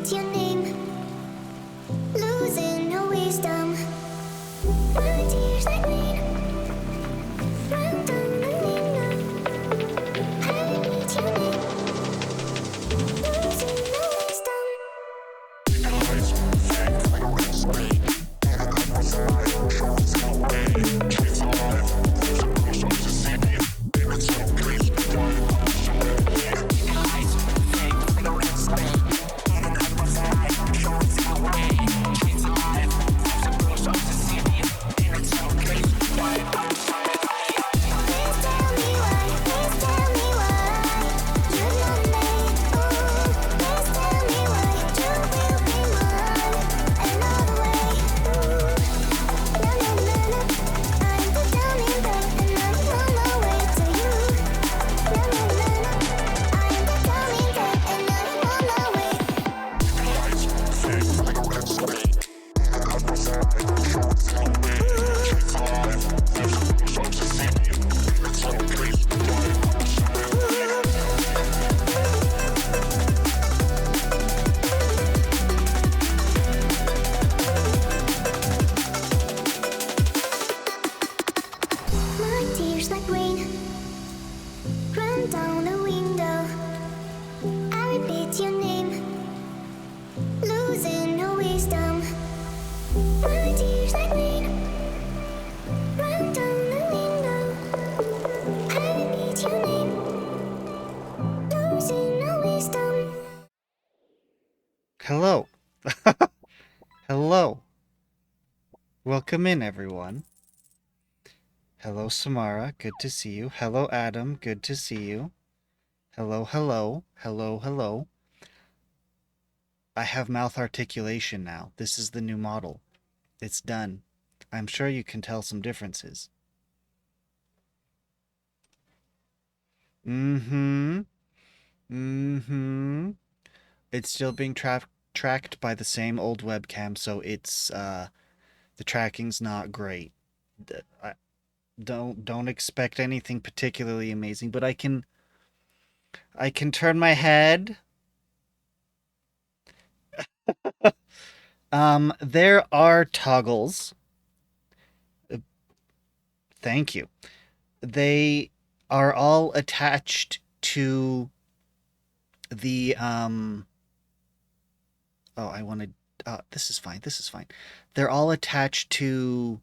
repeat your name, losing your wisdom. My tears like rain, run down the window. I repeat your name, losing your wisdom. Hello. Hello. Welcome in, everyone. Hello, Samara. Good to see you. Hello, Adam. Good to see you. Hello, hello. Hello, hello. I have mouth articulation now. This is the new model. It's done. I'm sure you can tell some differences. Mm-hmm. Mm-hmm. It's still being tracked by the same old webcam, so it's, the tracking's not great. I don't expect anything particularly amazing, but I can turn my head. There are toggles. Uh, Thank you. They are all attached to the oh, I wanted this is fine. This is fine. They're all attached to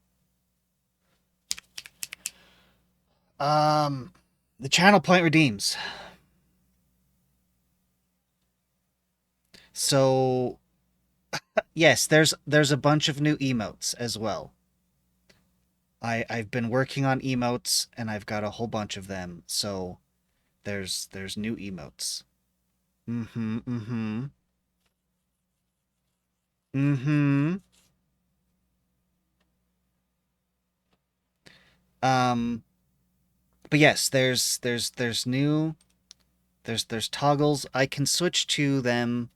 um the channel point redeems. So, yes, there's a bunch of new emotes as well. I've been working on emotes and I've got a whole bunch of them. So there's new emotes. Mm-hmm. Mm-hmm. Mm-hmm. Um, but yes, there's toggles. I can switch to them,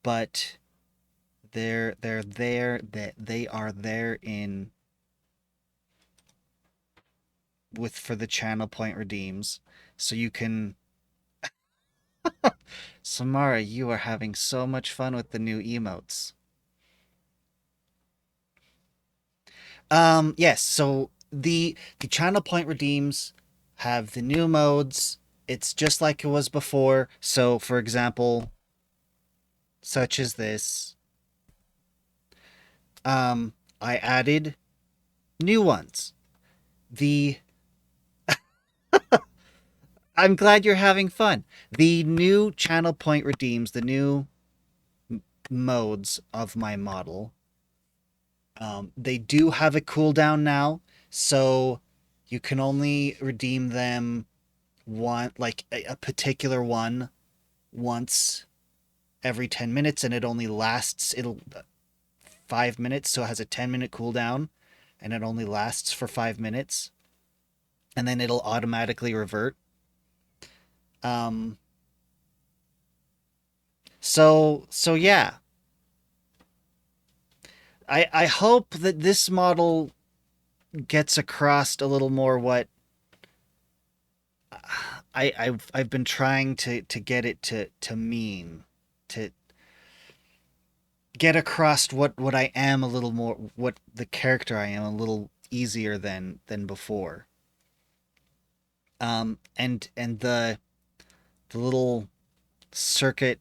but they're there that they are there in with for the channel point redeems. So you can Samara, you are having so much fun with the new emotes. Yes, so the channel point redeems have the new modes. It's just like it was before. So, for example, such as this, I added new ones. The I'm glad you're having fun. The new channel point redeems, the new modes of my model. They do have a cooldown now, so you can only redeem them one like a particular one once every 10 minutes, and it only lasts it'll 5 minutes, so it has a 10-minute cooldown and it only lasts for 5 minutes, and then it'll automatically revert. um so yeah, I hope that this model gets across a little more what I've been trying to get it to mean, to get across what I am a little more, what the character I am a little easier than before. And the little circuit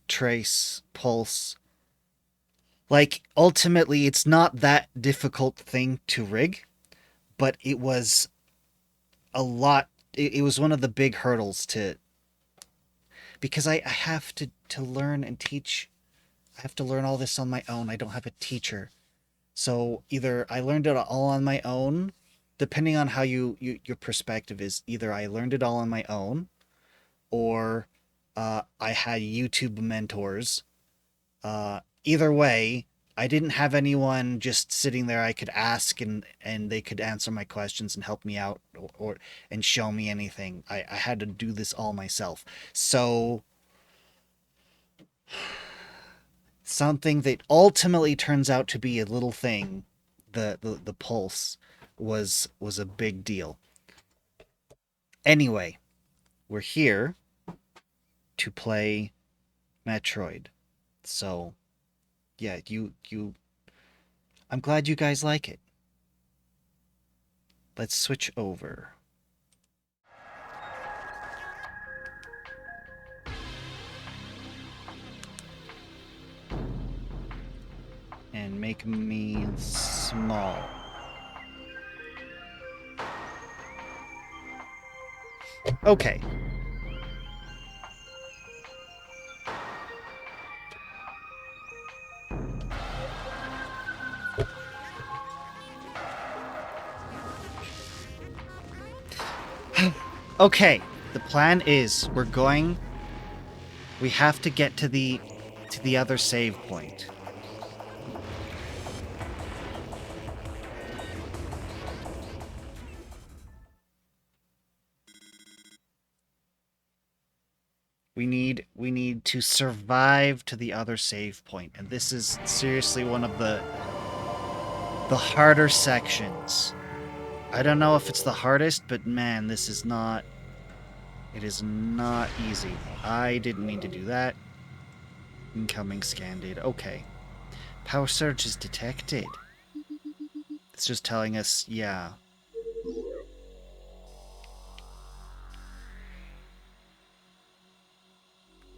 trace pulse, like ultimately it's not that difficult thing to rig, but it was a lot. It was one of the big hurdles to, because I have to learn and teach. I have to learn all this on my own. I don't have a teacher. So either I learned it all on my own, depending on how your perspective is. Either I learned it all on my own, or I had YouTube mentors. Either way, I didn't have anyone just sitting there I could ask and they could answer my questions and help me out or and show me anything. I had to do this all myself. So something that ultimately turns out to be a little thing, the pulse was a big deal. Anyway, we're here to play Metroid. So, yeah, you I'm glad you guys like it. Let's switch over. And make me small. Okay. Okay, the plan is we have to get to the other save point. We need to survive to the other save point, and this is seriously one of the harder sections. I don't know if it's the hardest, but man, this is not, it is not easy. I didn't mean to do that. Incoming scan data. Okay. Power surge is detected. It's just telling us, yeah.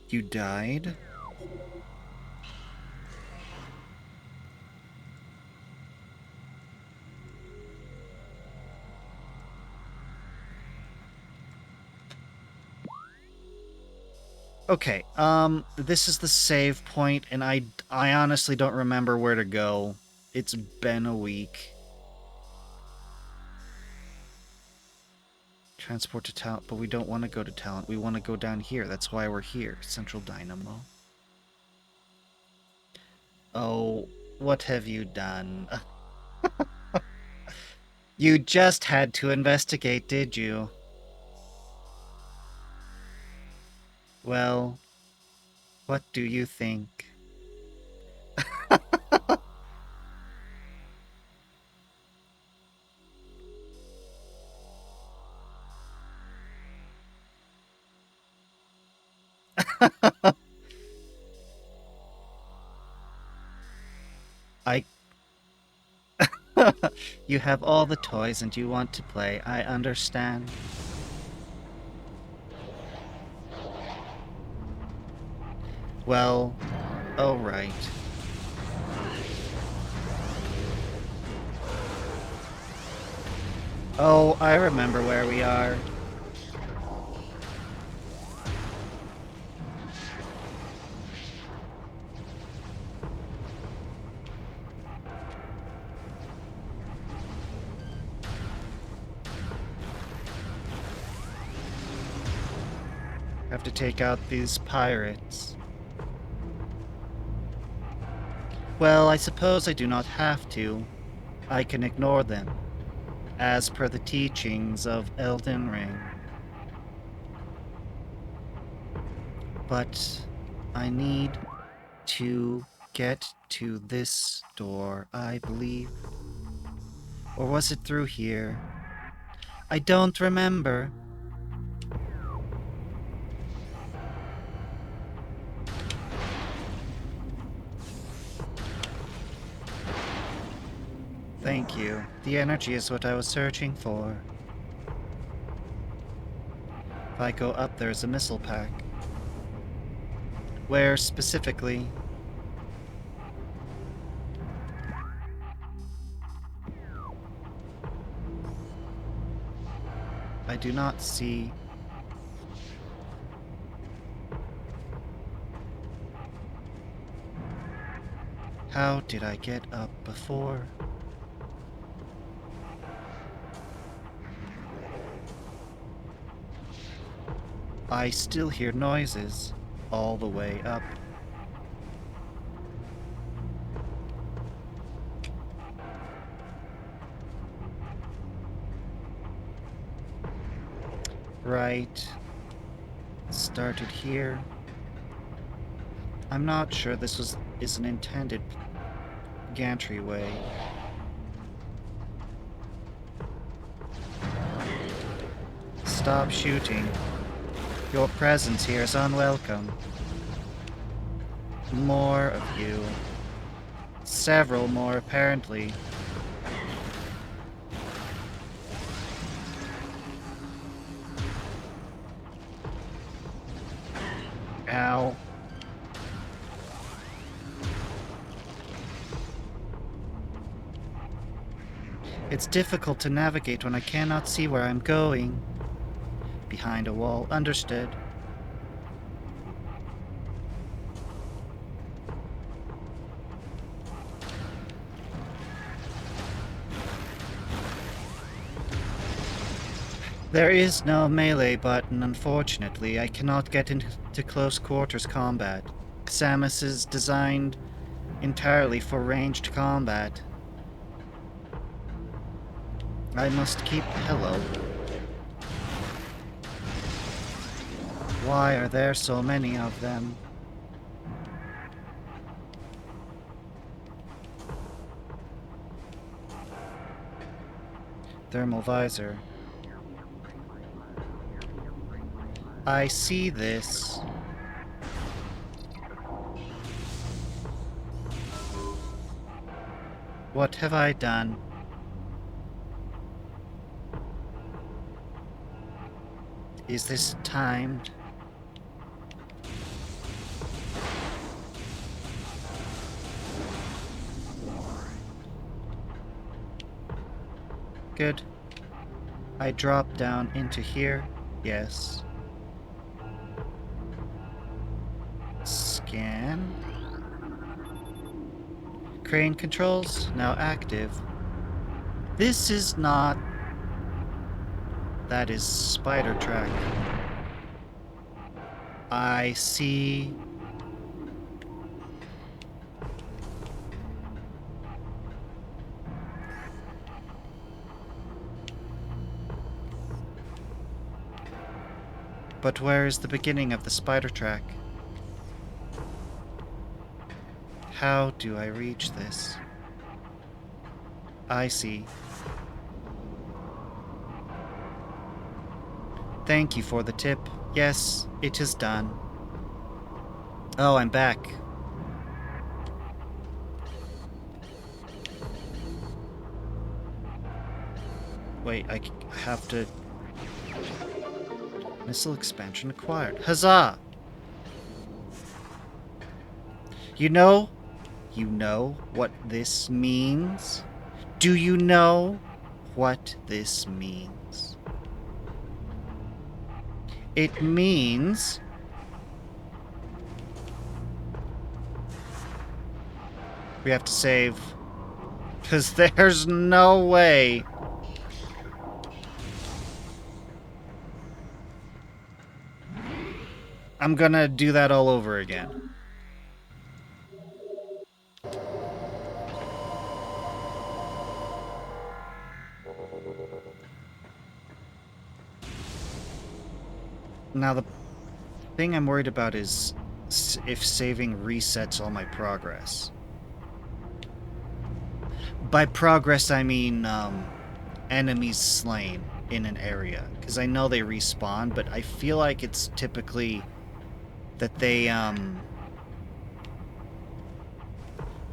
You died? Okay, this is the save point, and I honestly don't remember where to go. It's been a week. Transport to talent, but we don't want to go to talent. We want to go down here. That's why we're here. Central Dynamo. Oh, what have you done? You just had to investigate, did you? Well, what do you think? I... You have all the toys and you want to play. I understand. Well, oh right. Oh, I remember where we are. Have to take out these pirates. Well, I suppose I do not have to. I can ignore them, as per the teachings of Elden Ring. But I need to get to this door, I believe. Or was it through here? I don't remember. Thank you. The energy is what I was searching for. If I go up, there's a missile pack. Where specifically? I do not see. How did I get up before? I still hear noises all the way up. Right. Started here. I'm not sure this is an intended gantry-way. Stop shooting. Your presence here is unwelcome. More of you. Several more, apparently. Ow. It's difficult to navigate when I cannot see where I'm going. Behind a wall. Understood. There is no melee button, unfortunately. I cannot get into close quarters combat. Samus is designed entirely for ranged combat. I must keep... Hello. Why are there so many of them? Thermal visor. I see this. What have I done? Is this timed? Good. I drop down into here. Yes. Scan. Crane controls now active. This is not... That is spider track. I see... But where is the beginning of the spider track? How do I reach this? I see. Thank you for the tip. Yes, it is done. Oh, I'm back. Wait, I have to... Missile expansion acquired. Huzzah! You know what this means? Do you know what this means? It means... we have to save. Because there's no way... I'm gonna do that all over again. Now the thing I'm worried about is if saving resets all my progress. By progress I mean enemies slain in an area. Because I know they respawn, but I feel like it's typically that they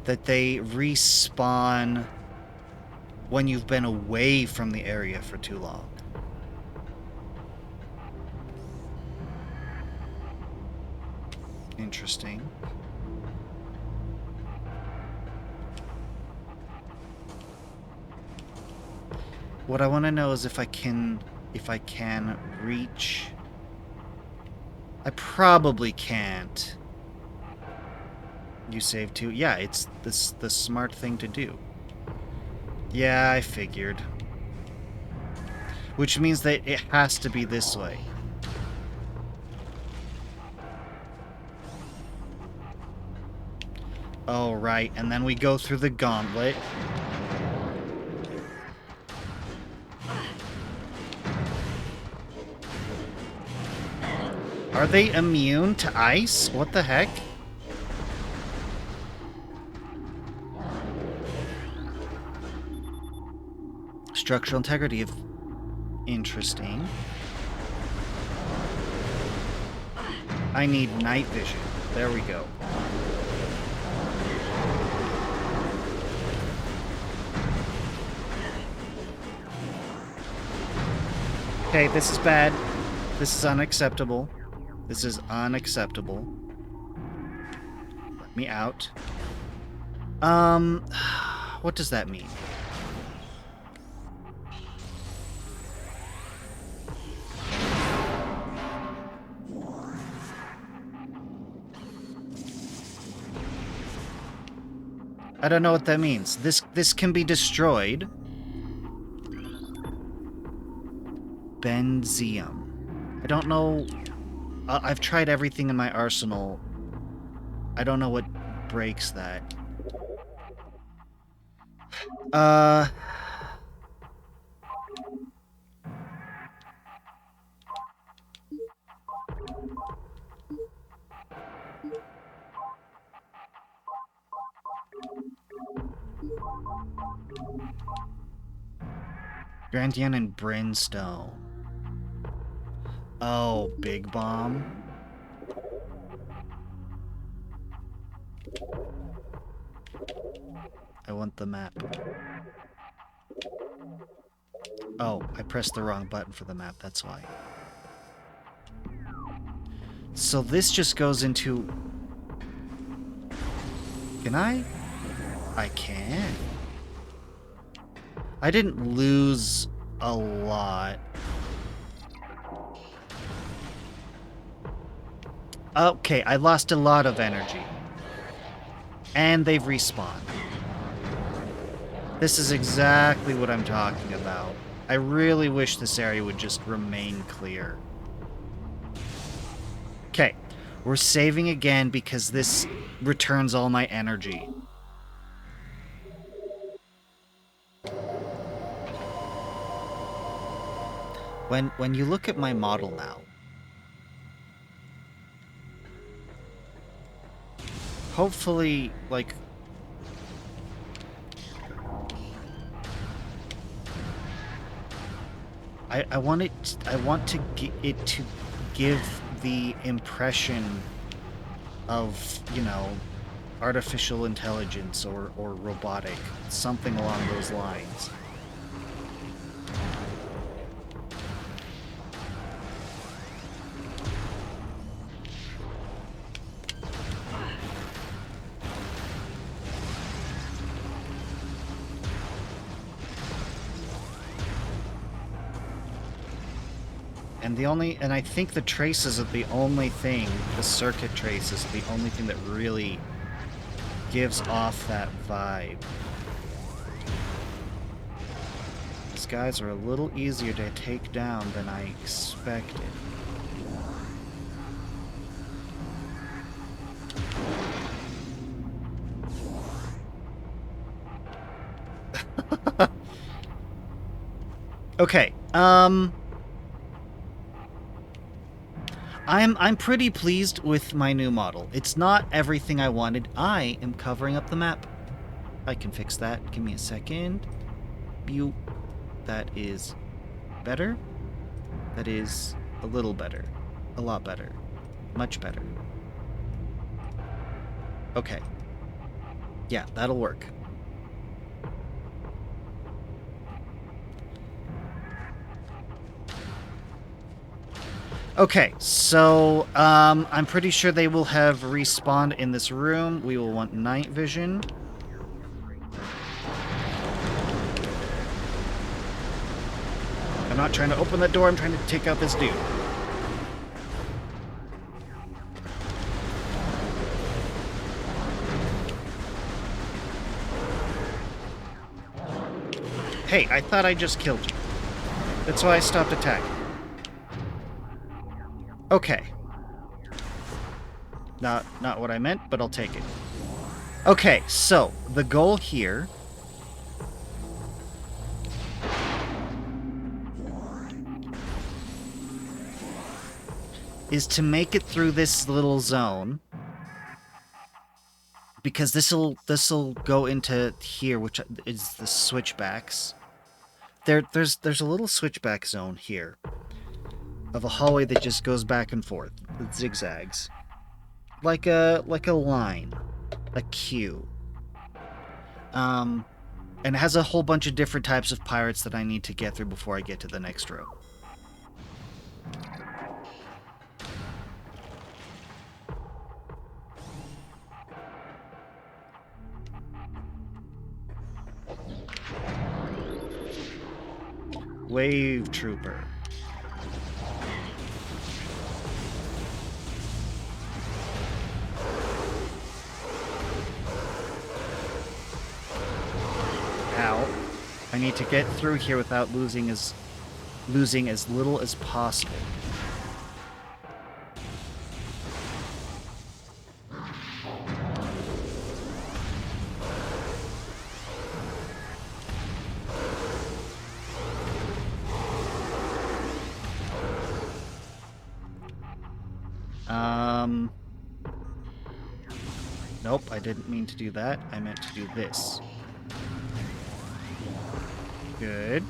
respawn when you've been away from the area for too long. Interesting. What I want to know is if I can reach. I probably can't. You save too? Yeah, it's the smart thing to do. Yeah, I figured. Which means that it has to be this way. Oh, right. And then we go through the gauntlet. Are they immune to ice? What the heck? Structural integrity of... Interesting. I need night vision. There we go. Okay, this is bad. This is unacceptable. This is unacceptable. Let me out. What does that mean? I don't know what that means. This can be destroyed. Benzium. I don't know. I've tried everything in my arsenal. I don't know what breaks that. Grandian and Brimstone. Oh, Big Bomb. I want the map. Oh, I pressed the wrong button for the map, that's why. So this just goes into... Can I? I can. I didn't lose a lot. Okay, I lost a lot of energy. And they've respawned. This is exactly what I'm talking about. I really wish this area would just remain clear. Okay, we're saving again because this returns all my energy. When you look at my model now, hopefully, like, I want it to give the impression of, you know, artificial intelligence or robotic, something along those lines. And I think the traces are the only thing, the circuit traces are the only thing that really gives off that vibe. These guys are a little easier to take down than I expected. Okay, I'm pretty pleased with my new model. It's not everything I wanted. I am covering up the map. I can fix that. Give me a second. That is better. That is a little better. A lot better. Much better. Okay. Yeah, that'll work. Okay, so I'm pretty sure they will have respawned in this room. We will want night vision. I'm not trying to open the door, I'm trying to take out this dude. Hey, I thought I just killed you. That's why I stopped attacking. Okay. Not what I meant, but I'll take it. Okay, so the goal here is to make it through this little zone, because this'll go into here, which is the switchbacks. There's a little switchback zone here of a hallway that just goes back and forth. It zigzags. Like a line. A queue. And it has a whole bunch of different types of pirates that I need to get through before I get to the next row. Wave Trooper. Ow. I need to get through here without losing as little as possible. Nope, I didn't mean to do that. I meant to do this. Good.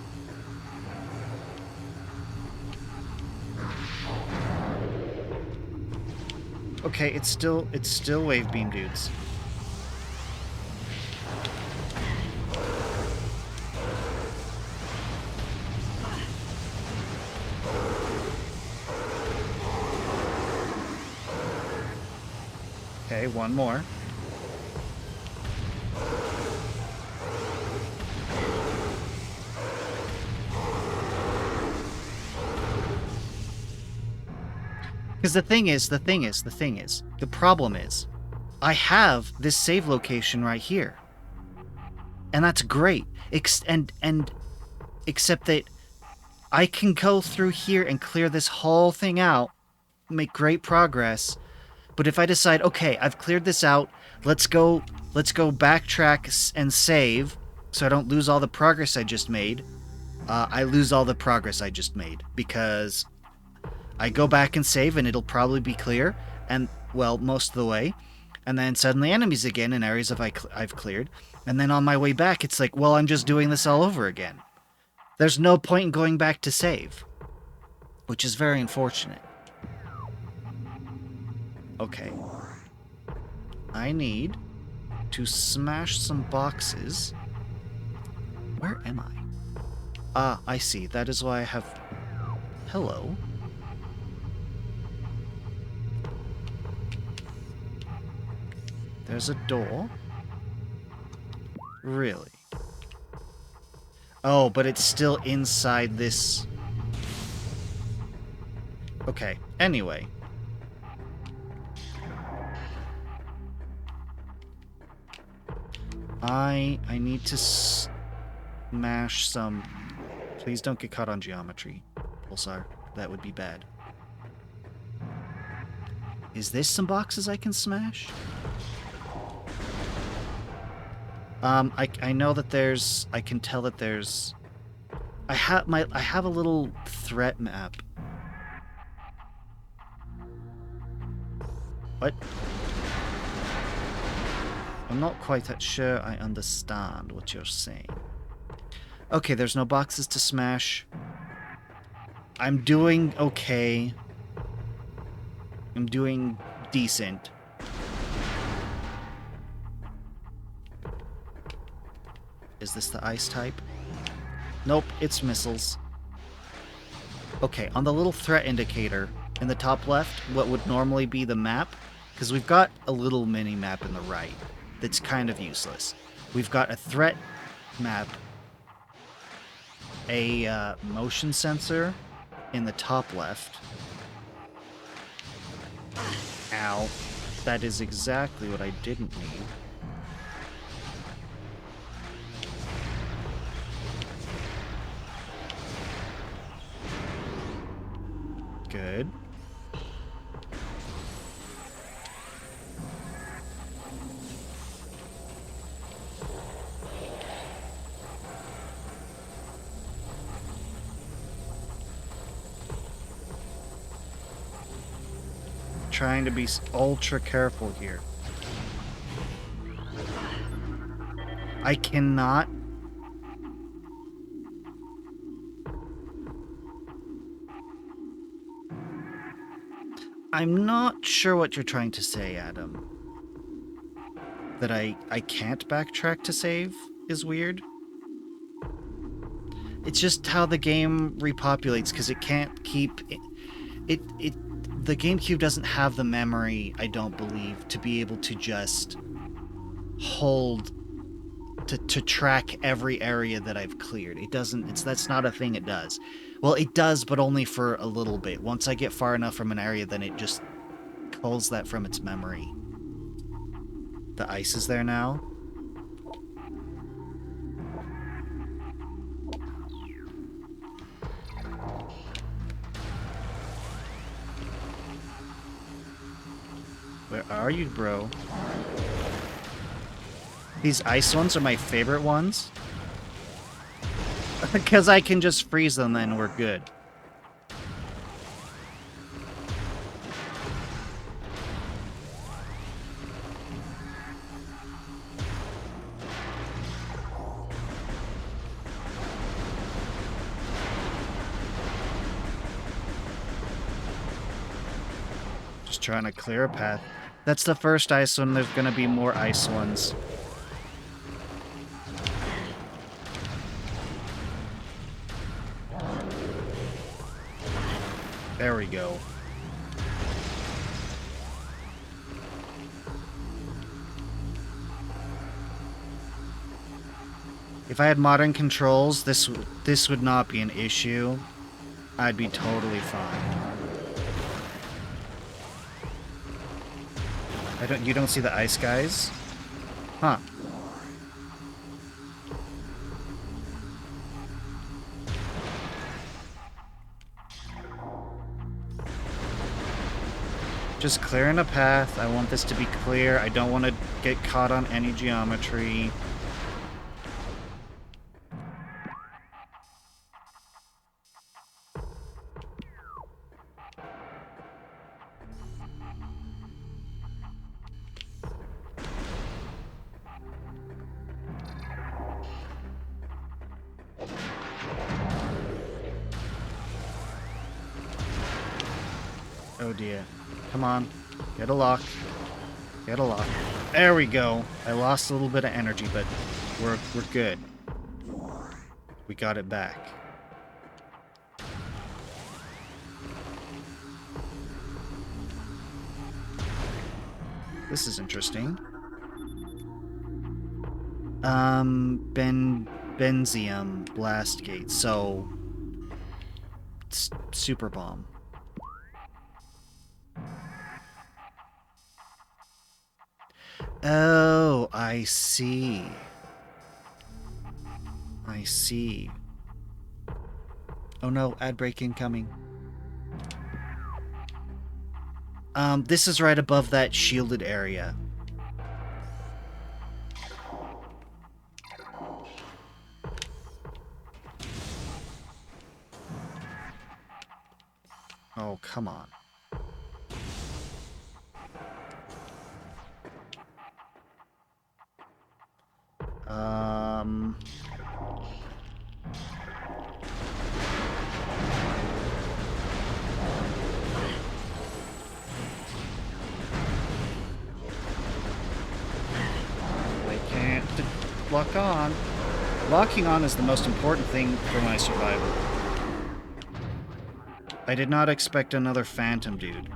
Okay, it's still wave beam dudes. Okay, one more. Because the problem is, I have this save location right here. And that's great. Except that I can go through here and clear this whole thing out, make great progress. But if I decide, okay, I've cleared this out, let's go backtrack and save, so I don't lose all the progress I just made. I lose all the progress I just made, because I go back and save and it'll probably be clear, and, well, most of the way. And then suddenly enemies again in areas I've cleared. And then on my way back, it's like, well, I'm just doing this all over again. There's no point in going back to save, which is very unfortunate. Okay. I need to smash some boxes. Where am I? Ah, I see. That is why I have... Hello. There's a door. Really? Oh, but it's still inside this... Okay, anyway. I need to smash some... Please don't get caught on geometry, Pulsar. That would be bad. Is this some boxes I can smash? I know that there's... I can tell that there's... I have a little threat map. What? I'm not quite that sure I understand what you're saying. Okay, there's no boxes to smash. I'm doing okay. I'm doing decent. Is this the ice type? Nope, it's missiles. Okay, on the little threat indicator, in the top left, what would normally be the map, because we've got a little mini map in the right that's kind of useless. We've got a threat map, a motion sensor in the top left. Ow. That is exactly what I didn't need. Good. Trying to be ultra careful here. I cannot. I'm not sure what you're trying to say, Adam. That I can't backtrack to save is weird. It's just how the game repopulates, because it can't keep it the GameCube doesn't have the memory, I don't believe, to be able to just hold to track every area that I've cleared. It doesn't, that's not a thing it does. Well, it does, but only for a little bit. Once I get far enough from an area, then it just pulls that from its memory. The ice is there now. Where are you, bro? These ice ones are my favorite ones. Because I can just freeze them and we're good. Just trying to clear a path. That's the first ice one. There's gonna be more ice ones. There we go. If I had modern controls, this would not be an issue. I'd be totally fine. You don't see the ice guys? Huh. Just clearing a path. I want this to be clear. I don't want to get caught on any geometry. Oh dear. Come on. Get a lock. Get a lock. There we go. I lost a little bit of energy, but we're good. We got it back. This is interesting. Benzium blast gate. So it's super bomb. Oh, I see. I see. Oh no, ad break incoming. This is right above that shielded area. Oh, come on. I can't lock on. Locking on is the most important thing for my survival. I did not expect another phantom dude.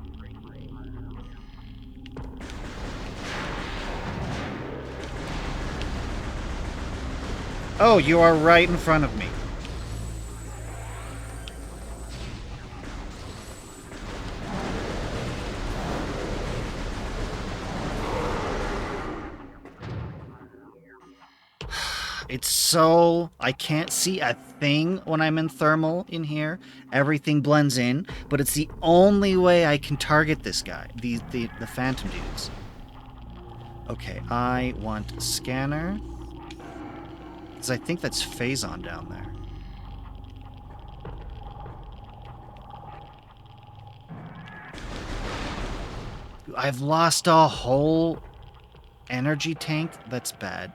Oh, you are right in front of me. It's so... I can't see a thing when I'm in thermal in here. Everything blends in, but it's the only way I can target this guy, the phantom dudes. Okay, I want a scanner. Because I think that's Phazon down there. I've lost a whole energy tank? That's bad.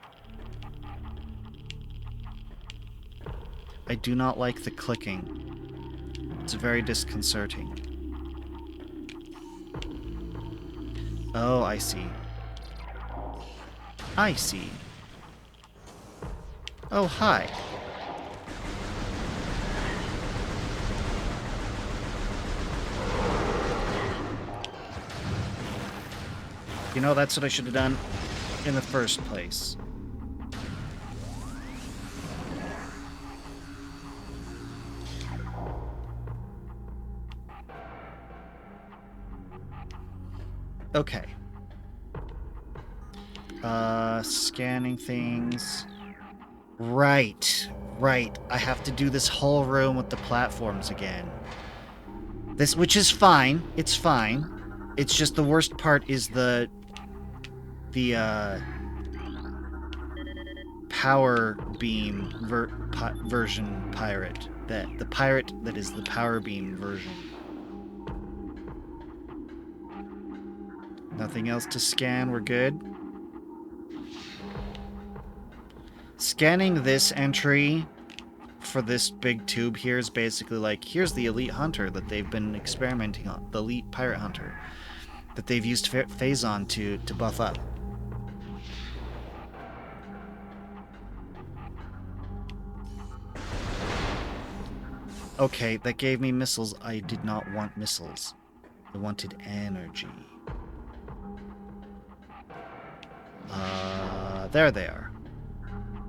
I do not like the clicking. It's very disconcerting. Oh, I see. I see. Oh, hi. You know, that's what I should have done in the first place. Okay. Scanning things. Right. Right. I have to do this whole room with the platforms again. This, which is fine. It's fine. It's just the worst part is the power beam version pirate. The pirate that is the power beam version. Nothing else to scan, we're good. Scanning this entry for this big tube here is basically like, here's the elite hunter that they've been experimenting on, the elite pirate hunter that they've used Phazon to buff up. Okay, that gave me missiles. I did not want missiles. I wanted energy. There they are.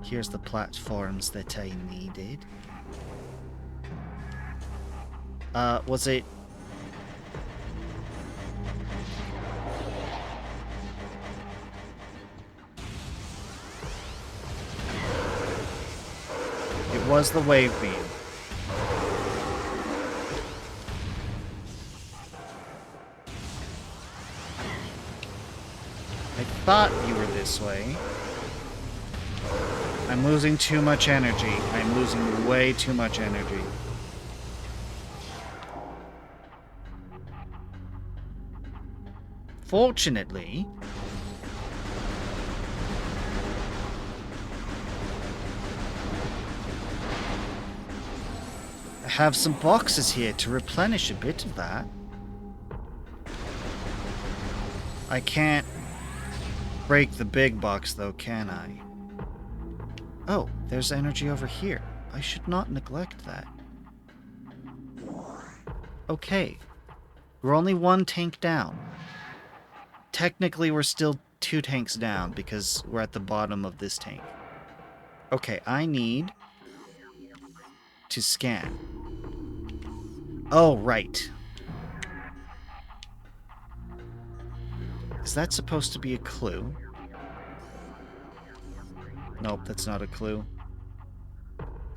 Here's the platforms that I needed. Was it... It was the wave beam. I thought you were this way. I'm losing too much energy. I'm losing way too much energy. Fortunately, I have some boxes here to replenish a bit of that. I can't break the big box though, can I? Oh, there's energy over here. I should not neglect that. Okay. We're only one tank down. Technically, we're still 2 tanks down because we're at the bottom of this tank. Okay, I need to scan. Oh, right. Is that supposed to be a clue? Nope, that's not a clue.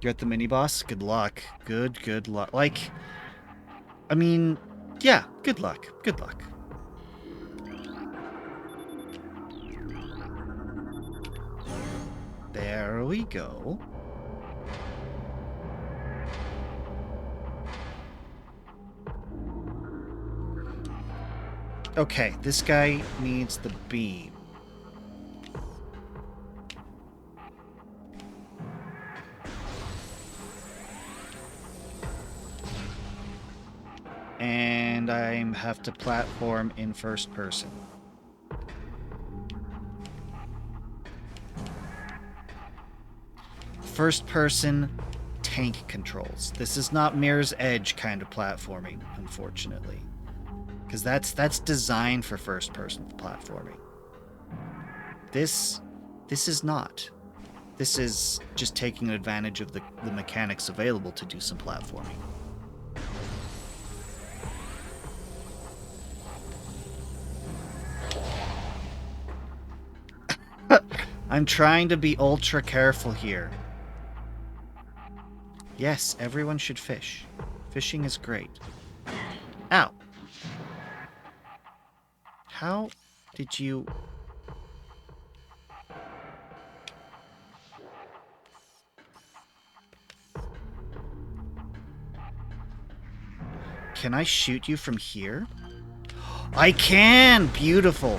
You're at the mini-boss? Good luck. Good luck. Like, I mean, yeah, good luck. Good luck. There we go. Okay, this guy needs the beam. And I have to platform in first person. First person tank controls. This is not Mirror's Edge kind of platforming, unfortunately. Because that's designed for first-person platforming. This is not. This is just taking advantage of the mechanics available to do some platforming. I'm trying to be ultra careful here. Yes, everyone should fish. Fishing is great. Ow. How did you... Can I shoot you from here? I can! Beautiful.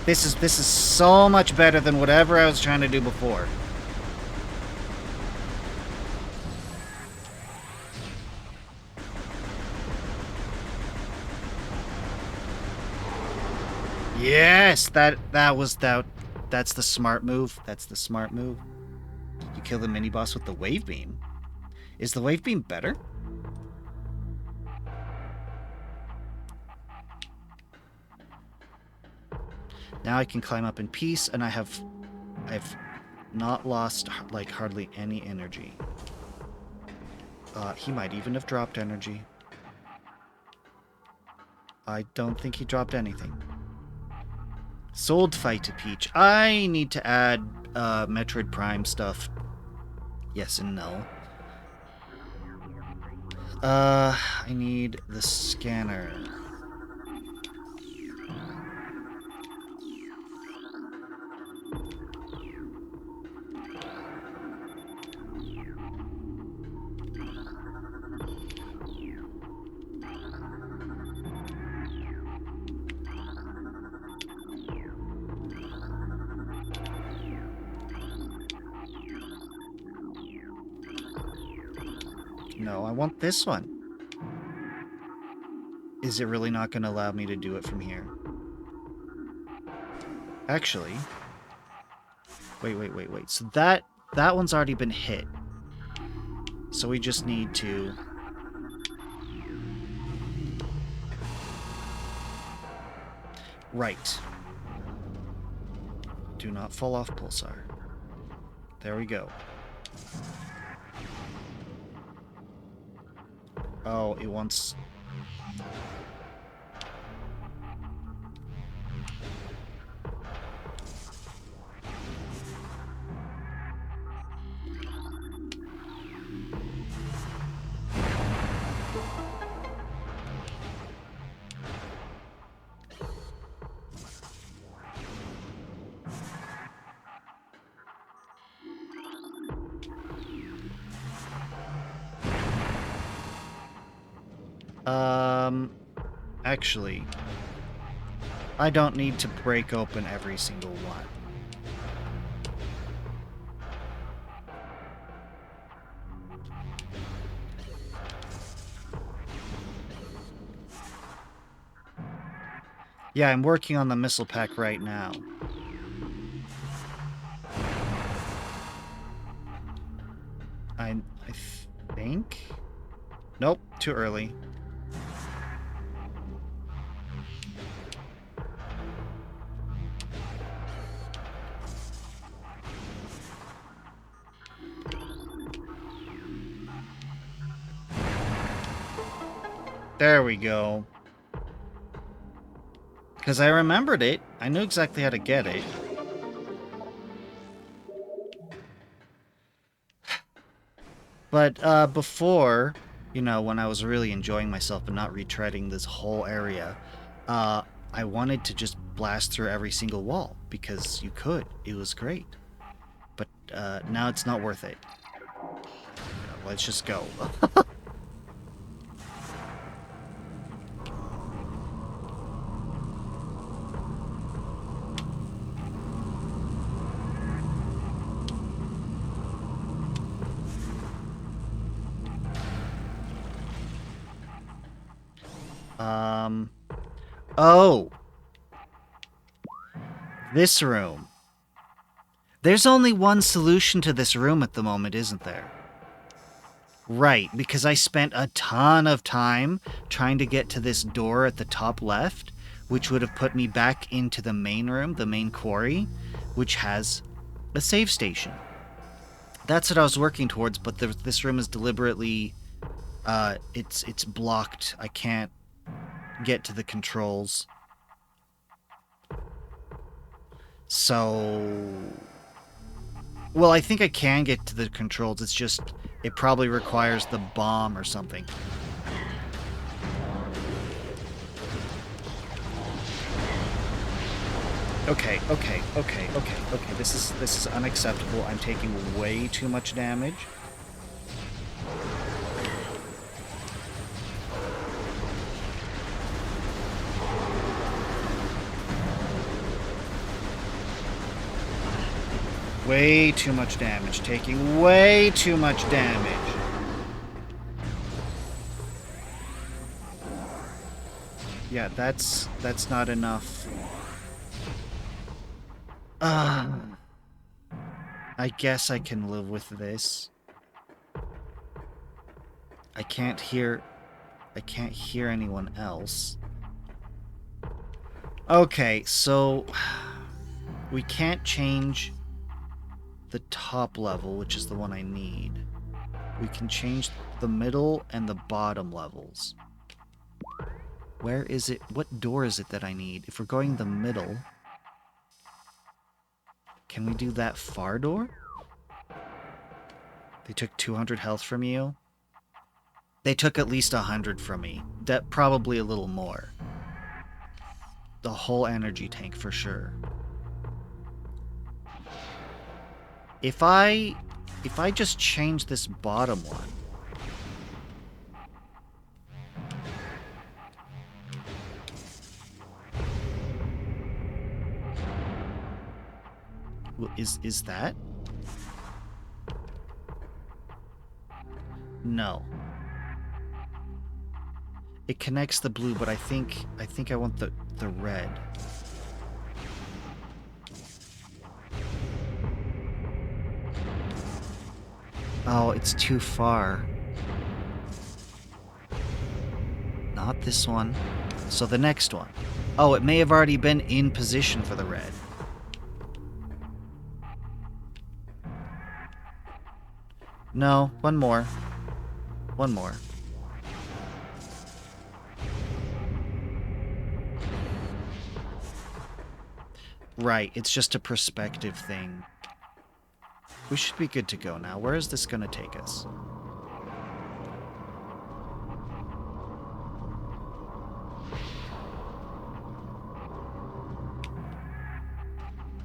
This is so much better than whatever I was trying to do before. Yes, that's the smart move. That's the smart move. You kill the mini boss with the wave beam. Is the wave beam better? Now I can climb up in peace, and I've not lost like hardly any energy. He might even have dropped energy. I don't think he dropped anything. Sold fight to Peach. I need to add Metroid Prime stuff. Yes and no. I need the scanner. No, I want this one. Is it really not going to allow me to do it from here? Actually... Wait. So that one's already been hit. So we just need to... Right. Do not fall off, Pulsar. There we go. Oh, it wants... Actually, I don't need to break open every single one. Yeah, I'm working on the missile pack right now. I think? Nope, too early. There we go. Because I remembered it. I knew exactly how to get it. But before, you know, when I was really enjoying myself and not retreading this whole area, I wanted to just blast through every single wall because you could. It was great. But now it's not worth it. Let's just go. Oh! This room. There's only one solution to this room at the moment, isn't there? Right, because I spent a ton of time trying to get to this door at the top left, which would have put me back into the main room, the main quarry, which has a save station. That's what I was working towards, but this room is deliberately... it's blocked. I can't get to the controls. So... Well, I think I can get to the controls. It's just, it probably requires the bomb or something. Okay. This is unacceptable. I'm taking way too much damage. Way too much damage. Taking way too much damage. Yeah, that's not enough. I guess I can live with this. I can't hear anyone else. Okay, so we can't change the top level, which is the one I need. We can change the middle and the bottom levels. Where is it? What door is it that I need? If we're going the middle, can we do that far door? They took 200 health from you. They took at least 100 from me. That probably a little more. The whole energy tank for sure. If I just change this bottom one. Is that? No. It connects the blue, but I think I want the red. Oh, it's too far. Not this one. So the next one. Oh, it may have already been in position for the red. No, one more. One more. Right, it's just a perspective thing. We should be good to go now. Where is this gonna take us?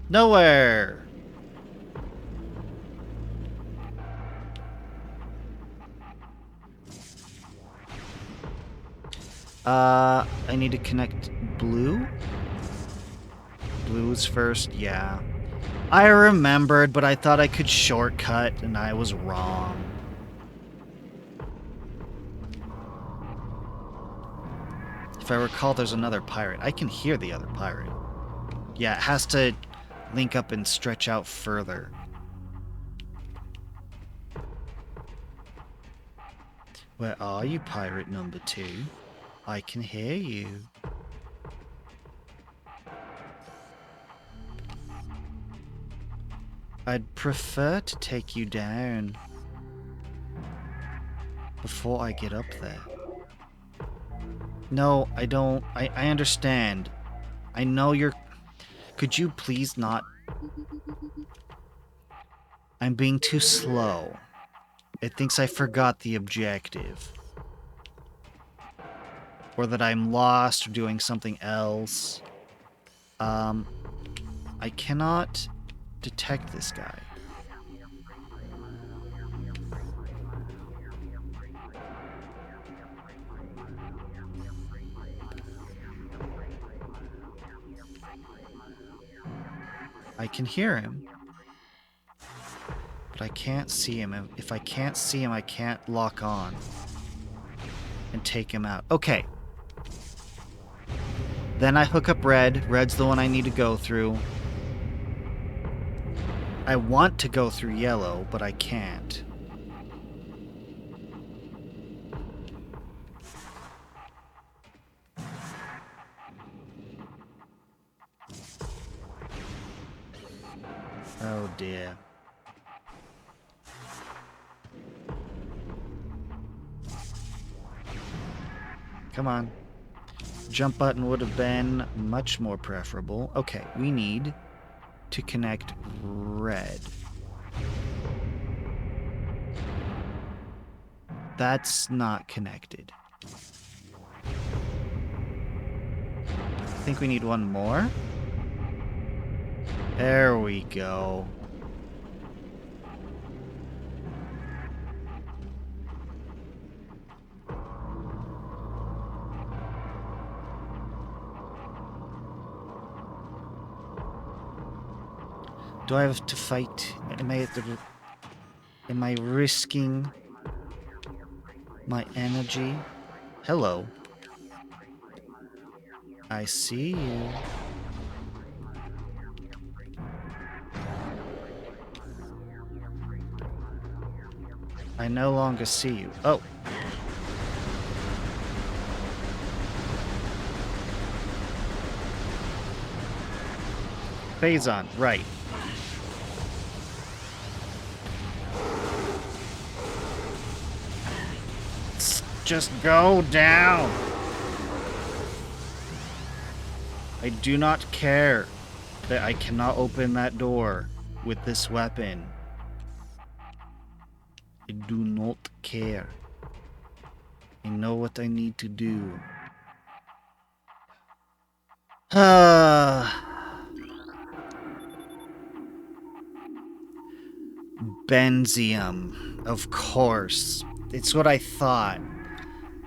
Nowhere! I need to connect blue? Blue's first, yeah. I remembered, but I thought I could shortcut, and I was wrong. If I recall, there's another pirate. I can hear the other pirate. Yeah, it has to link up and stretch out further. Where are you, pirate number 2? I can hear you. I'd prefer to take you down before I get up there. No, I don't. I understand. I know you're... Could you please not... I'm being too slow. It thinks I forgot the objective. Or that I'm lost or doing something else. I cannot detect this guy. I can hear him, but I can't see him. If I can't see him, I can't lock on and take him out. Okay. Then I hook up red. Red's the one I need to go through. I want to go through yellow, but I can't. Oh dear. Come on. Jump button would have been much more preferable. Okay, we need to connect red. That's not connected. I think we need one more. There we go. Do I have to fight? Am I risking my energy? Hello. I see you. I no longer see you. Oh. Phazon, right. Just go down. I do not care that I cannot open that door with this weapon. I do not care. I know what I need to do. Benzium, of course. It's what I thought.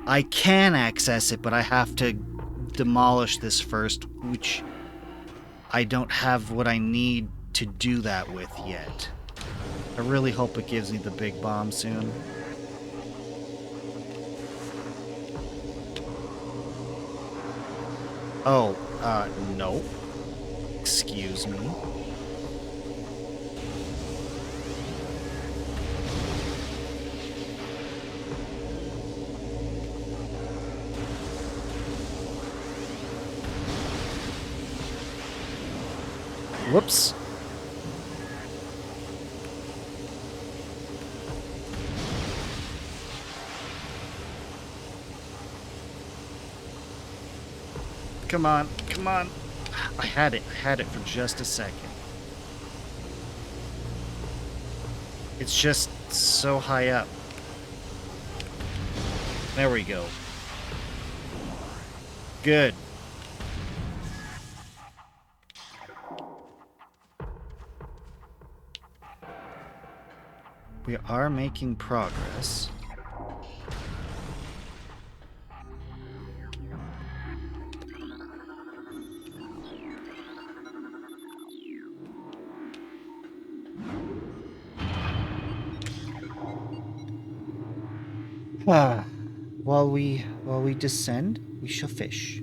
I can access it, but I have to demolish this first, which I don't have what I need to do that with yet. I really hope it gives me the big bomb soon. Oh, no. Excuse me. Whoops. Come on, come on. I had it for just a second. It's just so high up. There we go. Good. We are making progress. While we descend, we shall fish.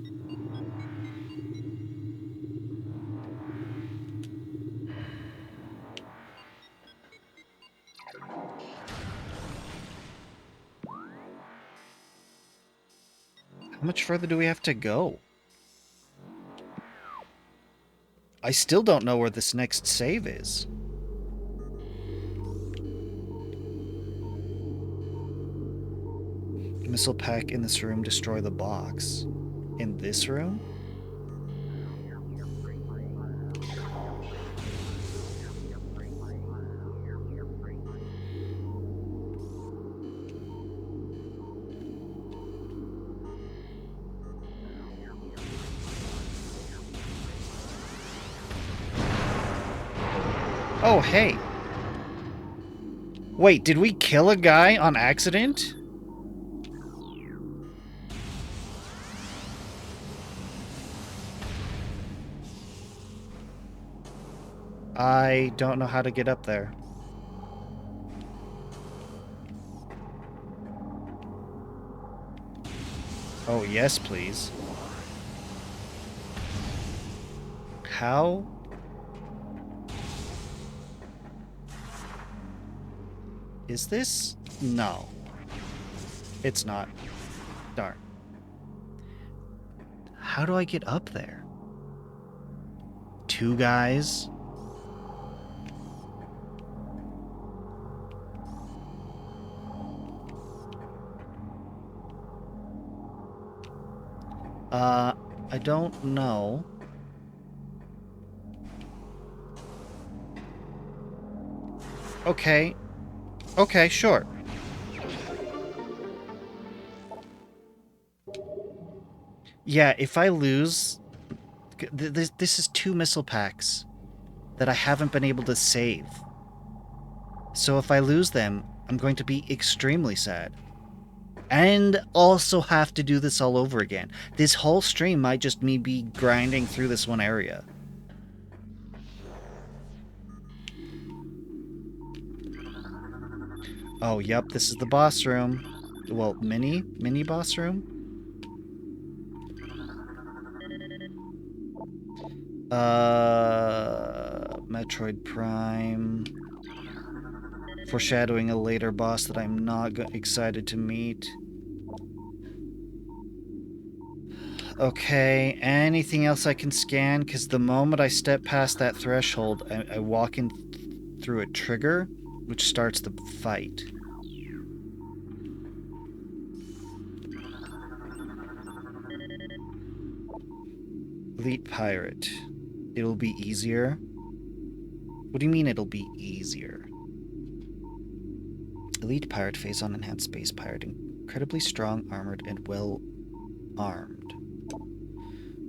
How much further do we have to go? I still don't know where this next save is. Missile pack in this room, destroy the box. In this room? Oh, hey. Wait, did we kill a guy on accident? I don't know how to get up there. Oh, yes, please. How? Is this? No. It's not. Darn. How do I get up there? 2 guys? I don't know. Okay. Okay, sure. Yeah, if I lose... This is 2 missile packs that I haven't been able to save. So if I lose them, I'm going to be extremely sad. And also have to do this all over again. This whole stream might just me be grinding through this one area. Oh, yep, this is the boss room. Well, mini boss room? Metroid Prime. Foreshadowing a later boss that I'm not excited to meet. Okay, anything else I can scan? Because the moment I step past that threshold, I walk in through a trigger, which starts the fight. Elite Pirate. It'll be easier? What do you mean it'll be easier? Elite Pirate, Phase-On Enhanced Space Pirate. Incredibly strong, armored, and well-armed.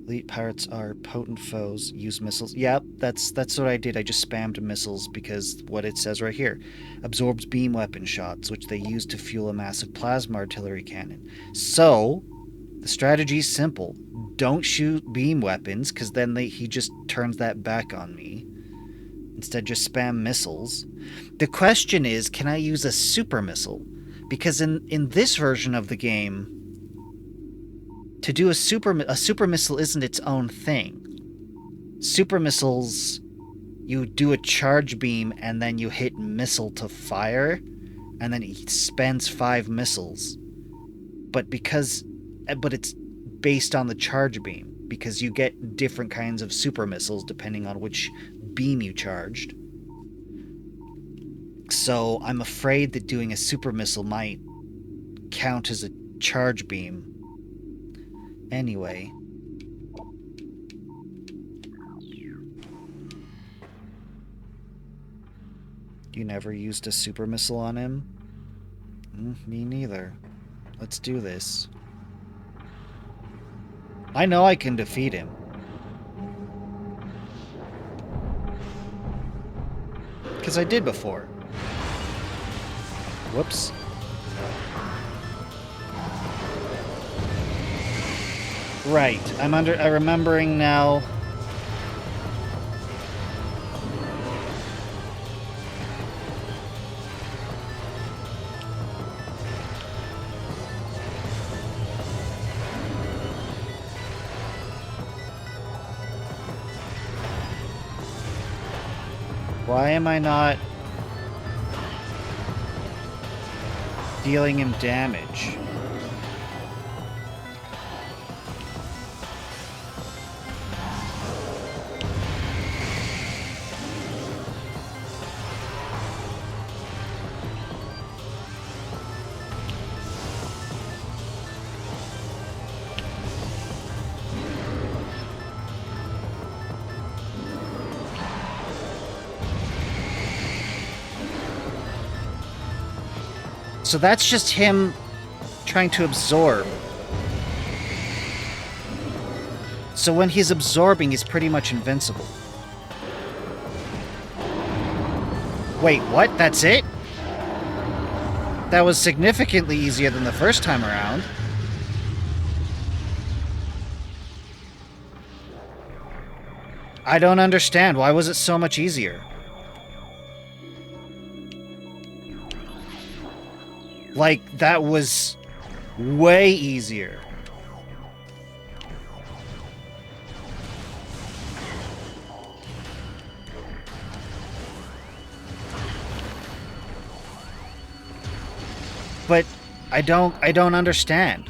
Elite Pirates are potent foes, use missiles. Yep, that's what I did. I just spammed missiles because what it says right here. Absorbs beam weapon shots, which they use to fuel a massive plasma artillery cannon. So, the strategy is simple. Don't shoot beam weapons, because then he just turns that back on me. Instead, just spam missiles. The question is, can I use a super missile? Because in this version of the game, to do a super missile isn't its own thing. Super missiles, you do a charge beam and then you hit missile to fire, and then it spends 5 missiles. But it's based on the charge beam, because you get different kinds of super missiles depending on which beam you charged. So I'm afraid that doing a super missile might count as a charge beam. Anyway. You never used a super missile on him? Me neither. Let's do this. I know I can defeat him. Because I did before. Whoops. Right. I'm remembering now. Why am I not dealing him damage? So that's just him trying to absorb. So when he's absorbing, he's pretty much invincible. Wait, what? That's it? That was significantly easier than the first time around. I don't understand. Why was it so much easier? Like, that was way easier. But I don't understand.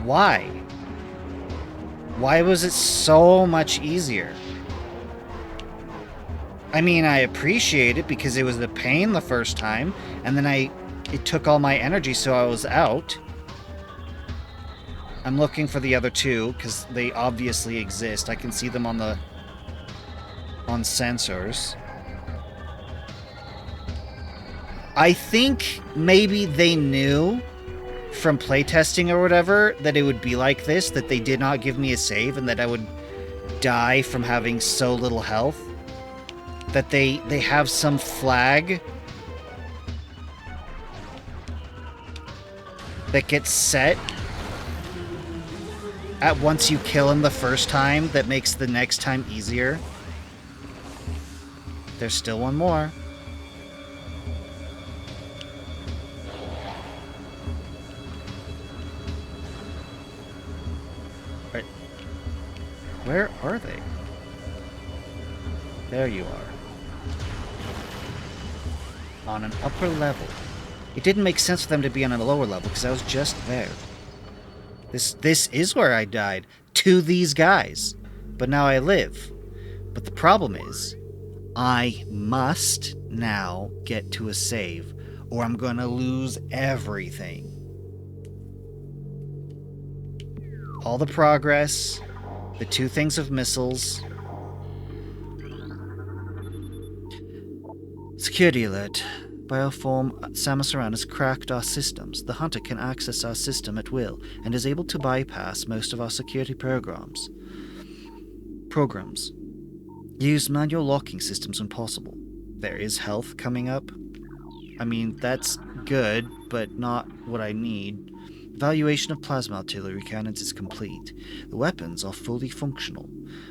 Why? Why was it so much easier? I mean, I appreciate it because it was a pain the first time, and then it took all my energy, so I was out. I'm looking for the other two because they obviously exist. I can see them on sensors. I think maybe they knew from playtesting or whatever that it would be like this, that they did not give me a save and that I would die from having so little health. That they have some flag that gets set at once you kill him the first time that makes the next time easier. There's still one more. Right. Where are they? There you are. On an upper level. It didn't make sense for them to be on a lower level because I was just there. This is where I died. To these guys. But now I live. But the problem is, I must now get to a save, or I'm gonna lose everything. All the progress, the 2 things of missiles. Security alert. Bioform Samus Aran has cracked our systems. The Hunter can access our system at will and is able to bypass most of our security programs. Use manual locking systems when possible. There is health coming up. I mean, that's good, but not what I need. Evaluation of plasma artillery cannons is complete. The weapons are fully functional,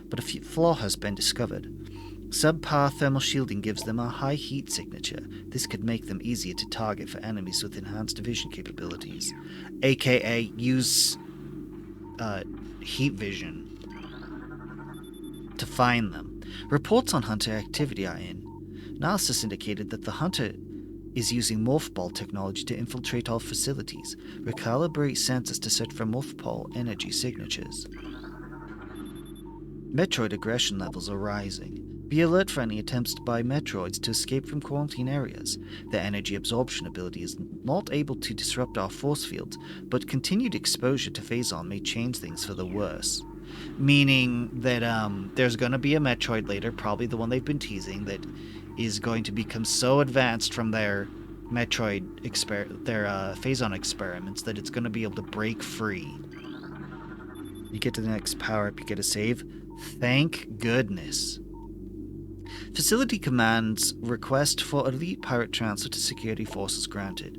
but a flaw has been discovered. Subpar thermal shielding gives them a high heat signature. This could make them easier to target for enemies with enhanced vision capabilities, aka use heat vision to find them. Reports on Hunter activity are in. Analysis indicated that the Hunter is using morph ball technology to infiltrate all facilities. Recalibrate sensors to search for morph ball energy signatures. Metroid aggression levels are rising. Be alert for any attempts by Metroids to escape from quarantine areas. Their energy absorption ability is not able to disrupt our force fields, but continued exposure to Phazon may change things for the worse. Meaning that there's going to be a Metroid later, probably the one they've been teasing, that is going to become so advanced from their Phazon experiments that it's going to be able to break free. You get to the next power-up, you get a save. Thank goodness. Facility Command's request for elite pirate transfer to security forces granted.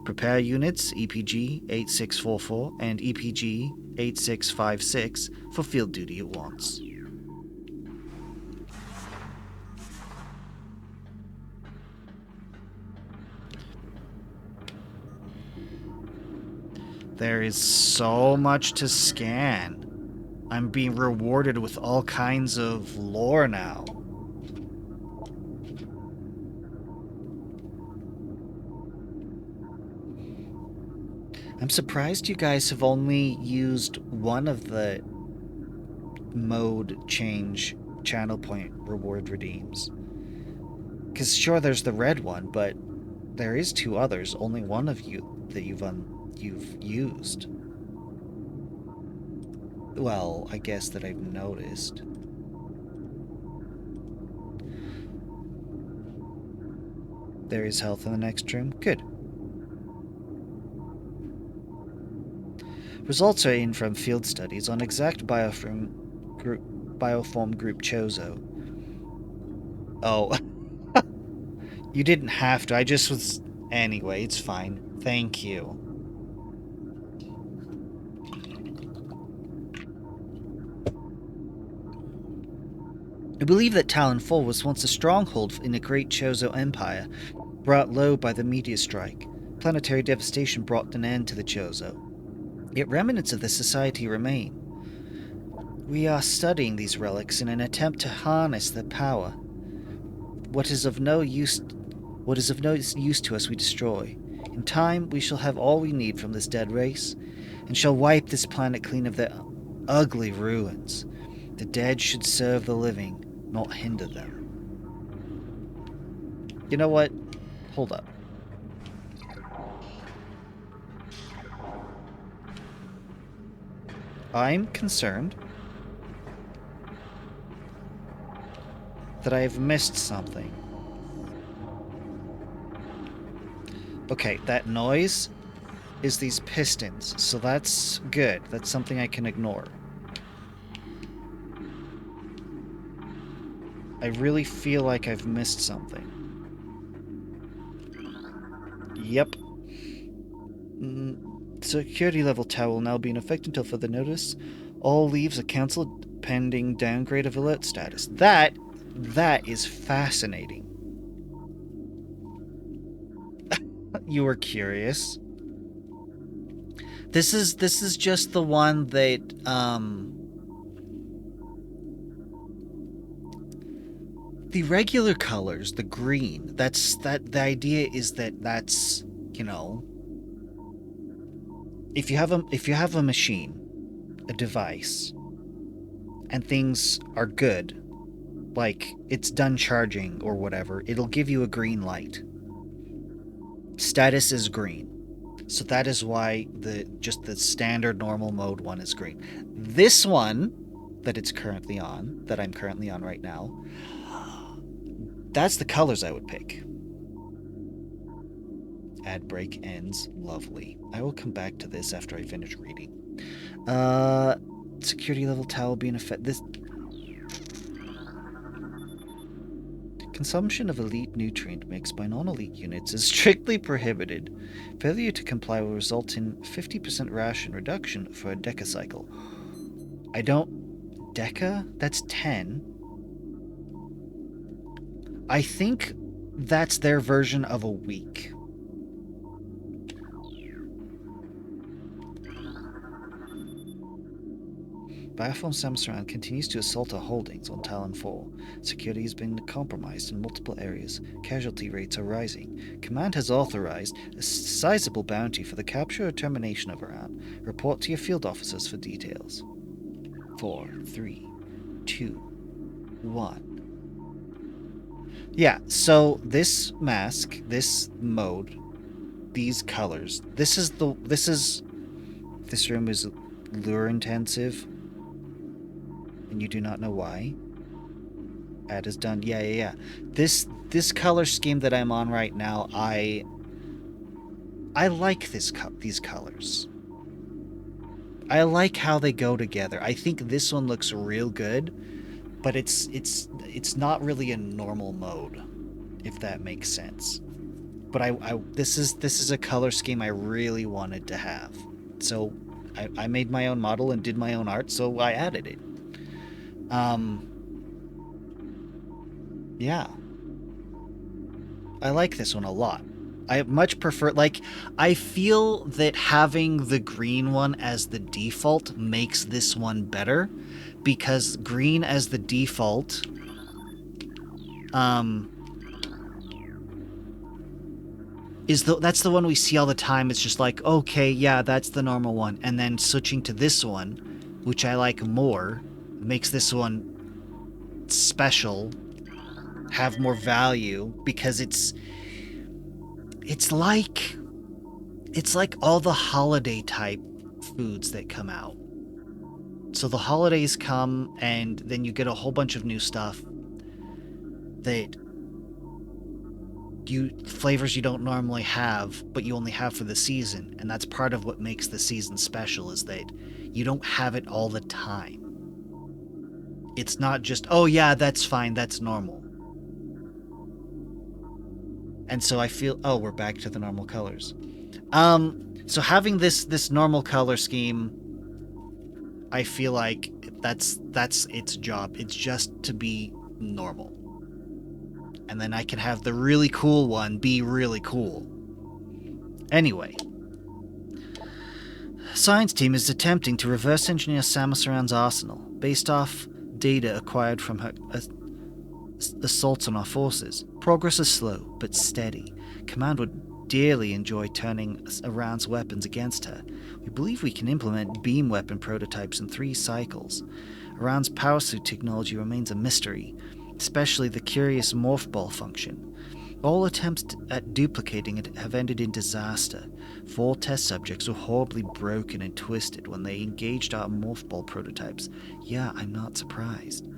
Prepare units EPG 8644 and EPG 8656 for field duty at once. There is so much to scan. I'm being rewarded with all kinds of lore now. I'm surprised you guys have only used one of the mode change channel point reward redeems. Because sure, there's the red one, but there is 2 others. Only one of you that you've used. Well, I guess that I've noticed. There is health in the next room. Good. Results are in from field studies on exact bioform group Chozo. Oh. You didn't have to. I just was... Anyway, it's fine. Thank you. I believe that Talon 4 was once a stronghold in the great Chozo Empire, brought low by the meteor strike. Planetary devastation brought an end to the Chozo. Yet remnants of the society remain. We are studying these relics in an attempt to harness their power. What is of no use to us we destroy. In time we shall have all we need from this dead race, and shall wipe this planet clean of their ugly ruins. The dead should serve the living, not hinder them. You know what? Hold up. I'm concerned that I have missed something. Okay, that noise is these pistons, so that's good. That's something I can ignore. I really feel like I've missed something. Yep. Security level tower will now be in effect until further notice. All leaves are cancelled pending downgrade of alert status. That is fascinating. You were curious. This is just the one that the regular colors, the green. The idea is that's, you know, if you have a machine, a device, and things are good, like it's done charging or whatever, it'll give you a green light. Status is green. So that is why the standard normal mode one is green. This one that I'm currently on right now, that's the colors I would pick. Ad break ends. Lovely. I will come back to this after I finish reading. Security level tower will be in effect. This consumption of elite nutrient mix by non-elite units is strictly prohibited. Failure to comply will result in 50% ration reduction for a decacycle. Deca? That's 10. I think that's their version of a week. Bioform Samus continues to assault our holdings on Talon 4. Security has been compromised in multiple areas. Casualty rates are rising. Command has authorized a sizable bounty for the capture or termination of Aran. Report to your field officers for details. 4, 3, 2, 1. Yeah, so this mask, this mode, these colors, this room is lure intensive. And you do not know why. Ad is done. Yeah. This color scheme that I'm on right now, I like these colors. I like how they go together. I think this one looks real good, but it's not really a normal mode, if that makes sense. But this is a color scheme I really wanted to have. So I made my own model and did my own art, so I added it. Yeah. I like this one a lot. I much prefer, like, I feel that having the green one as the default makes this one better, because green as the default, that's the one we see all the time. It's just like, okay, yeah, that's the normal one. And then switching to this one, which I like more, makes this one special, have more value, because it's like all the holiday type foods that come out. So the holidays come, and then you get a whole bunch of new stuff that flavors you don't normally have, but you only have for the season. And that's part of what makes the season special, is that you don't have it all the time. It's not just, oh yeah, that's fine, that's normal. And so I feel, oh, we're back to the normal colors. So having this normal color scheme, I feel like that's its job. It's just to be normal. And then I can have the really cool one be really cool. Anyway. Science team is attempting to reverse engineer Samus Aran's arsenal, based off data acquired from her assaults on our forces. Progress is slow, but steady. Command would dearly enjoy turning Iran's weapons against her. We believe we can implement beam weapon prototypes in 3 cycles. Iran's power suit technology remains a mystery, especially the curious morph ball function. All attempts at duplicating it have ended in disaster. 4 test subjects were horribly broken and twisted when they engaged our morph ball prototypes. Yeah, I'm not surprised.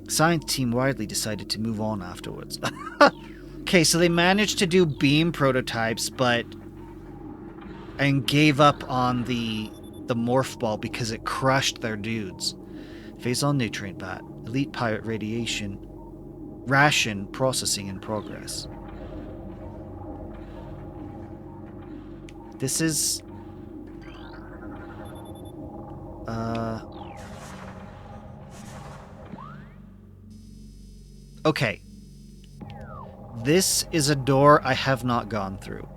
Science team widely decided to move on afterwards. Okay, so they managed to do beam prototypes, and gave up on the morph ball because it crushed their dudes. Phazon nutrient bat, elite pirate radiation, ration processing in progress. This is... Okay. This is a door I have not gone through.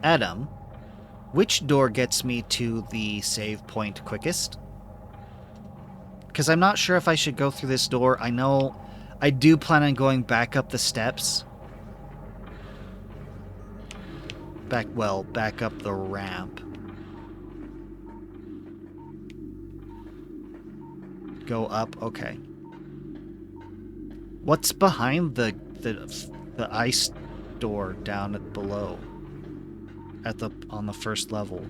Adam, which door gets me to the save point quickest? Because I'm not sure if I should go through this door. I know I do plan on going back up the steps. Back up the ramp. Go up, okay. What's behind the ice door down below? On the first level.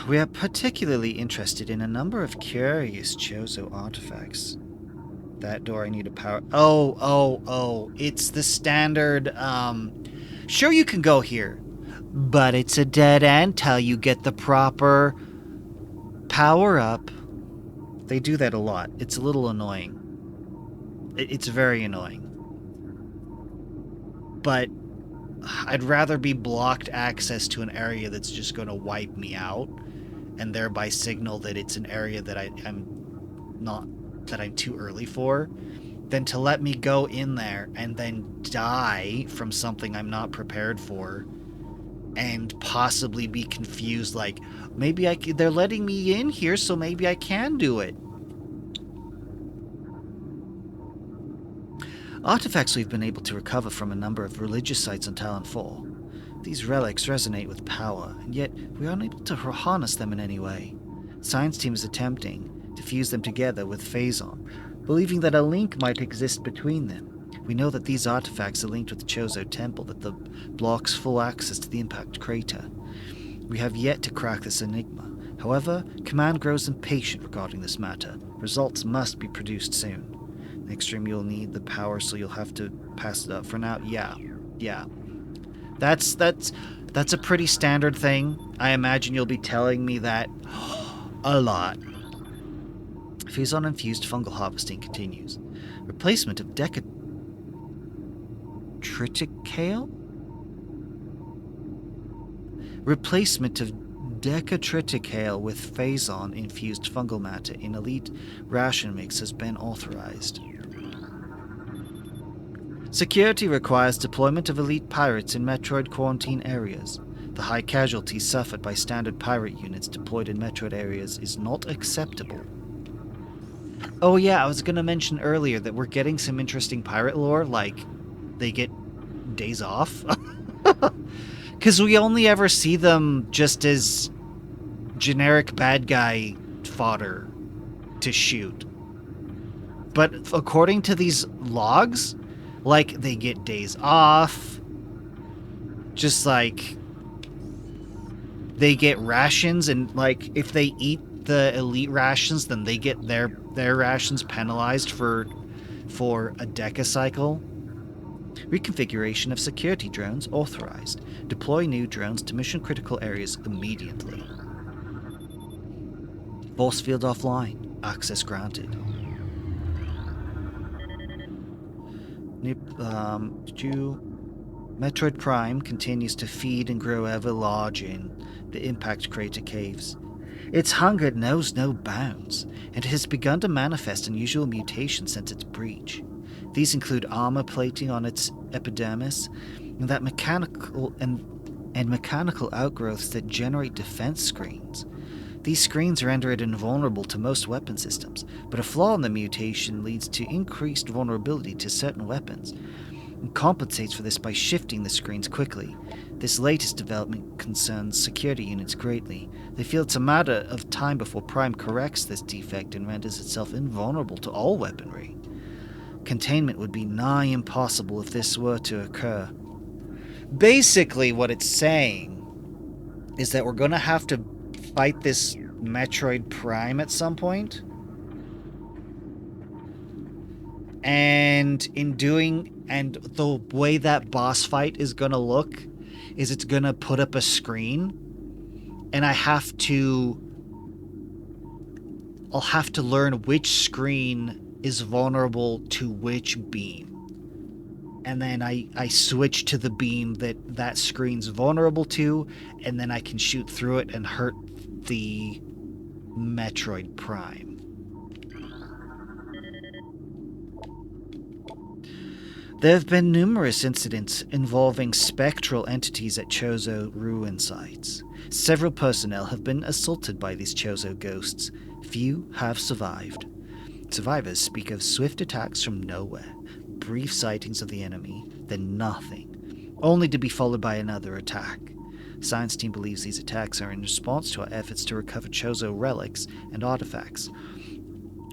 We are particularly interested in a number of curious Chozo artifacts. That door I need a power... Oh. It's the standard, Sure, you can go here. But it's a dead end till you get the proper power up. They do that a lot. It's a little annoying. It's very annoying. But I'd rather be blocked access to an area that's just going to wipe me out, and thereby signal that it's an area that I'm too early for, than to let me go in there and then die from something I'm not prepared for, and possibly be confused, like, maybe they're letting me in here, so maybe I can do it. Artifacts we've been able to recover from a number of religious sites on Talon 4. These relics resonate with power, and yet we are unable to harness them in any way. Science team is attempting to fuse them together with Phazon, believing that a link might exist between them. We know that these artifacts are linked with the Chozo Temple that blocks full access to the impact crater. We have yet to crack this enigma. However, Command grows impatient regarding this matter. Results must be produced soon. Next stream you'll need the power, so you'll have to pass it up. For now, yeah. That's a pretty standard thing. I imagine you'll be telling me that a lot. Phazon infused fungal harvesting continues. Replacement of Decatriticale? Replacement of Decatriticale with Phazon infused fungal matter in elite ration mix has been authorized. Security requires deployment of elite pirates in Metroid quarantine areas. The high casualties suffered by standard pirate units deployed in Metroid areas is not acceptable. Oh yeah, I was going to mention earlier that we're getting some interesting pirate lore, like they get days off. Because we only ever see them just as generic bad guy fodder to shoot. But according to these logs, like, they get days off, just like they get rations, and like if they eat the elite rations, then they get their rations penalized for a decacycle. Reconfiguration of security drones authorized. Deploy new drones to mission critical areas immediately. Force field offline. Access granted. Metroid Prime continues to feed and grow ever larger in the impact crater caves. Its hunger knows no bounds, and it has begun to manifest unusual mutations since its breach. These include armor plating on its epidermis, and that mechanical outgrowths that generate defense screens. These screens render it invulnerable to most weapon systems, but a flaw in the mutation leads to increased vulnerability to certain weapons, and compensates for this by shifting the screens quickly. This latest development concerns security units greatly. They feel it's a matter of time before Prime corrects this defect and renders itself invulnerable to all weaponry. Containment would be nigh impossible if this were to occur. Basically, what it's saying is that we're going to have to fight this Metroid Prime at some point. And in doing, and the way that boss fight is going to look is it's going to put up a screen, and I'll have to learn which screen is vulnerable to which beam. And then I switch to the beam that screen's vulnerable to, and then I can shoot through it and hurt the Metroid Prime. There have been numerous incidents involving spectral entities at Chozo ruin sites. Several personnel have been assaulted by these Chozo ghosts. Few have survived. Survivors speak of swift attacks from nowhere, brief sightings of the enemy, then nothing, only to be followed by another attack. Science team believes these attacks are in response to our efforts to recover Chozo relics and artifacts.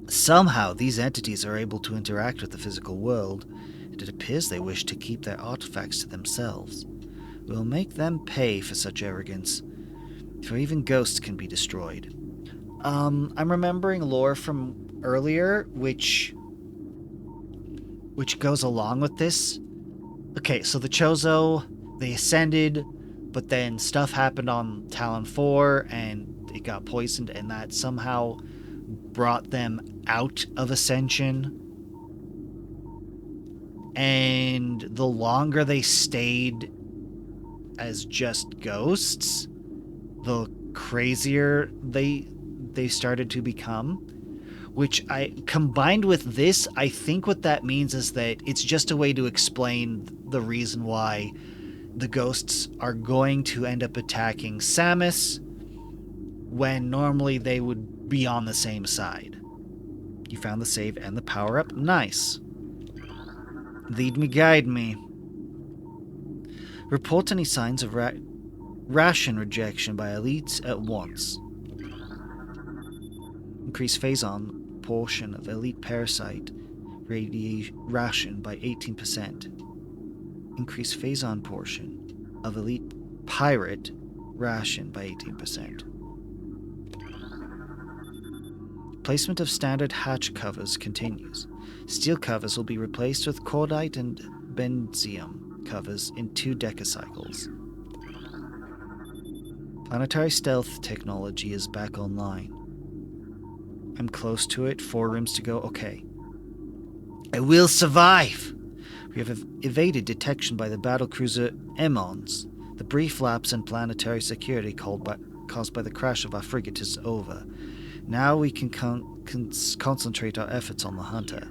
Somehow, these entities are able to interact with the physical world. It appears they wish to keep their artifacts to themselves. We'll make them pay for such arrogance, for even ghosts can be destroyed. I'm remembering lore from earlier, which goes along with this. Okay, so the Chozo, they ascended, but then stuff happened on Talon 4, and it got poisoned, and that somehow brought them out of Ascension. And the longer they stayed as just ghosts, the crazier they started to become. Which combined with this, I think what that means is that it's just a way to explain the reason why the ghosts are going to end up attacking Samus when normally they would be on the same side. You found the save and the power-up? Nice. Lead me, guide me. Report any signs of ration rejection by elites at once. Increase phazon portion of elite parasite ration by 18%. Increase phazon portion of elite pirate ration by 18%. Placement of standard hatch covers continues. Steel covers will be replaced with cordite and benzium covers in 2 decacycles. Planetary stealth technology is back online. I'm close to it, 4 rooms to go. Okay. I will survive! We have evaded detection by the battlecruiser Emmons. The brief lapse in planetary security caused by the crash of our frigate is over. Now we can concentrate our efforts on the hunter.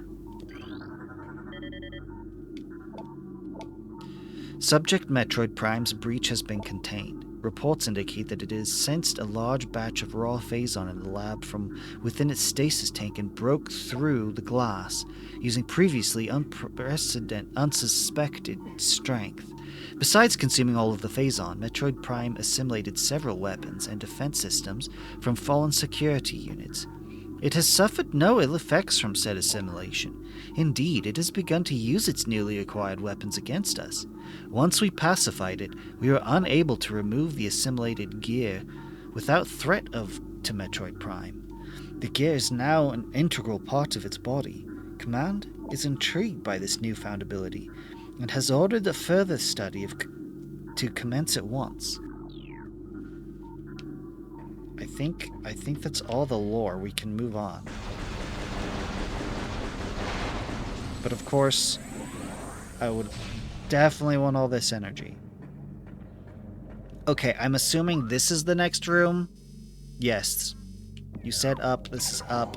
Subject Metroid Prime's breach has been contained. Reports indicate that it has sensed a large batch of raw phazon in the lab from within its stasis tank and broke through the glass, using previously unsuspected strength. Besides consuming all of the phazon, Metroid Prime assimilated several weapons and defense systems from fallen security units. It has suffered no ill effects from said assimilation. Indeed, it has begun to use its newly acquired weapons against us. Once we pacified it, we were unable to remove the assimilated gear without threat to Metroid Prime. The gear is now an integral part of its body. Command is intrigued by this newfound ability and has ordered a further study to commence at once. I think that's all the lore. We can move on. But of course, I would definitely want all this energy. Okay, I'm assuming this is the next room. Yes. You said up, this is up.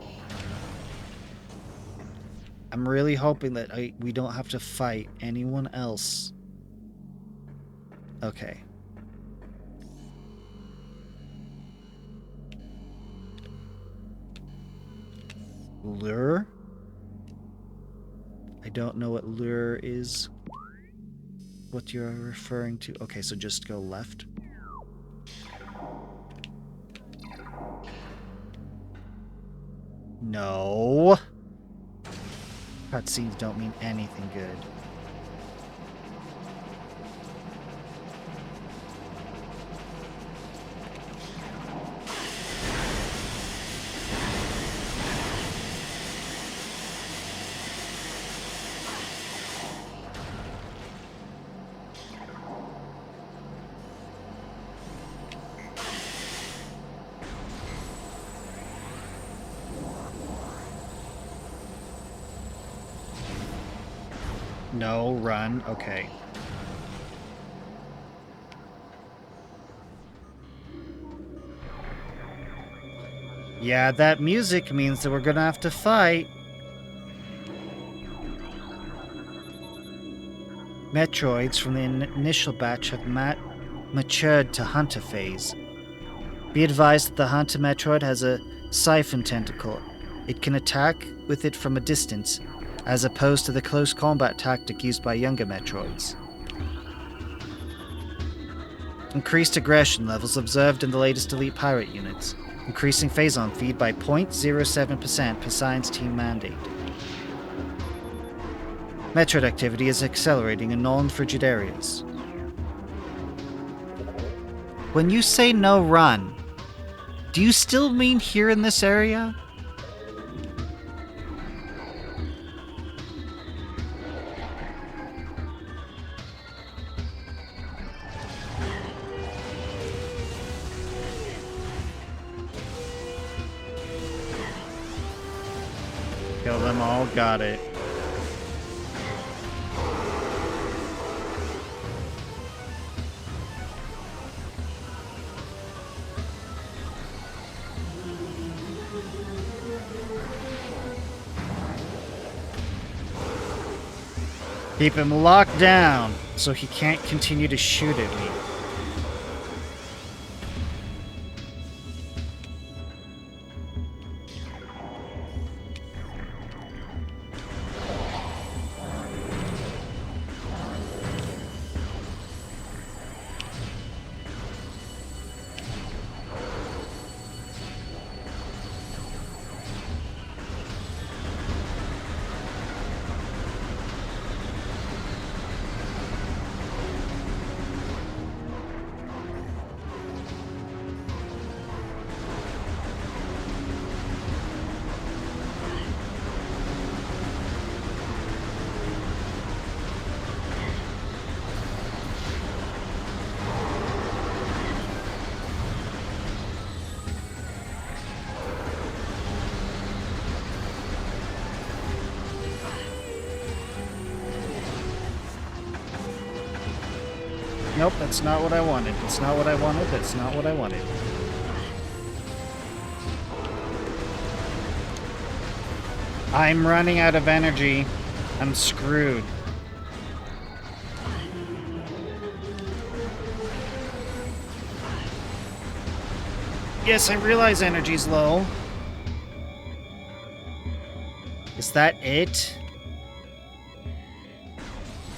I'm really hoping that we don't have to fight anyone else. Okay. Lure? I don't know what lure is. What you're referring to. Okay, so just go left. No. Cutscenes don't mean anything good. No, run. Okay. Yeah, that music means that we're gonna have to fight. Metroids from the initial batch have matured to hunter phase. Be advised that the hunter Metroid has a siphon tentacle. It can attack with it from a distance, as opposed to the close combat tactic used by younger Metroids. Increased aggression levels observed in the latest elite pirate units, increasing phazon feed by 0.07% per science team mandate. Metroid activity is accelerating in non-frigid areas. When you say no run, do you still mean here in this area? Kill them all, got it. Keep him locked down so he can't continue to shoot at me. Nope, that's not what I wanted. That's not what I wanted. That's not what I wanted. I'm running out of energy. I'm screwed. Yes, I realize energy's low. Is that it?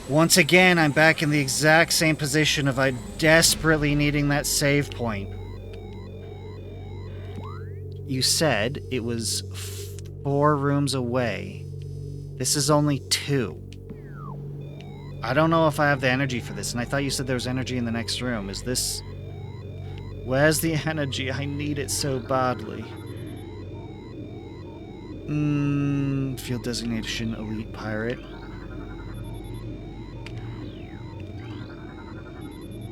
Once again, I'm back in the exact same position of desperately needing that save point. You said it was 4 rooms away. This is only 2. I don't know if I have the energy for this, and I thought you said there was energy in the next room. Is this... Where's the energy? I need it so badly. Field designation elite pirate.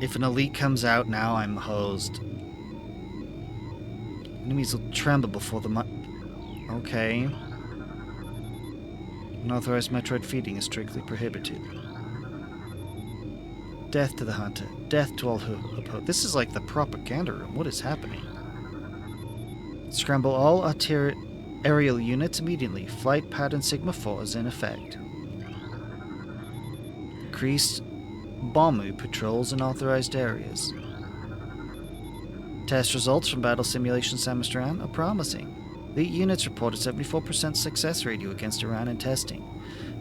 If an elite comes out now, I'm hosed. Enemies will tremble before the Okay. Unauthorized Metroid feeding is strictly prohibited. Death to the hunter. Death to all who oppose. This is like the propaganda room. What is happening? Scramble all aerial units immediately. Flight pattern Sigma 4 is in effect. Increased Bombu patrols in authorized areas. Test results from battle simulation Samus Iran are promising. Elite units report a 74% success rate against Iran in testing.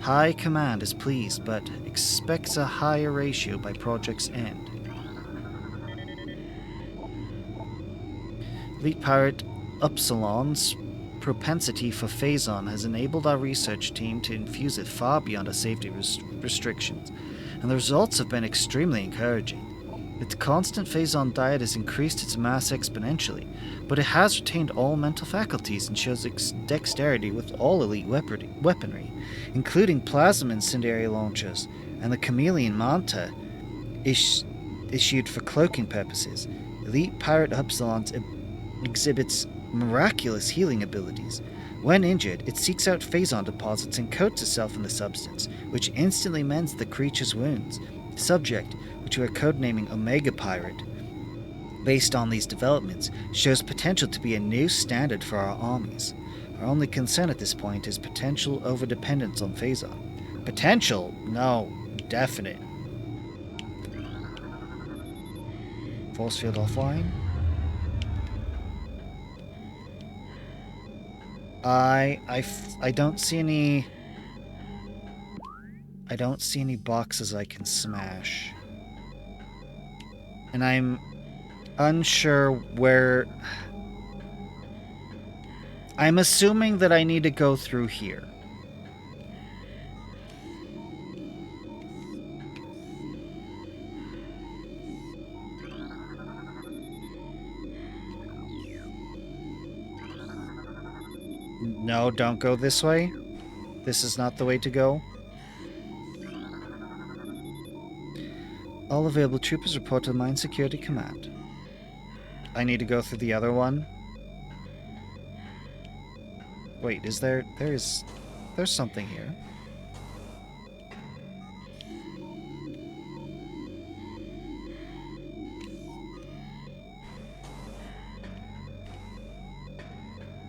High Command is pleased, but expects a higher ratio by project's end. Elite Pirate Upsilon's propensity for Phazon has enabled our research team to infuse it far beyond our safety restrictions, and the results have been extremely encouraging. Its constant Phazon diet has increased its mass exponentially, but it has retained all mental faculties and shows dexterity with all elite weaponry, including plasma incendiary launchers and the chameleon manta issued for cloaking purposes. Elite Pirate Upsilon exhibits miraculous healing abilities. When injured, it seeks out Phazon deposits and coats itself in the substance, which instantly mends the creature's wounds. Subject, which we are codenaming Omega Pirate, based on these developments, shows potential to be a new standard for our armies. Our only concern at this point is potential overdependence on Phazon. Potential? No, definite. Force field offline? I don't see any... I don't see any boxes I can smash. And I'm unsure where... I'm assuming that I need to go through here. No, don't go this way. This is not the way to go. All available troopers report to the Mine Security Command. I need to go through the other one. Wait, is there... There's something here.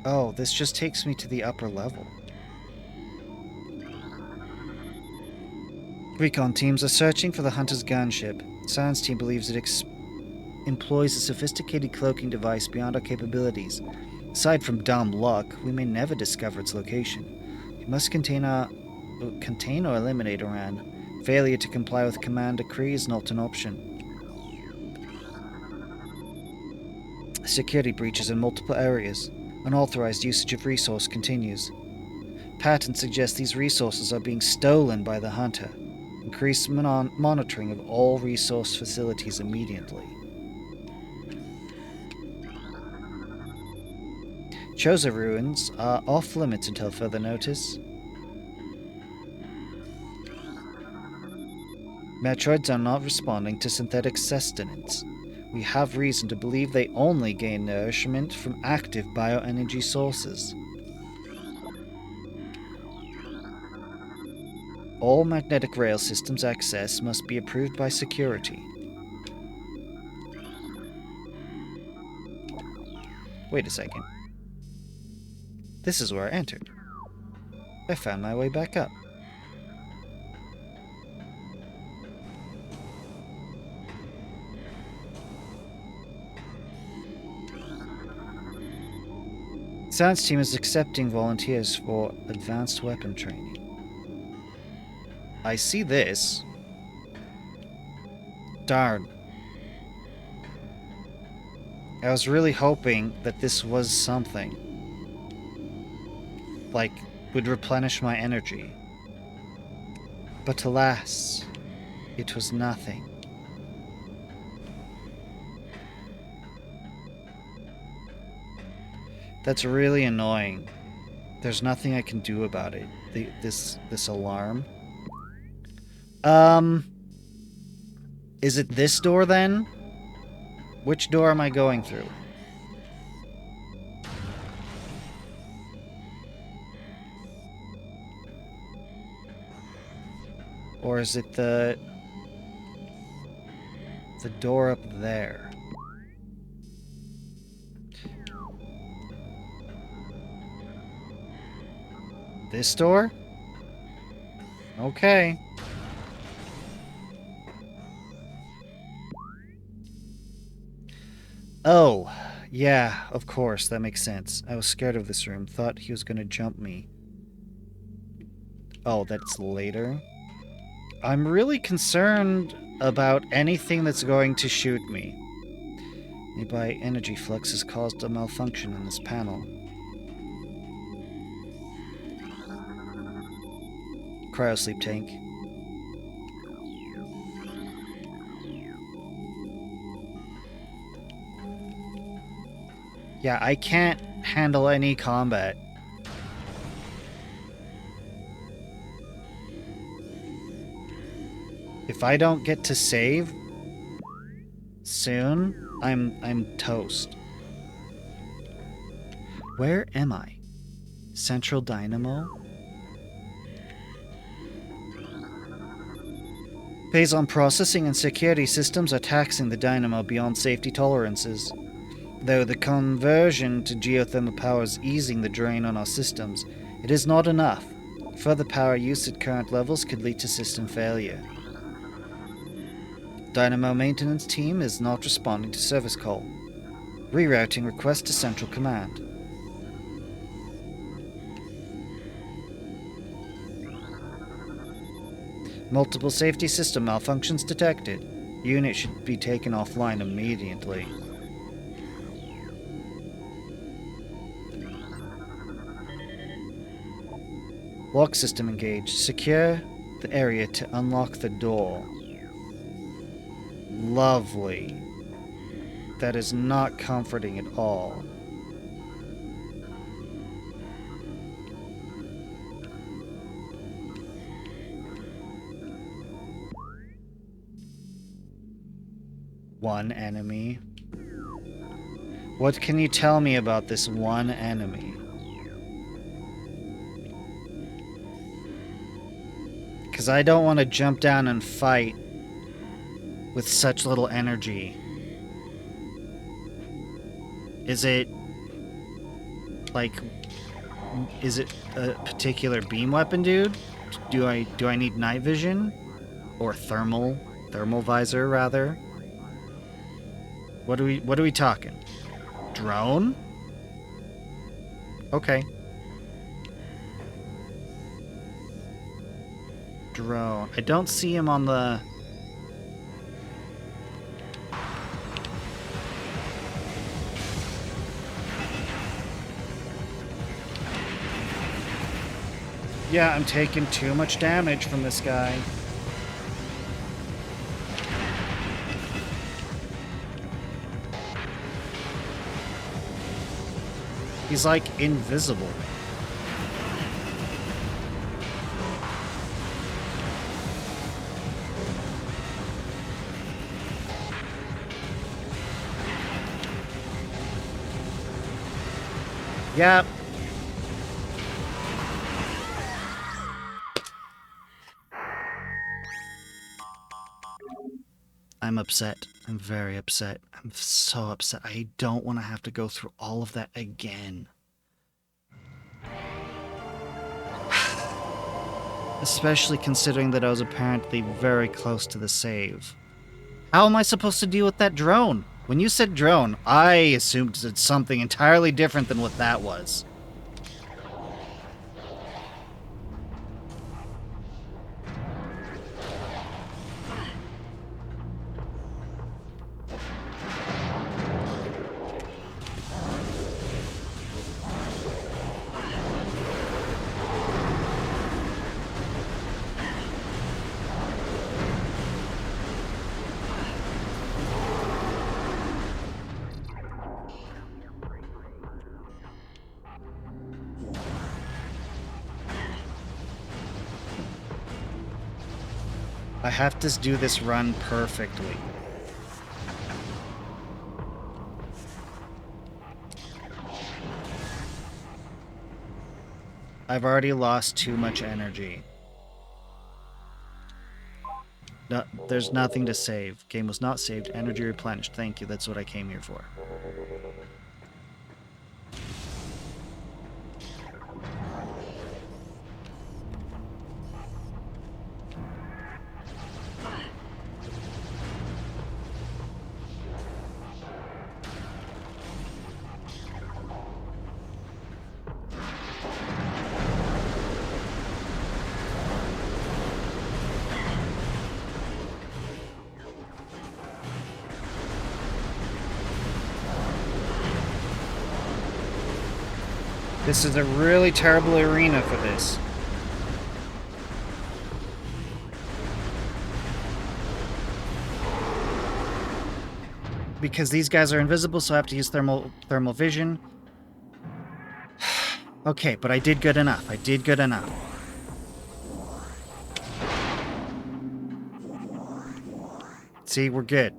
Oh, this just takes me to the upper level. Recon teams are searching for the Hunter's gunship. Science team believes it employs a sophisticated cloaking device beyond our capabilities. Aside from dumb luck, we may never discover its location. We must contain or eliminate Iran. Failure to comply with command decree is not an option. Security breaches in multiple areas. Unauthorized usage of resource continues. Pattern suggests these resources are being stolen by the Hunter. Increase monitoring of all resource facilities immediately. Choza ruins are off limits until further notice. Metroids are not responding to synthetic sustenance. We have reason to believe they only gain nourishment from active bioenergy sources. All magnetic rail systems access must be approved by security. Wait a second. This is where I entered. I found my way back up. Science team is accepting volunteers for advanced weapon training. I see this. Darn. I was really hoping that this was something. Like, would replenish my energy. But alas, it was nothing. That's really annoying. There's nothing I can do about it. This alarm. Is it this door then? Which door am I going through? Or is it the door up there? This door? Okay. Oh, yeah, of course, that makes sense. I was scared of this room, thought he was gonna jump me. Oh, that's later? I'm really concerned about anything that's going to shoot me. Nearby energy flux has caused a malfunction in this panel. Cryosleep tank. Yeah, I can't handle any combat. If I don't get to save soon, I'm toast. Where am I? Central Dynamo? Based on processing and security systems are taxing the dynamo beyond safety tolerances. Though the conversion to geothermal power is easing the drain on our systems, it is not enough. Further power use at current levels could lead to system failure. Dynamo maintenance team is not responding to service call. Rerouting request to Central Command. Multiple safety system malfunctions detected. Unit should be taken offline immediately. Lock system engaged. Secure the area to unlock the door. Lovely. That is not comforting at all. One enemy. What can you tell me about this one enemy? Because I don't want to jump down and fight with such little energy. Is it like, is it a particular beam weapon, dude? Do I need night vision or thermal visor rather? What are we talking? Drone? Okay. Drone. I don't see him on the... Yeah, I'm taking too much damage from this guy. He's like invisible. Yep. I'm upset. I'm very upset. I'm so upset. I don't want to have to go through all of that again. Especially considering that I was apparently very close to the save. How am I supposed to deal with that drone? When you said drone, I assumed it's something entirely different than what that was. I have to do this run perfectly. I've already lost too much energy. No, there's nothing to save. Game was not saved. Energy replenished. Thank you. That's what I came here for. This is a really terrible arena for this. Because these guys are invisible, so I have to use thermal vision. Okay, but I did good enough. I did good enough. See, we're good.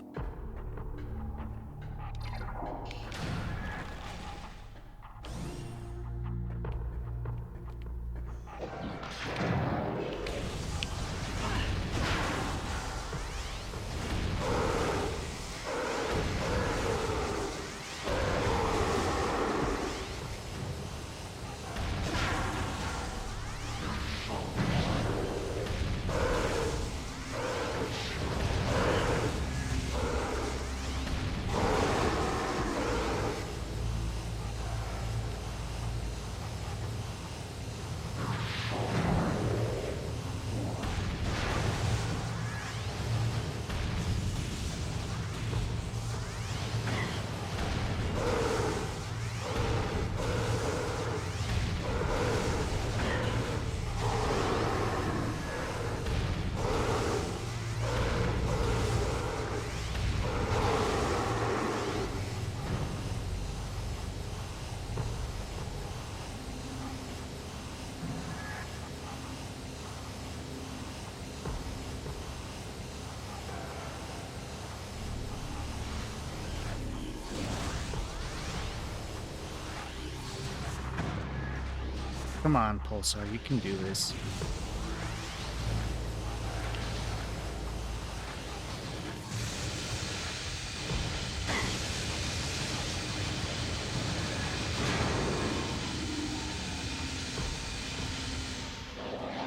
Come on, Pulsar, you can do this.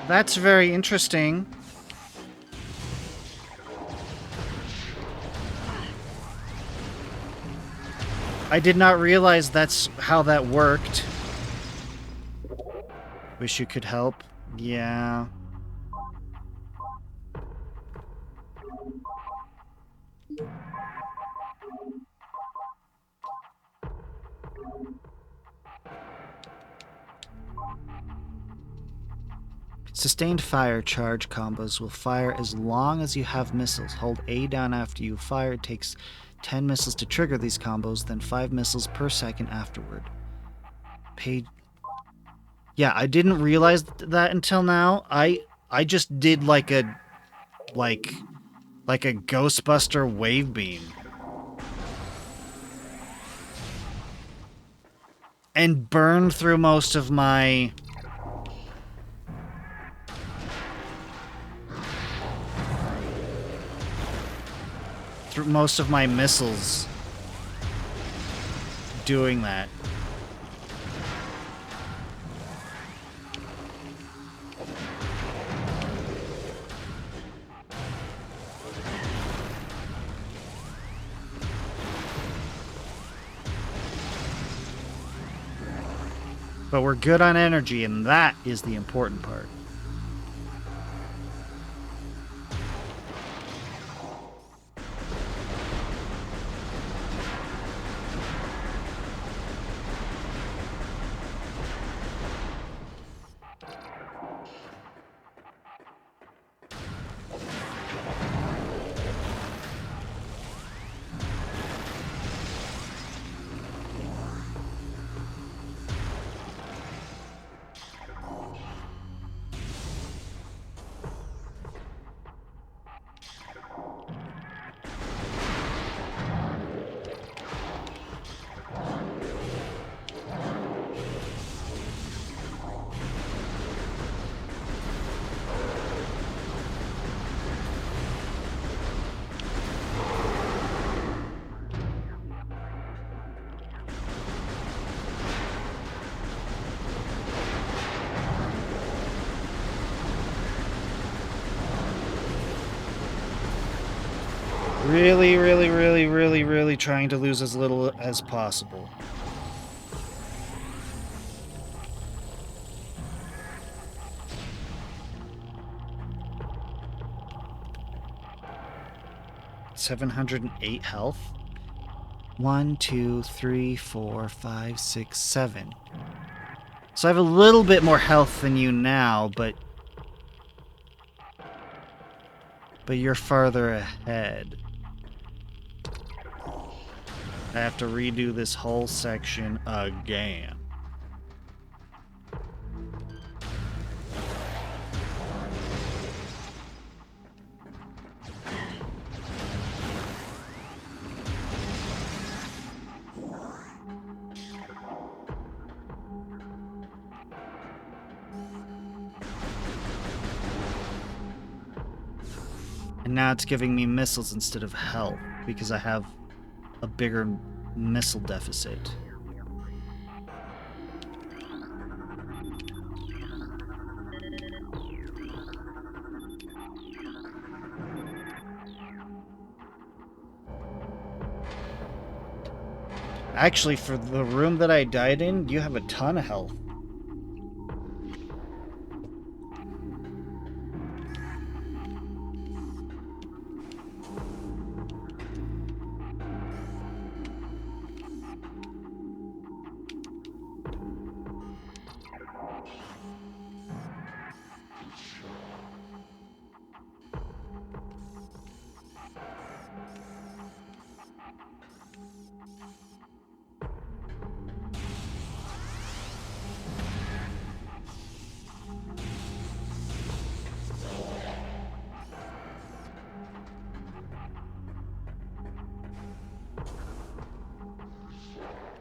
That's very interesting. I did not realize that's how that worked. Wish you could help. Yeah. Sustained fire charge combos will fire as long as you have missiles. Hold A down after you fire. It takes 10 missiles to trigger these combos, then 5 missiles per second afterward. Page. Yeah, I didn't realize that until now. I just did like a Ghostbuster wave beam. And burned through most of my missiles doing that. But we're good on energy, and that is the important part. Really, really, really, really, really trying to lose as little as possible. $708 health. 1, 2, 3, 4, 5, 6, 7. So I have a little bit more health than you now, but you're farther ahead. I have to redo this whole section again. And now it's giving me missiles instead of health because I have a bigger missile deficit. Actually, for the room that I died in, you have a ton of health.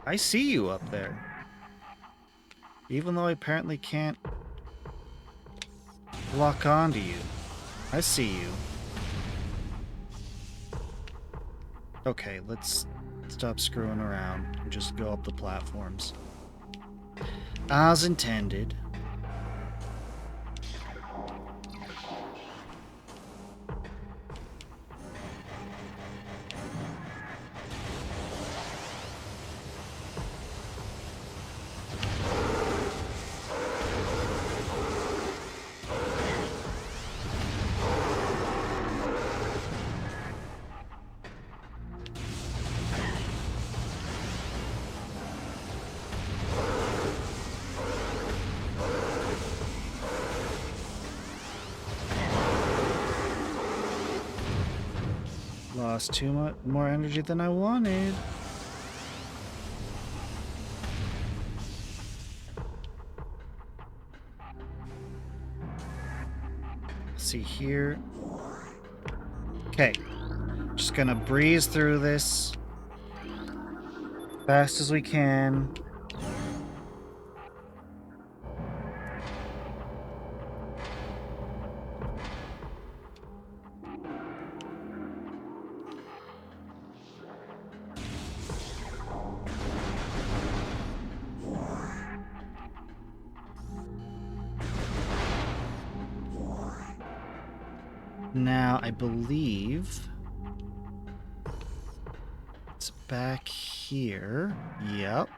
I see you up there. Even though I apparently can't lock onto you. I see you. Okay, let's stop screwing around and just go up the platforms. As intended. Lost too much more energy than I wanted. Let's see here. Okay. Just gonna breeze through this fast as we can. Now, I believe it's back here. Yep.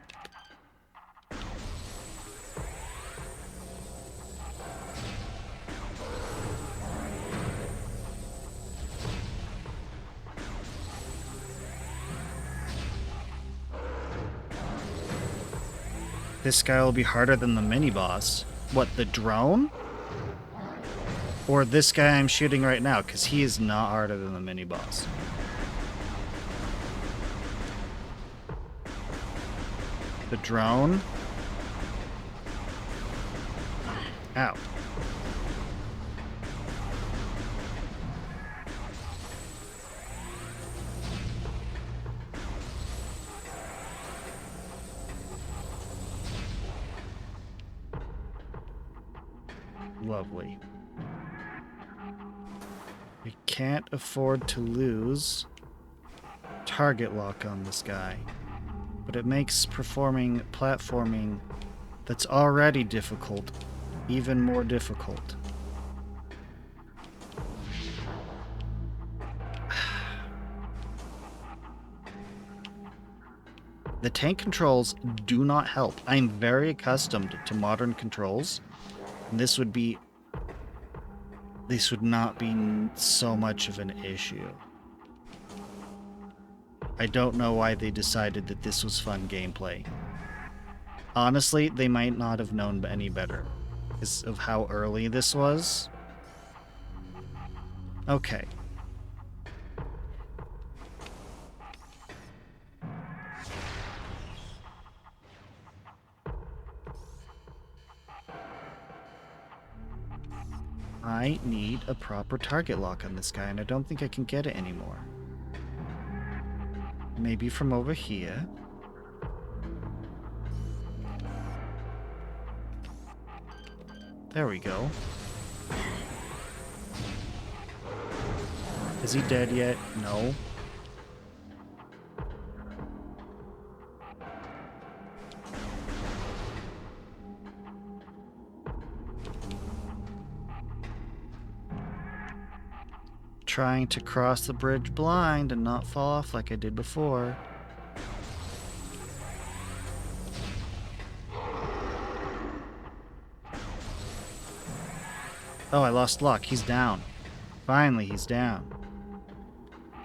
This guy will be harder than the mini-boss. What, the drone? Or this guy I'm shooting right now, because he is not harder than the mini-boss. The drone? Ow. Lovely. We can't afford to lose target lock on this guy, but it makes performing platforming that's already difficult even more difficult. The tank controls do not help. I'm very accustomed to modern controls, and this would not be so much of an issue. I don't know why they decided that this was fun gameplay. Honestly, they might not have known any better because of how early this was. Okay. I need a proper target lock on this guy, and I don't think I can get it anymore. Maybe from over here. There we go. Is he dead yet? No. Trying to cross the bridge blind and not fall off like I did before. Oh, I lost luck. He's down. Finally, he's down.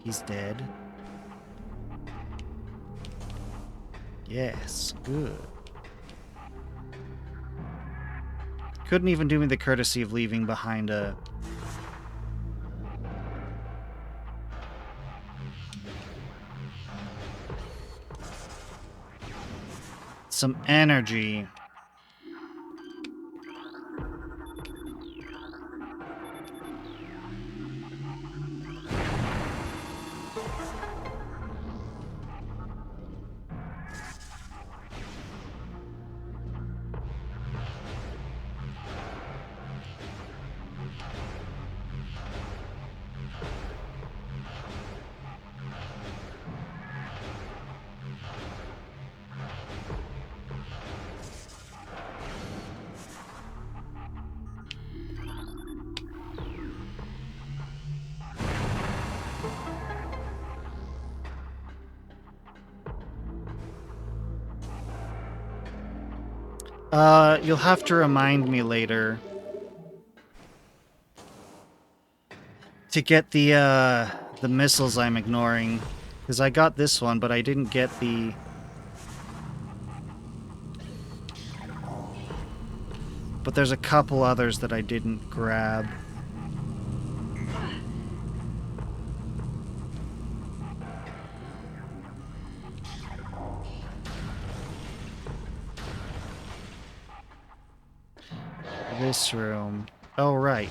He's dead. Yes, good. Couldn't even do me the courtesy of leaving behind a... some energy. You'll have to remind me later to get the missiles I'm ignoring, because I got this one, but I didn't get the... But there's a couple others that I didn't grab. This room. Oh, right.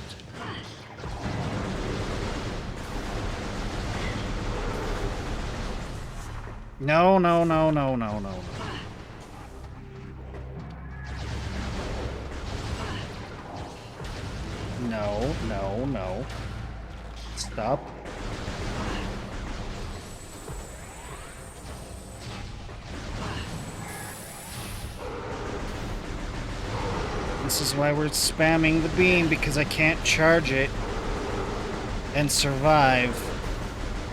No, no, no, no, no, no. No, no, no. Stop. This is why we're spamming the beam, because I can't charge it and survive.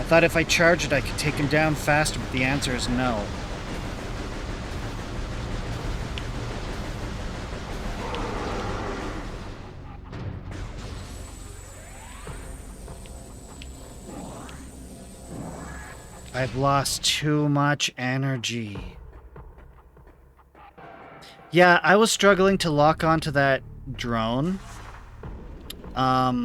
I thought if I charge it I could take him down faster, but the answer is no. I've lost too much energy. Yeah, I was struggling to lock onto that drone. I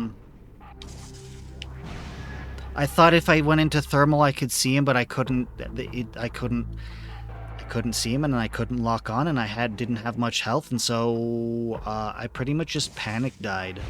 thought if I went into thermal I could see him, but I couldn't. I couldn't see him, and I couldn't lock on, and I didn't have much health, and so I pretty much just panic died.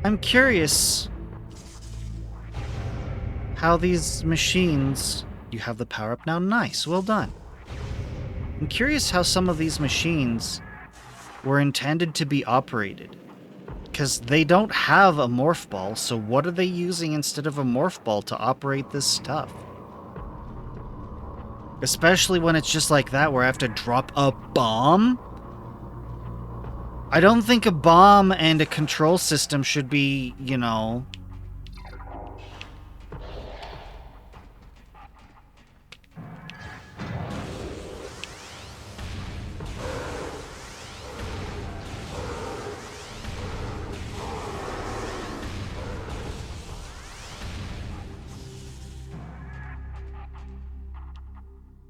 I'm curious how these machines... You have the power-up now? Nice, well done. I'm curious how some of these machines were intended to be operated. Because they don't have a morph ball, so what are they using instead of a morph ball to operate this stuff? Especially when it's just like that, where I have to drop a bomb? I don't think a bomb and a control system should be, you know...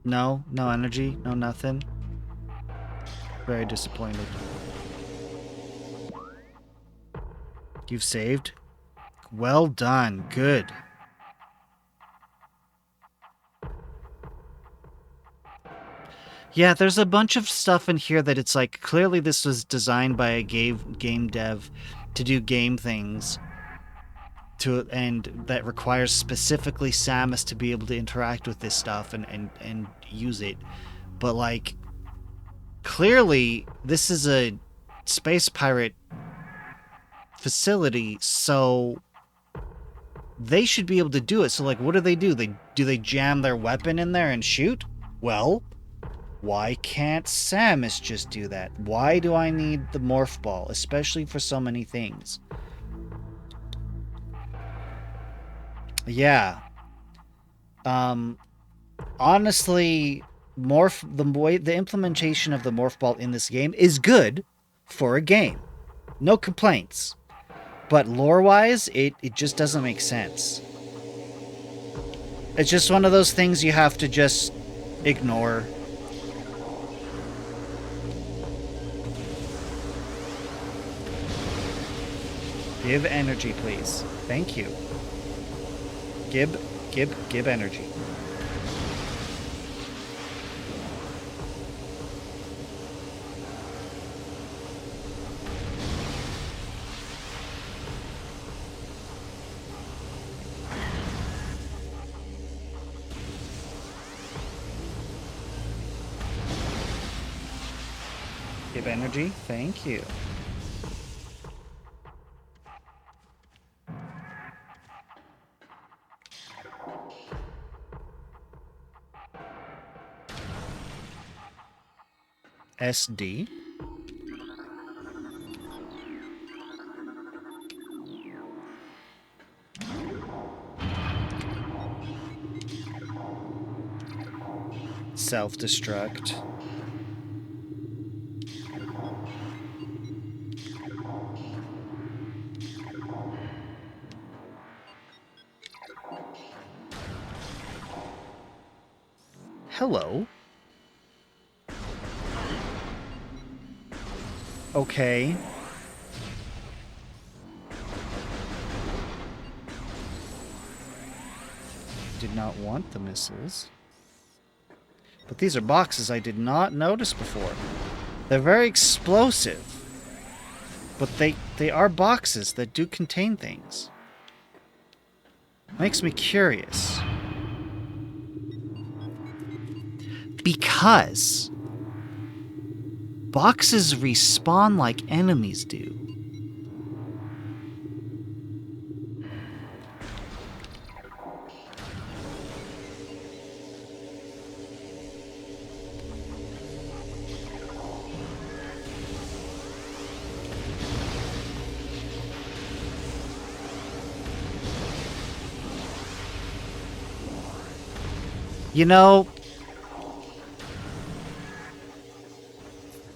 No, no energy, no nothing. Very disappointed. You've saved? Well done, good. Yeah, there's a bunch of stuff in here that it's like, clearly this was designed by a game dev to do game things. And that requires specifically Samus to be able to interact with this stuff and use it. But like, clearly this is a space pirate facility, so they should be able to do it. So like, what do? They jam their weapon in there and shoot? Well, why can't Samus just do that? Why do I need the morph ball, especially for so many things? Yeah. Honestly, the implementation of the morph ball in this game is good for a game. No complaints. But lore-wise, it just doesn't make sense. It's just one of those things you have to just ignore. Give energy, please. Thank you. Give energy. Give energy. Thank you. SD. Self-destruct. Hello. Okay. Did not want the missiles. But these are boxes I did not notice before. They're very explosive. But they are boxes that do contain things. Makes me curious. Because boxes respawn like enemies do. You know,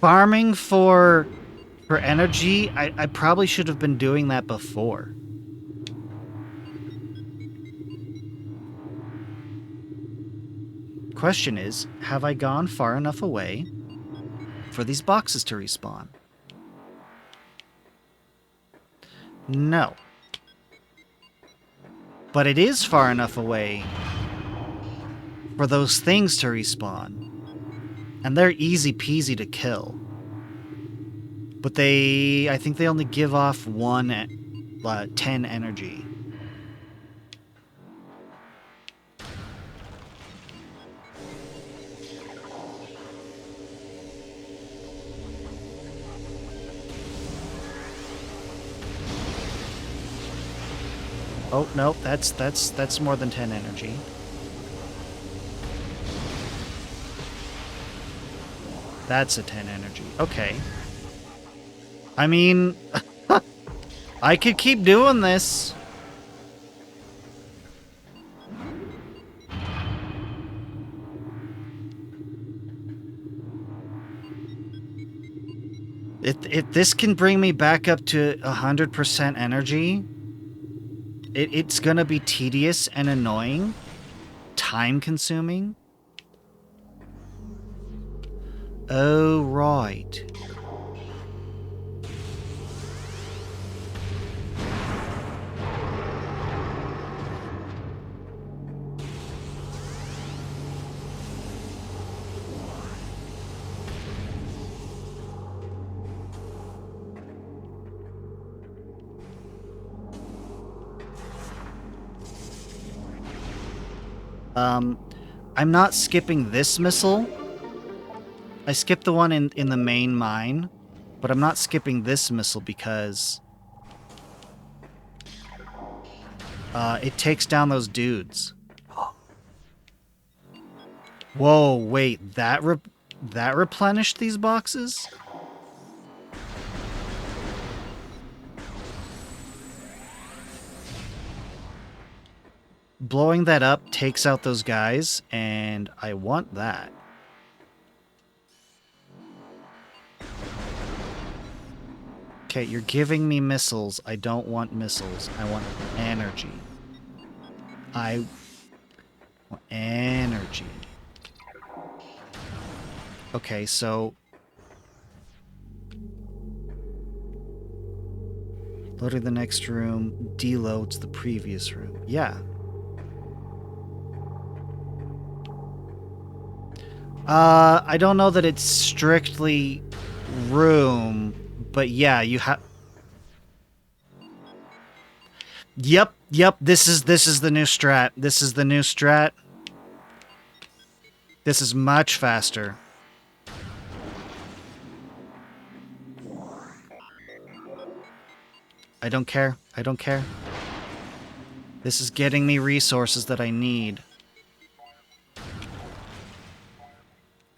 farming for energy, I probably should have been doing that before. Question is, have I gone far enough away for these boxes to respawn? No. But it is far enough away for those things to respawn. And they're easy peasy to kill. But I think they only give off 10 energy. Oh, no, that's more than 10 energy. That's a 10 energy. Okay. I mean, I could keep doing this. If this can bring me back up to 100% energy, it's gonna be tedious and annoying, time-consuming. Oh, right. I'm not skipping this missile. I skipped the one in the main mine, but I'm not skipping this missile because it takes down those dudes. Whoa, wait, that replenished these boxes? Blowing that up takes out those guys, and I want that. Okay, you're giving me missiles. I don't want missiles. I want energy. I want energy. Okay, so... loading the next room deloads the previous room. Yeah. I don't know that it's strictly room, but yeah, you have... Yep, this is the new strat. This is the new strat. This is much faster. I don't care. I don't care. This is getting me resources that I need.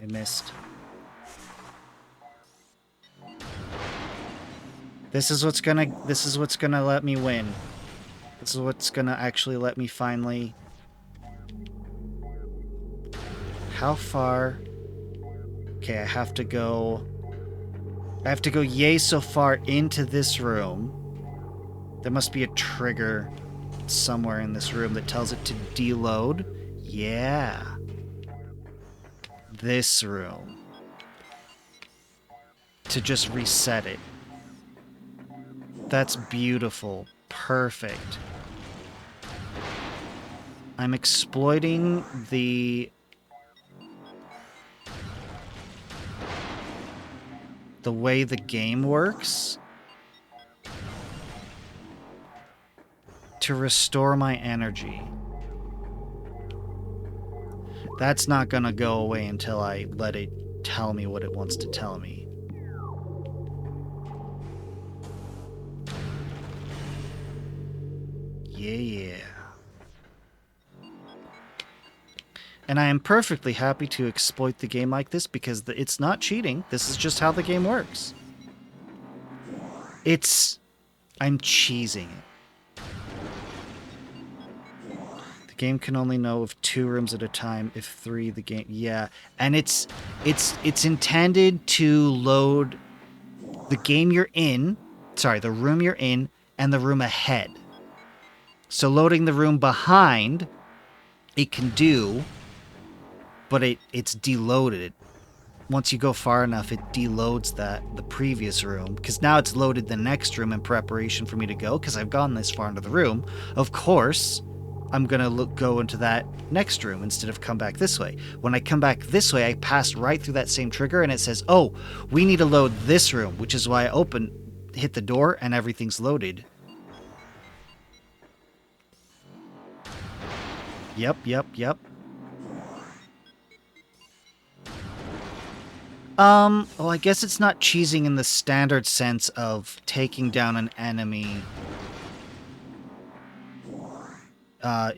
I missed. This is what's gonna let me win. This is what's gonna actually let me finally... How far? Okay, I have to go yay so far into this room. There must be a trigger somewhere in this room that tells it to deload. Yeah. This room. To just reset it. That's beautiful. Perfect. I'm exploiting the way the game works to restore my energy. That's not gonna go away until I let it tell me what it wants to tell me. Yeah. And I am perfectly happy to exploit the game like this because it's not cheating. This is just how the game works. I'm cheesing it. The game can only know of 2 rooms at a time. If 3, the game... Yeah. And it's intended to load the game you're in... Sorry, the room you're in and the room ahead. So loading the room behind, it can do... But it's deloaded. Once you go far enough, it deloads the previous room. Because now it's loaded the next room in preparation for me to go. Because I've gone this far into the room. Of course, I'm going to go into that next room instead of come back this way. When I come back this way, I pass right through that same trigger. And it says, oh, we need to load this room. Which is why I hit the door, and everything's loaded. Yep. Well, I guess it's not cheesing in the standard sense of taking down an enemy Uh,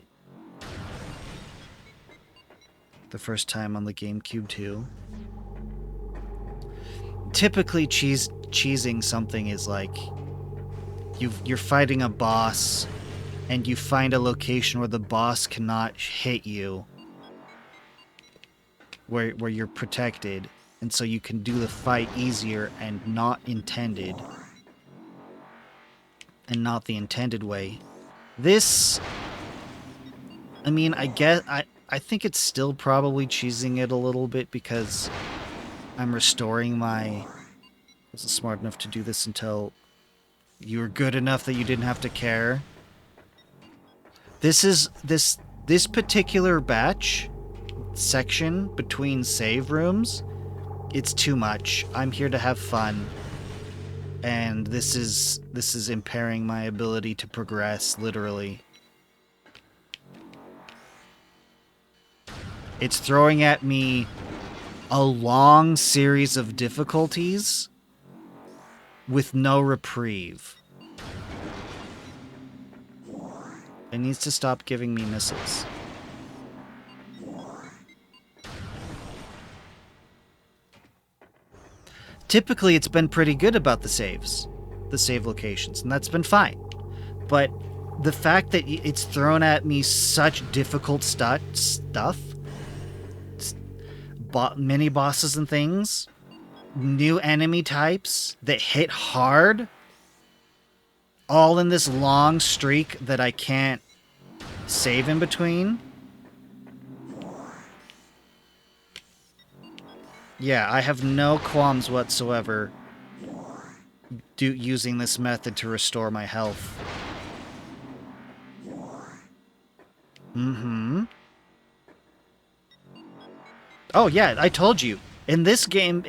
the first time on the GameCube too. Typically, cheesing something is like you're fighting a boss, and you find a location where the boss cannot hit you, where you're protected, and so you can do the fight easier and not intended, and not the intended way. This, I mean, I think it's still probably cheesing it a little bit because I'm restoring my... I wasn't smart enough to do this until you were good enough that you didn't have to care. This particular batch section between save rooms, it's too much. I'm here to have fun, and this is impairing my ability to progress, literally. It's throwing at me a long series of difficulties with no reprieve. It needs to stop giving me missiles. Typically, it's been pretty good about the saves, the save locations, and that's been fine. But the fact that it's thrown at me such difficult stuff, mini bosses and things, new enemy types that hit hard, all in this long streak that I can't save in between. Yeah, I have no qualms whatsoever using this method to restore my health. Mm-hmm. Oh yeah, I told you. In this game,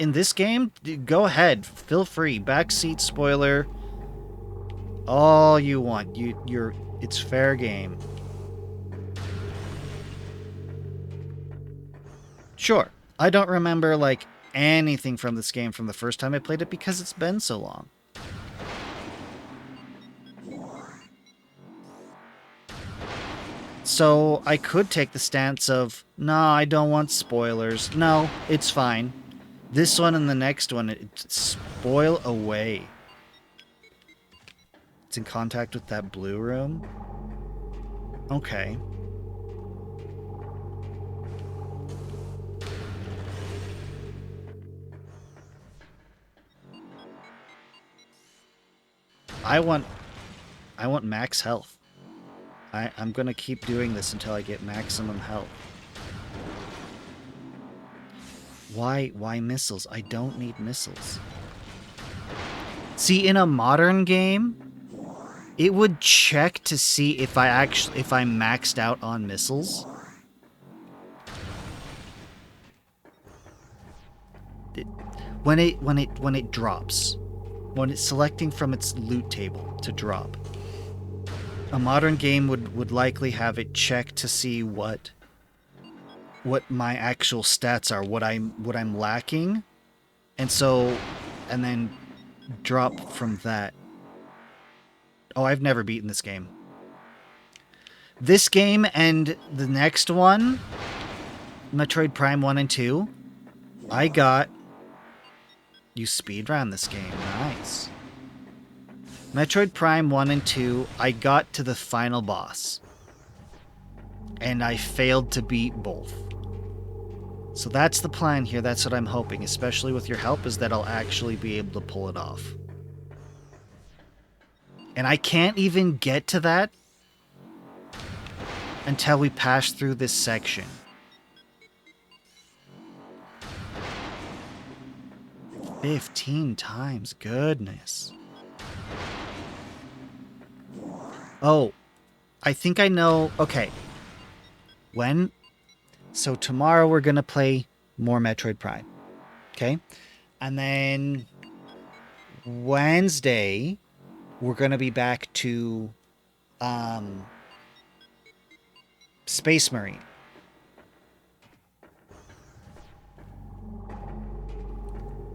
go ahead. Feel free. Backseat spoiler. All you want. It's fair game. Sure. I don't remember, like, anything from this game from the first time I played it because it's been so long. So I could take the stance of, no, I don't want spoilers. No, it's fine. This one and the next one, spoil away. It's in contact with that blue room? Okay. I want max health. I'm gonna keep doing this until I get maximum health. Why missiles? I don't need missiles. See, in a modern game, it would check to see if I'm maxed out on missiles. When it drops, when it's selecting from its loot table to drop, a modern game would likely have it check to see what my actual stats are, what I'm lacking, and then drop from that. Oh, I've never beaten this game. This game and the next one, Metroid Prime 1 and 2, you speedrun this game. Nice. Metroid Prime 1 and 2, I got to the final boss. And I failed to beat both. So that's the plan here. That's what I'm hoping, especially with your help, is that I'll actually be able to pull it off. And I can't even get to that until we pass through this section. "15 times, goodness." Oh, I think I know. Okay. When? So tomorrow we're going to play more Metroid Prime. Okay? And then Wednesday, we're going to be back to Space Marine.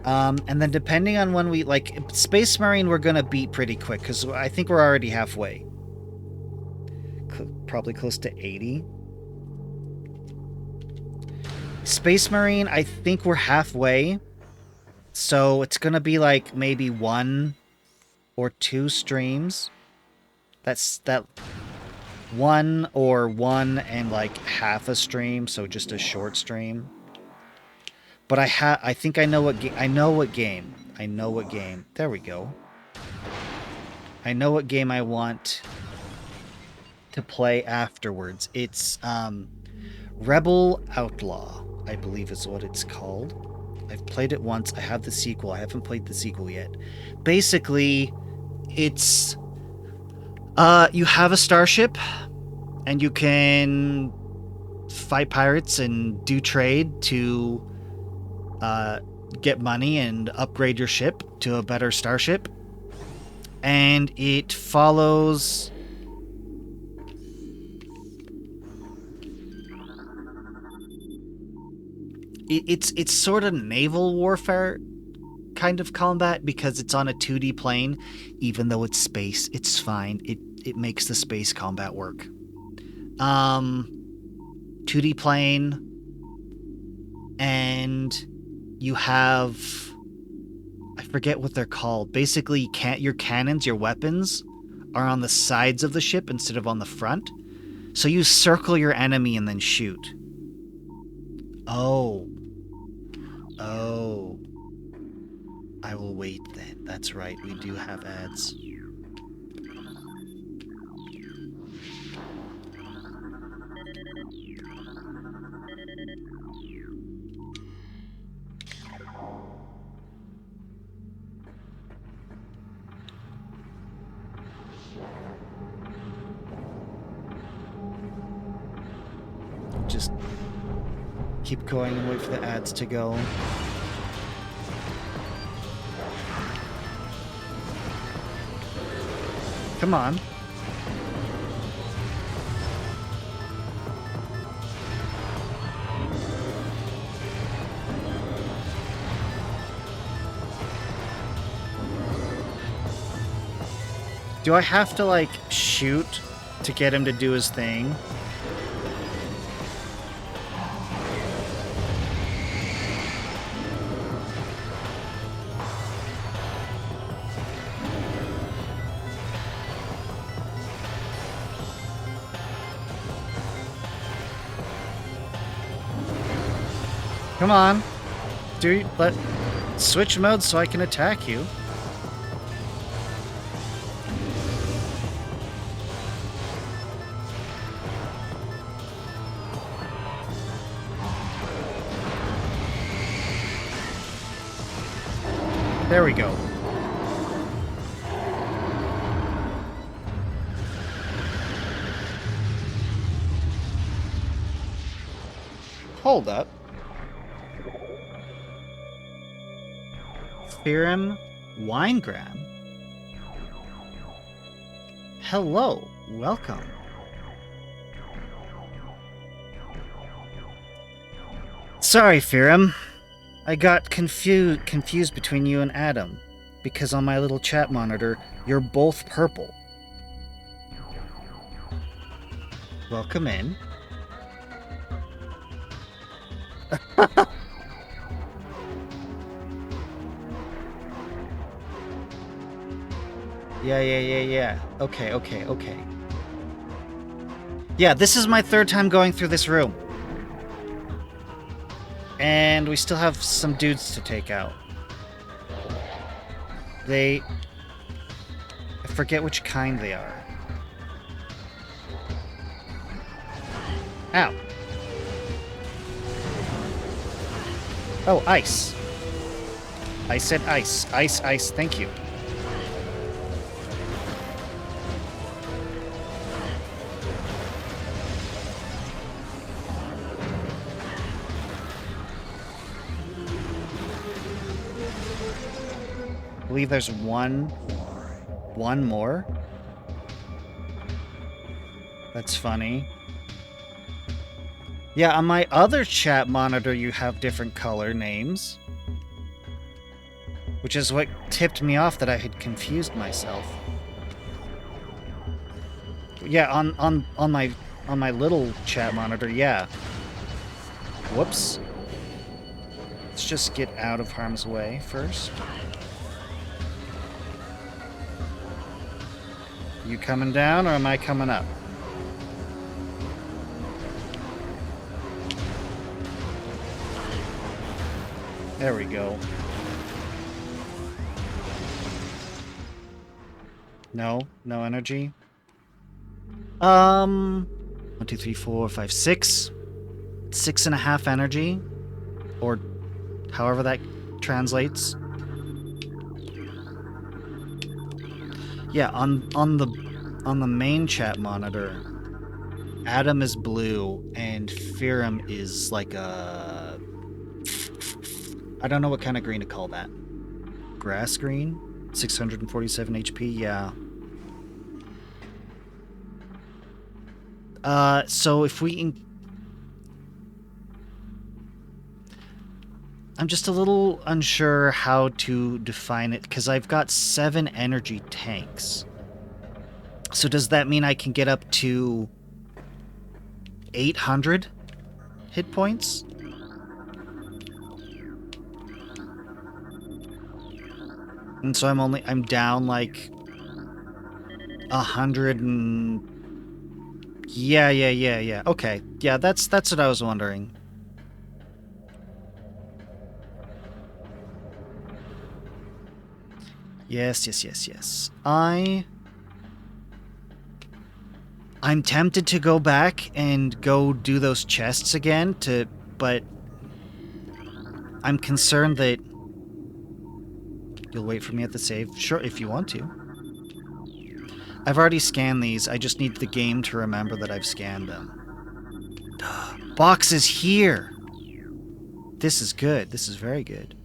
And then depending on when we, like, Space Marine, we're going to beat pretty quick because I think we're already halfway. probably close to 80. Space Marine, I think we're halfway. So it's going to be like maybe 1 or 2 streams. That's that 1 or 1 and like half a stream, so just a short stream. But I think I know what I know what game. I know what game. There we go. I know what game I want to play afterwards. It's Rebel Outlaw, I believe is what it's called. I've played it once. I have the sequel. I haven't played the sequel yet. Basically, it's you have a starship and you can fight pirates and do trade to get money and upgrade your ship to a better starship. And it follows it's sort of naval warfare kind of combat because it's on a 2D plane. Even though it's space, it's fine. It makes the space combat work. 2D plane, and you have, I forget what they're called. Basically, your cannons, your weapons, are on the sides of the ship instead of on the front. So you circle your enemy and then shoot. Oh. I will wait then. That's right, we do have ads. Just keep going and wait for the ads to go. Come on. Do I have to, like, shoot to get him to do his thing? Come on. Switch modes so I can attack you. There we go. Hold up. Firim Winegram. Hello, welcome. Sorry, Firim. I got confused between you and Adam, because on my little chat monitor, you're both purple. Welcome in. Yeah. Okay. Yeah, this is my 3rd time going through this room. And we still have some dudes to take out. I forget which kind they are. Ow. Oh, ice. I said ice. Ice, thank you. I believe there's one more. That's funny. Yeah, on my other chat monitor you have different color names. Which is what tipped me off that I had confused myself. Yeah, on my little chat monitor, yeah. Whoops. Let's just get out of harm's way first. You coming down or am I coming up? There we go. No, no energy. 1, 2, 3, 4, 5, 6. 6.5 energy. Or however that translates. Yeah, on the main chat monitor, Adam is blue and Firum is like a, I don't know what kind of green to call that. Grass green? 647 HP, yeah. So if we... I'm just a little unsure how to define it, because I've got 7 energy tanks. So does that mean I can get up to 800 hit points? And so I'm down like 100 and... Yeah. Okay. Yeah, that's what I was wondering. Yes. I'm tempted to go back and go do those chests again but I'm concerned that you'll wait for me at the save. Sure, if you want to. I've already scanned these. I just need the game to remember that I've scanned them. Box is here. This is good. This is very good.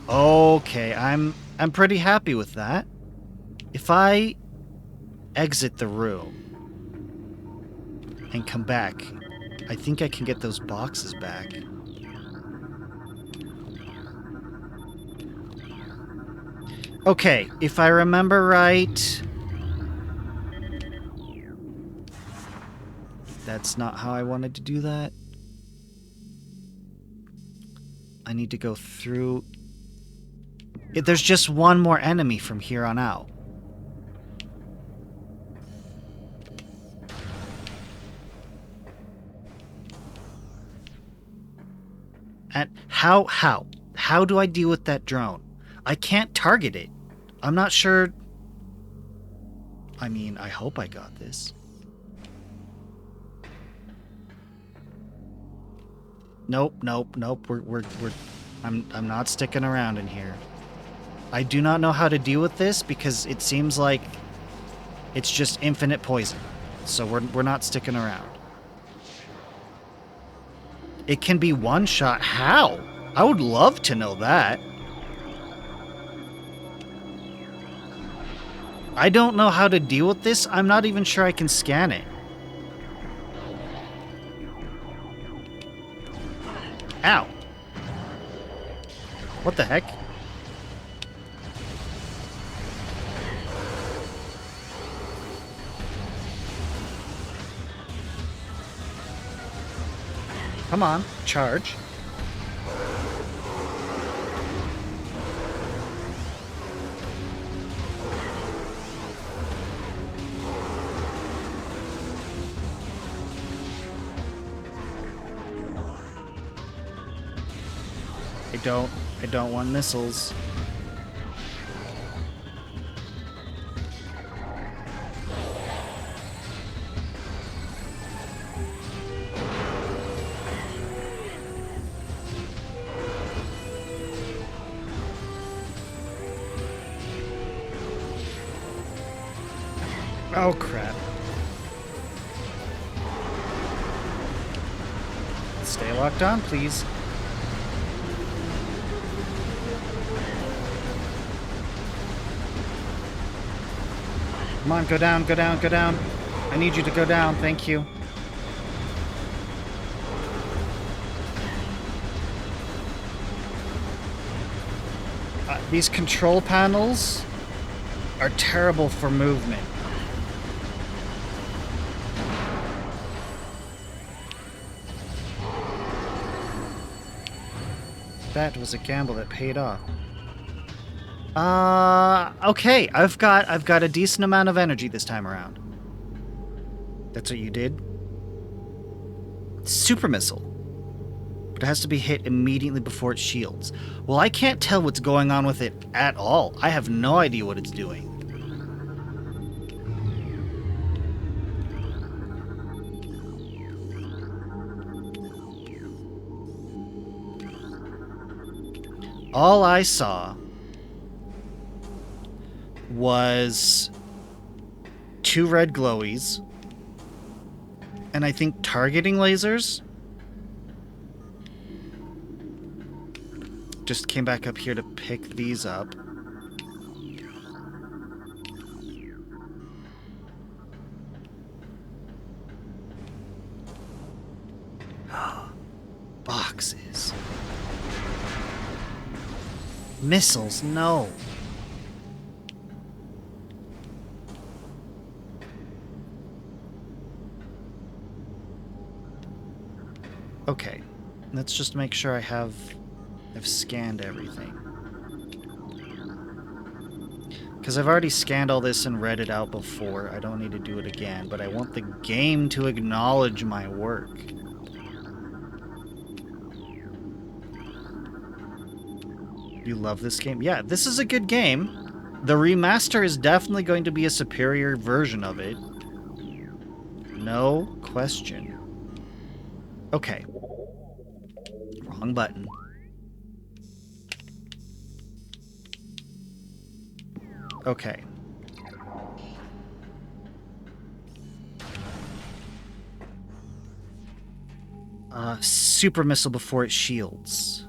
Okay, I'm pretty happy with that. If I exit the room and come back, I think I can get those boxes back. Okay, if I remember right... That's not how I wanted to do that. I need to go through... There's just one more enemy from here on out. And how do I deal with that drone? I can't target it. I'm not sure. I mean, I hope I got this. Nope. I'm not sticking around in here. I do not know how to deal with this because it seems like it's just infinite poison. So we're not sticking around. It can be one shot. How? I would love to know that. I don't know how to deal with this. I'm not even sure I can scan it. Ow. What the heck? Come on, charge. I don't want missiles. Oh, crap. Stay locked on, please. Come on, go down, go down, go down. I need you to go down, thank you. These control panels are terrible for movement. That was a gamble that paid off. Okay. I've got a decent amount of energy this time around. That's what you did? Super missile. But it has to be hit immediately before it shields. Well, I can't tell what's going on with it at all. I have no idea what it's doing. All I saw was 2 red glowies, and I think targeting lasers. Just came back up here to pick these up. Boxes. Missiles, no. Okay, let's just make sure I've scanned everything. Because I've already scanned all this and read it out before. I don't need to do it again, but I want the game to acknowledge my work. You love this game? Yeah, this is a good game. The remaster is definitely going to be a superior version of it. No question. Okay. Wrong button. Okay. Super missile before it shields.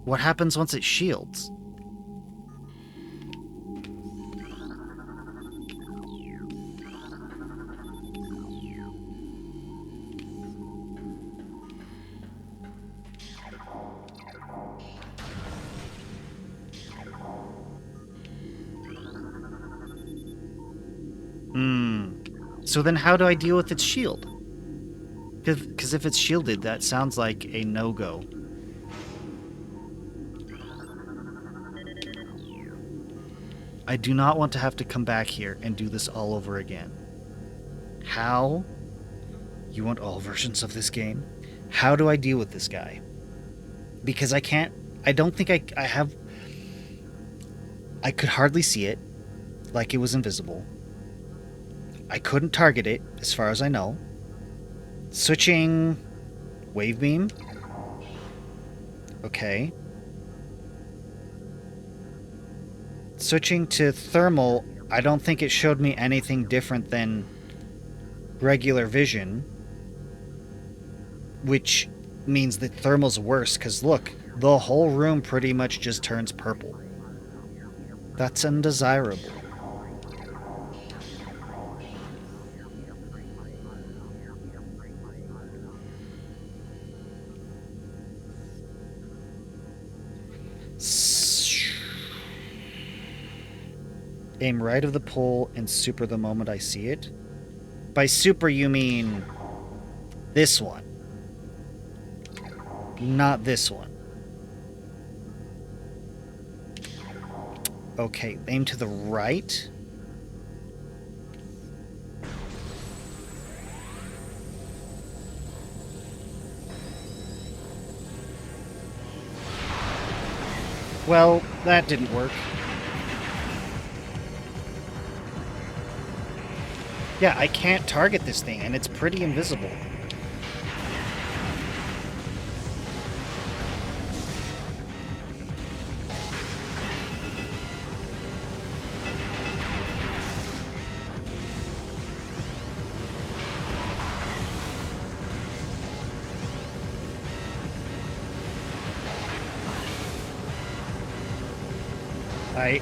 What happens once it shields? So then how do I deal with its shield? Because if it's shielded, that sounds like a no-go. I do not want to have to come back here and do this all over again. How? You want all versions of this game? How do I deal with this guy? Because I can't... I don't think I have... I could hardly see it, like it was invisible. I couldn't target it, as far as I know. Switching... Wave beam? Okay. Switching to thermal, I don't think it showed me anything different than regular vision. Which means that thermal's worse, because look, the whole room pretty much just turns purple. That's undesirable. Aim right of the pole and super the moment I see it. By super, you mean this one. Not this one. Okay, aim to the right. Well, that didn't work. Yeah, I can't target this thing, and it's pretty invisible.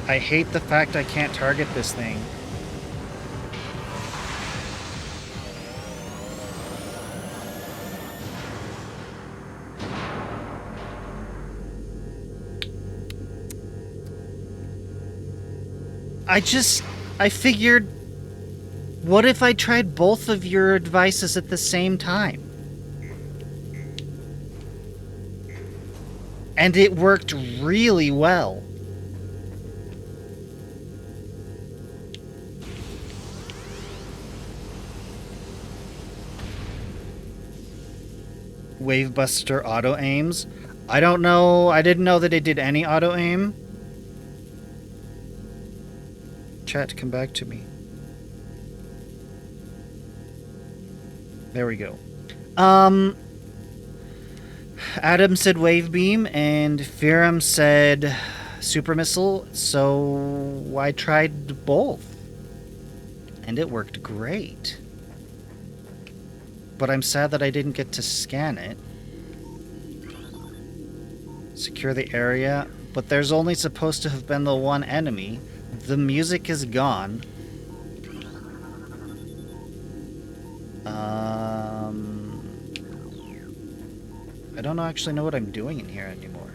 I hate the fact I can't target this thing. I figured, what if I tried both of your advices at the same time? And it worked really well. Wavebuster auto aims. I don't know. I didn't know that it did any auto aim. Chat, come back to me. There we go. Adam said wave beam and Firam said super missile, so I tried both. And it worked great. But I'm sad that I didn't get to scan it. Secure the area, but there's only supposed to have been the one enemy. The music is gone. I don't actually know what I'm doing in here anymore.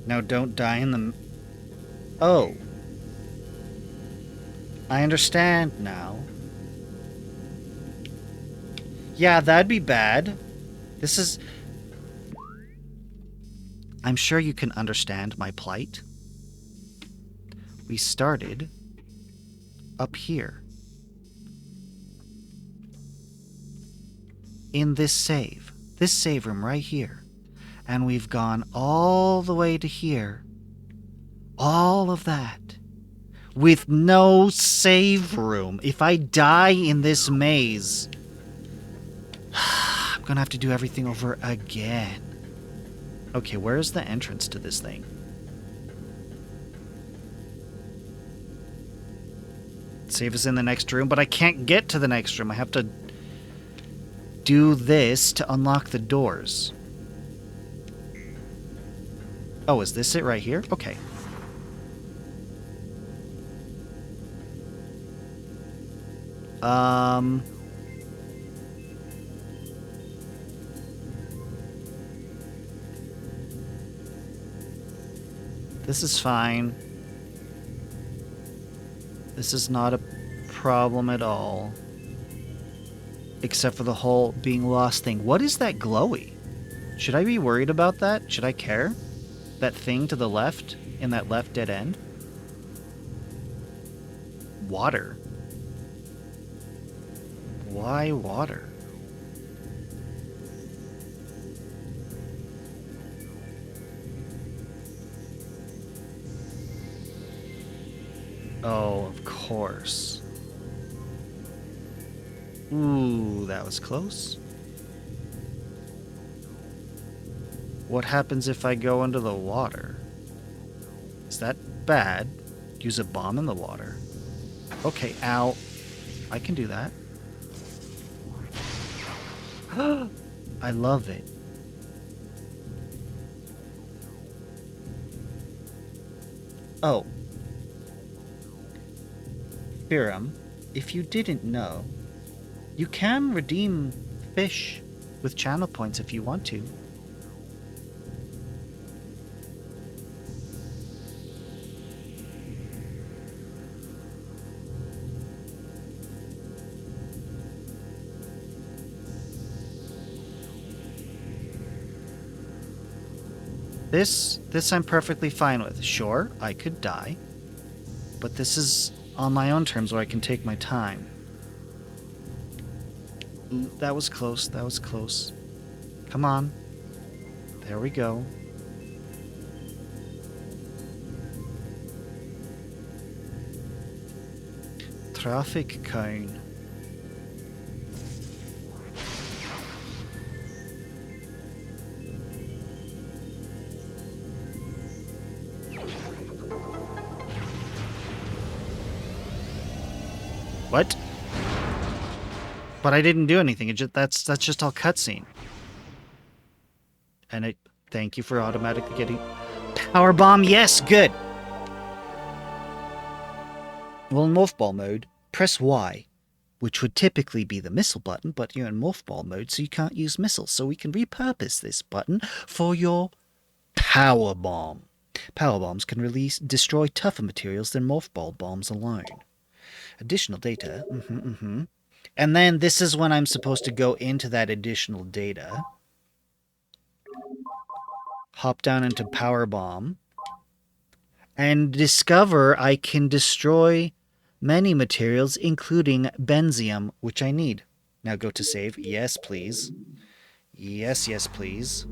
No, don't die in the... Oh. I understand now. Yeah, that'd be bad. This is... I'm sure you can understand my plight. We started up here. In this save room right here. And we've gone all the way to here. All of that. With no save room. If I die in this maze, I'm gonna have to do everything over again. Okay, where's the entrance to this thing? Save is in the next room, but I can't get to the next room. I have to do this to unlock the doors. Oh, is this it right here? Okay. This is fine. This is not a problem at all. Except for the whole being lost thing. What is that glowy? Should I be worried about that? Should I care? That thing to the left? In that left dead end? Water. Why water? Oh, of course. Ooh, that was close. What happens if I go into the water? Is that bad? Use a bomb in the water. Okay, ow. I can do that. I love it. Oh. Firam, if you didn't know, you can redeem fish with channel points if you want to. This I'm perfectly fine with. Sure, I could die, but this is on my own terms where I can take my time. That was close, that was close. Come on. There we go. Traffic cone. What? But I didn't do anything. That's just all cutscene. And thank you for automatically getting power bomb. Yes, good. Well, in Morphball mode, press Y, which would typically be the missile button, but you're in Morphball mode, so you can't use missiles. So we can repurpose this button for your power bomb. Power bombs can destroy tougher materials than morph ball bombs alone. Additional data. And then this is when I'm supposed to go into that additional data. Hop down into power bomb. And discover I can destroy many materials, including benzium, which I need. Now go to save. Yes, please. Yes, yes, please.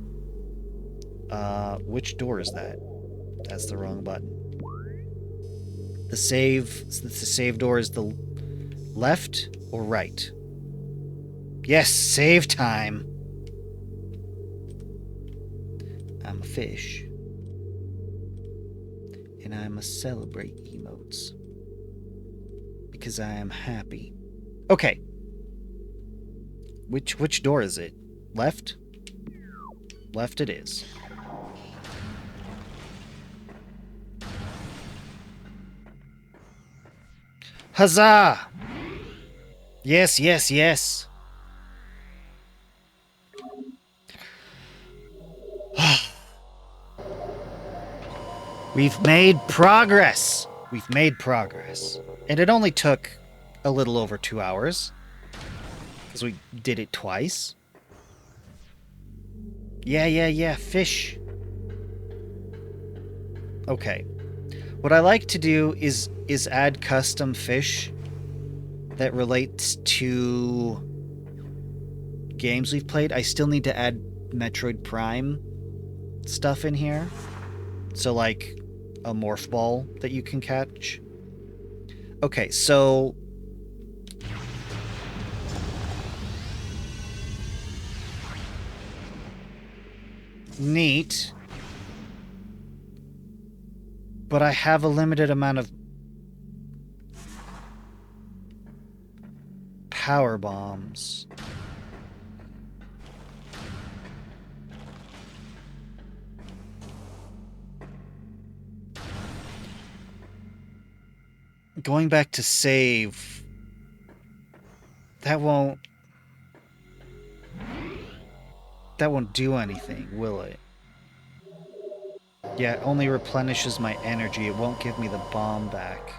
Which door is that? That's the wrong button. The save door is the left or right? Yes, save time. I'm a fish. And I must celebrate emotes. Because I am happy. Okay. Which door is it? Left? Left it is. Huzzah! Yes, yes, yes. We've made progress. We've made progress. And it only took a little over 2 hours. Because we did it twice. Yeah, fish. Okay. What I like to do is add custom fish that relates to games we've played. I still need to add Metroid Prime stuff in here. So like a morph ball that you can catch. Okay, so neat. But I have a limited amount of power bombs. Going back to save, that won't do anything, will it? Yeah, it only replenishes my energy. It won't give me the bomb back.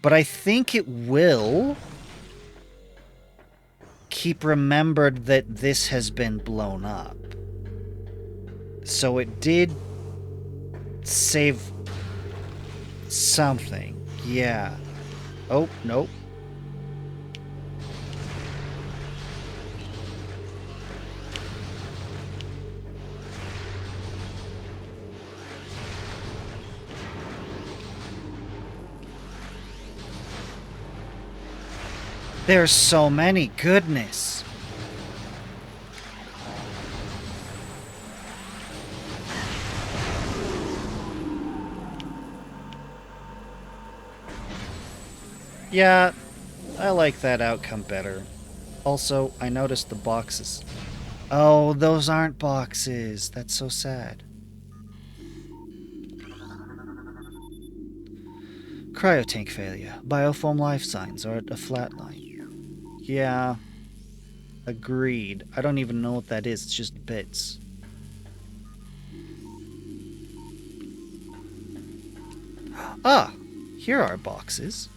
But I think it will keep remembered that this has been blown up. So it did save something. Yeah. Oh, nope. There's so many. Goodness. Yeah, I like that outcome better. Also, I noticed the boxes. Oh, those aren't boxes. That's so sad. Cryotank failure. Bioform life signs are at a flatline. Yeah. Agreed. I don't even know what that is. It's just bits. Ah! Here are boxes.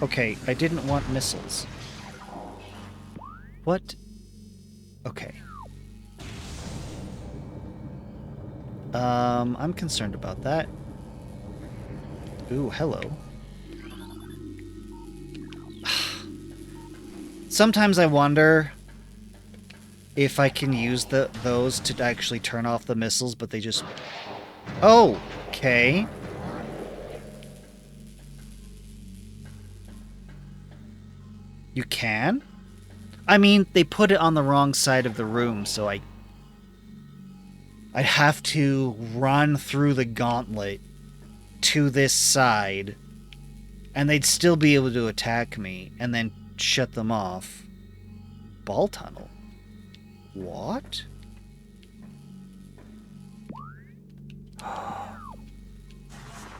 Okay, I didn't want missiles. What? Okay. I'm concerned about that. Ooh, hello. Sometimes I wonder if I can use those to actually turn off the missiles, but they just... Oh! Okay. You can? I mean, they put it on the wrong side of the room, so I'd have to run through the gauntlet to this side, and they'd still be able to attack me, and then shut them off. Ball tunnel? What?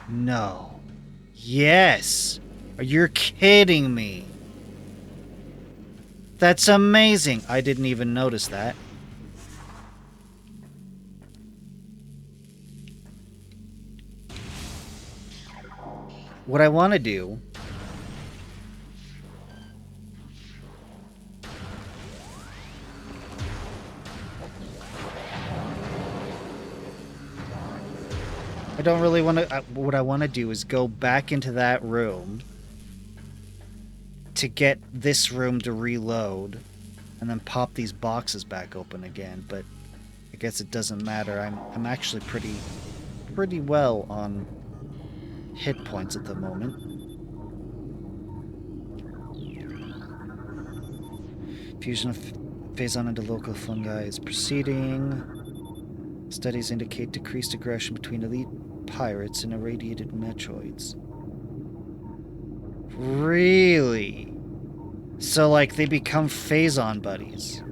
No. Yes! You're kidding me. That's amazing. I didn't even notice that. What I want to do... I don't really want to... what I want to do is go back into that room to get this room to reload and then pop these boxes back open again, but I guess it doesn't matter. I'm actually pretty well on hit points at the moment. Fusion of Phazon into local fungi is proceeding. Studies indicate decreased aggression between elite pirates and irradiated Metroids. Really? So, like, they become Phazon buddies.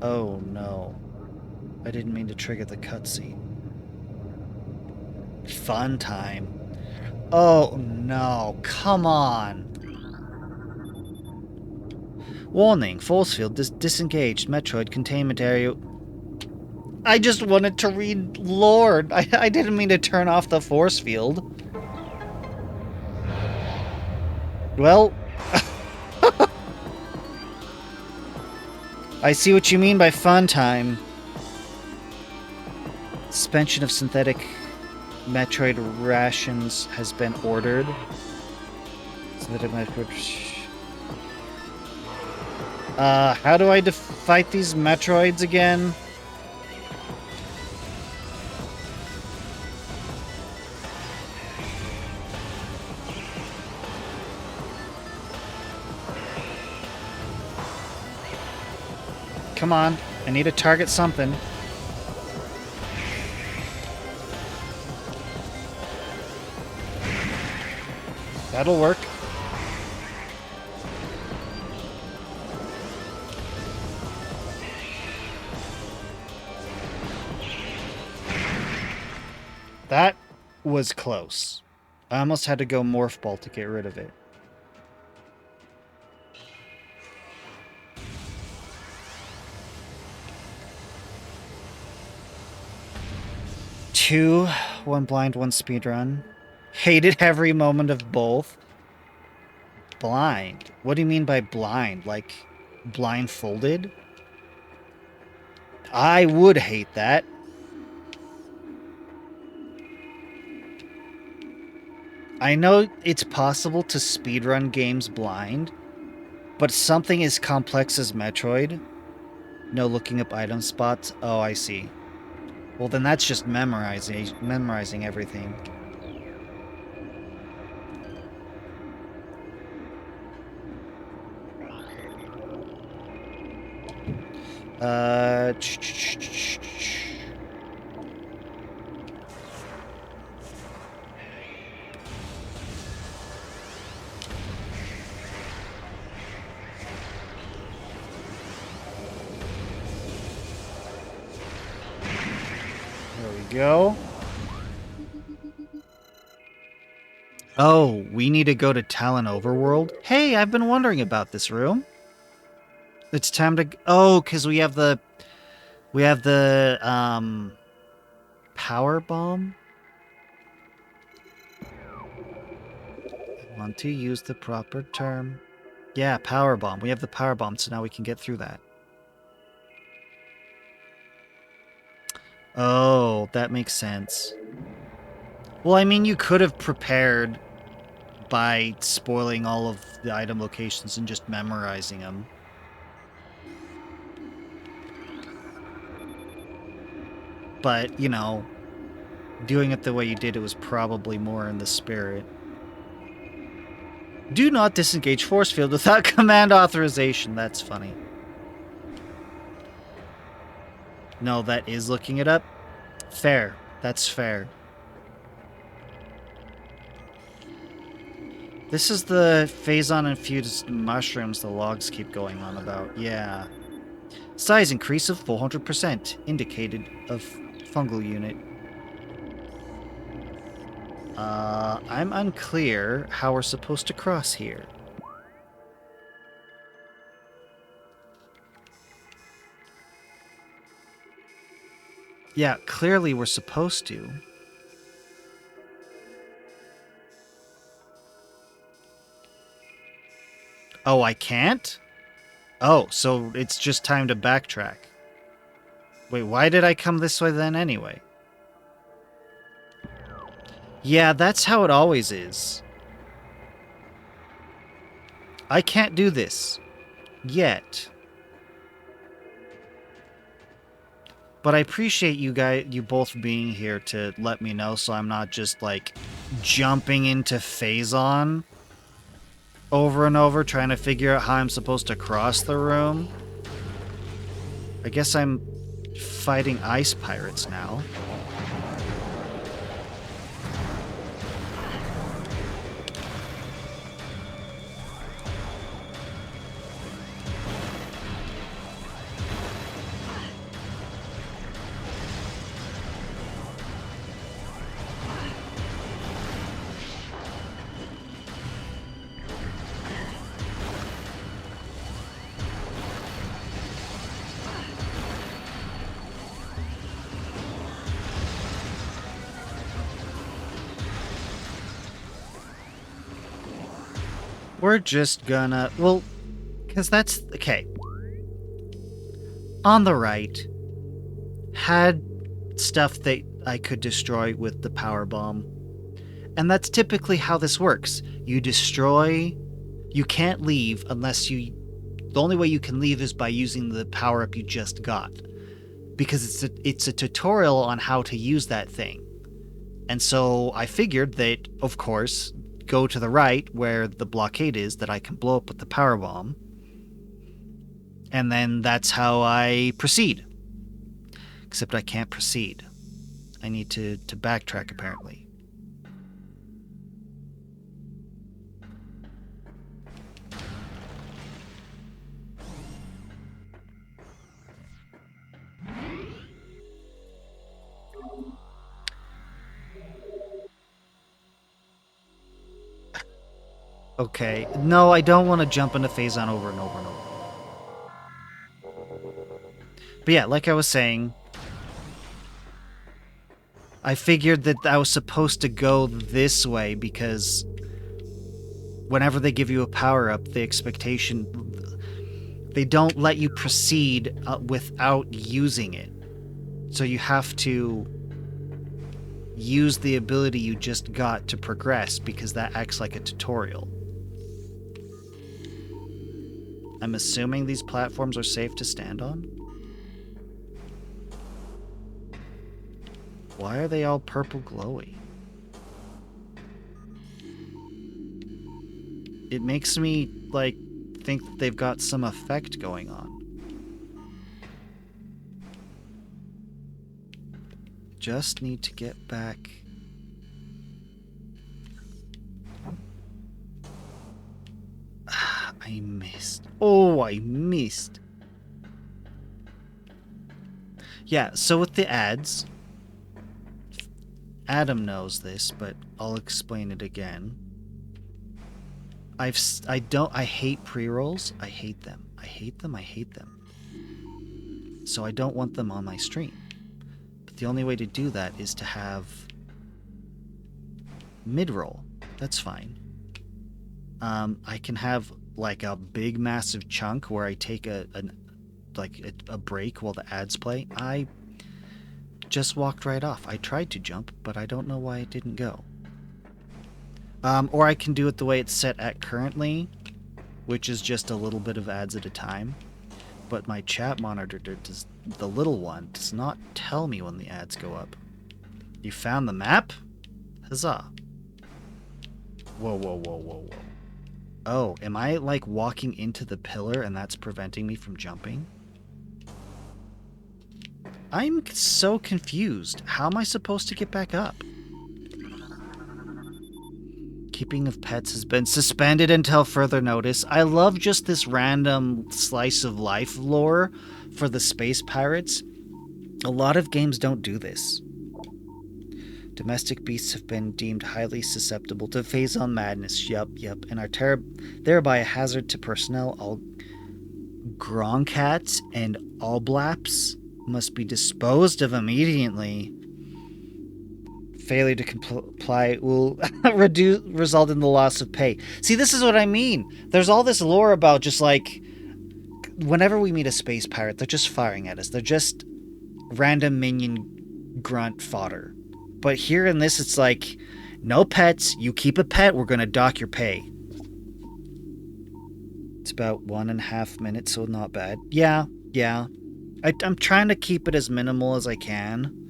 Oh, no. I didn't mean to trigger the cutscene. Fun time. Oh, no. Come on. Warning. Force field disengaged. Metroid containment area. I just wanted to read Lord. I didn't mean to turn off the force field. Well... I see what you mean by fun time. Suspension of synthetic Metroid rations has been ordered. Synthetic Metroid... how do I fight these Metroids again? Come on, I need to target something. That'll work. That was close. I almost had to go Morph Ball to get rid of it. Two, one blind, one speedrun. Hated every moment of both. Blind? What do you mean by blind? Like, blindfolded? I would hate that. I know it's possible to speedrun games blind, but something as complex as Metroid? No looking up item spots? Oh, I see. Well, then that's just memorizing everything. There we go. Oh, we need to go to Talon Overworld? Hey, I've been wondering about this room. It's time to... Oh, because we have the... Power Bomb? I want to use the proper term. Yeah, Power Bomb. We have the Power Bomb, so now we can get through that. Oh, that makes sense. Well, I mean, you could have prepared by spoiling all of the item locations and just memorizing them. But, you know, doing it the way you did, it was probably more in the spirit. Do not disengage force field without command authorization. That's funny. No, that is looking it up. Fair. That's fair. This is the Phazon-infused mushrooms the logs keep going on about. Yeah. Size increase of 400%. Indicated of fungal unit. I'm unclear how we're supposed to cross here. Yeah, clearly we're supposed to. Oh, I can't? Oh, so it's just time to backtrack. Wait, why did I come this way then anyway? Yeah, that's how it always is. I can't do this. Yet. But I appreciate you both being here to let me know so I'm not just, like, jumping into Phazon over and over trying to figure out how I'm supposed to cross the room. I guess I'm fighting ice pirates now. We're just gonna... Well, because that's... Okay. On the right, had stuff that I could destroy with the power bomb. And that's typically how this works. You destroy... You can't leave unless you... The only way you can leave is by using the power-up you just got. Because it's a tutorial on how to use that thing. And so I figured that, of course, go to the right where the blockade is that I can blow up with the power bomb. And then that's how I proceed. Except I can't proceed. I need to backtrack, apparently. Okay. No, I don't want to jump into Phazon over and over and over. But yeah, like I was saying, I figured that I was supposed to go this way because whenever they give you a power-up, the expectation... They don't let you proceed without using it. So you have to use the ability you just got to progress because that acts like a tutorial. I'm assuming these platforms are safe to stand on? Why are they all purple glowy? It makes me, like, think that they've got some effect going on. Just need to get back. I missed. Oh, I missed. Yeah, so with the ads, Adam knows this, but I'll explain it again. I hate pre-rolls. I hate them. I hate them. I hate them. So I don't want them on my stream. But the only way to do that is to have mid-roll. That's fine. I can have like a big massive chunk where I take a break while the ads play. I just walked right off. I tried to jump, but I don't know why it didn't go. Or I can do it the way it's set at currently, which is just a little bit of ads at a time. But my chat monitor, the little one, does not tell me when the ads go up. You found the map? Huzzah. Whoa, whoa, whoa, whoa, whoa. Oh, am I, like, walking into the pillar and that's preventing me from jumping? I'm so confused. How am I supposed to get back up? Keeping of pets has been suspended until further notice. I love just this random slice of life lore for the space pirates. A lot of games don't do this. Domestic beasts have been deemed highly susceptible to Phazon madness. Yup, and are thereby a hazard to personnel. All Gronkats and Alblaps must be disposed of immediately. Failure to comply will result in the loss of pay. See, this is what I mean. There's all this lore about just like whenever we meet a space pirate, they're just firing at us. They're just random minion grunt fodder. But here in this, it's like, no pets. You keep a pet, we're gonna dock your pay. It's about 1.5 minutes, so not bad. Yeah. I'm trying to keep it as minimal as I can.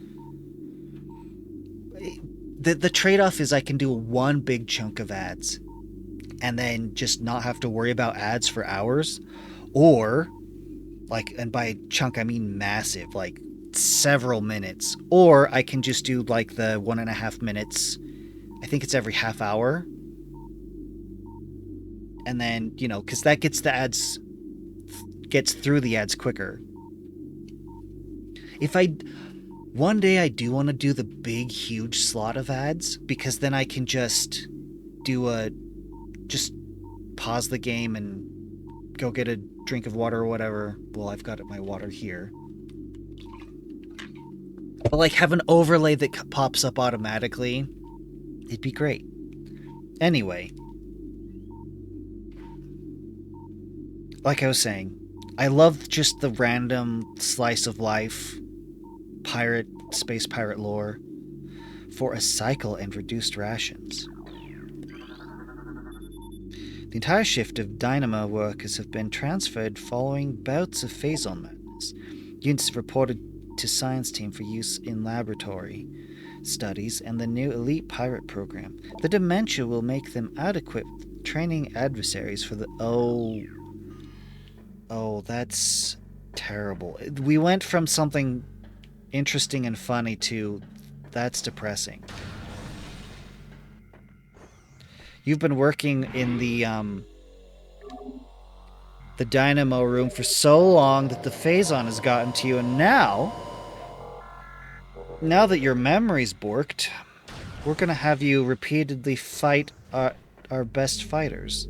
The trade-off is I can do one big chunk of ads and then just not have to worry about ads for hours. Or, like, and by chunk I mean massive, like several minutes. Or I can just do like the 1.5 minutes. I think it's every half hour. And then, you know, because that gets the ads, gets through the ads quicker. One day I do want to do the big, huge slot of ads, because then I can just pause the game and go get a drink of water or whatever. Well, I've got my water here. But like have an overlay that pops up automatically. It'd be great. Anyway. Like I was saying, I love just the random slice of life space pirate lore for a cycle and reduced rations. The entire shift of Dynamo workers have been transferred following bouts of phazon madness. Units reported to science team for use in laboratory studies and the new elite pirate program. The dementia will make them adequate training adversaries for the... Oh, that's terrible. We went from something interesting and funny to that's depressing. You've been working in the dynamo room for so long that the phazon has gotten to you, and now that your memory's borked, we're gonna have you repeatedly fight our best fighters.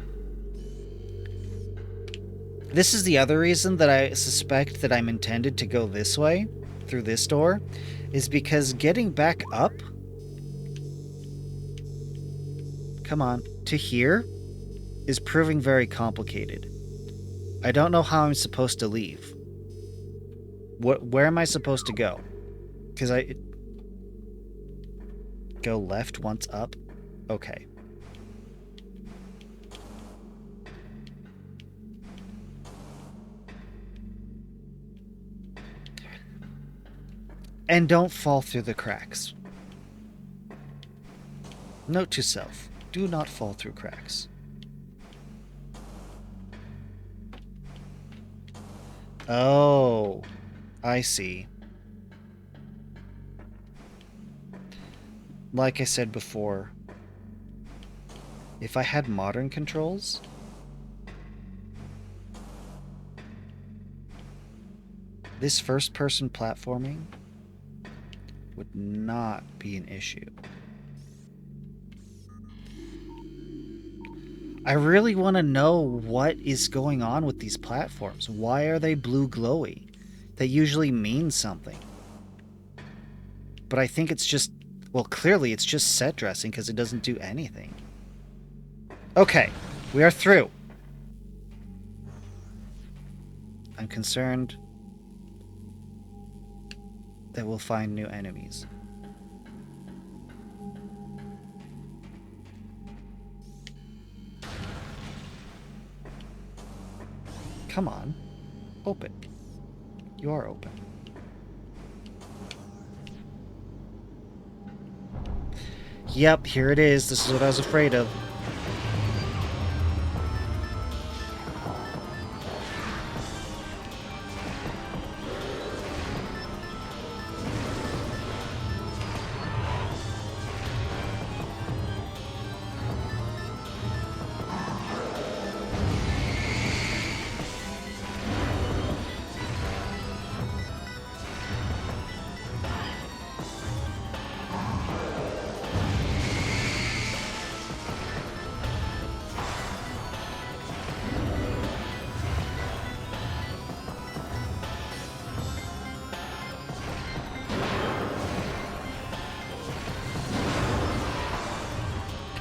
This is the other reason that I suspect that I'm intended to go this way, through this door, is because getting back up, come on, to here, is proving very complicated. I don't know how I'm supposed to leave. Where am I supposed to go? Because go left once up? Okay. And don't fall through the cracks. Note to self, do not fall through cracks. Oh, I see. Like I said before, if I had modern controls, this first-person platforming would not be an issue. I really want to know what is going on with these platforms. Why are they blue glowy? That usually means something. But I think it's just, well, clearly it's just set dressing because it doesn't do anything. Okay, we are through. I'm concerned that we'll find new enemies. Come on. Open. You are open. Yep, here it is. This is what I was afraid of.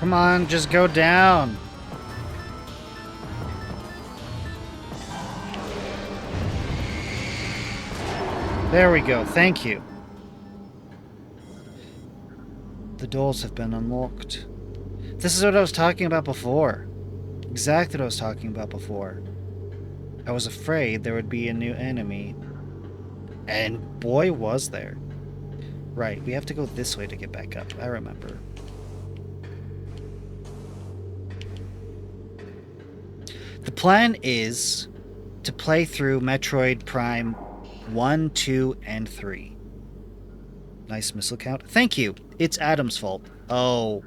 Come on, just go down. There we go. Thank you. The doors have been unlocked. This is what I was talking about before. Exactly what I was talking about before. I was afraid there would be a new enemy. And boy, was there. Right, we have to go this way to get back up. I remember. The plan is to play through Metroid Prime 1, 2, and 3. Nice missile count. Thank you. It's Adam's fault. Oh.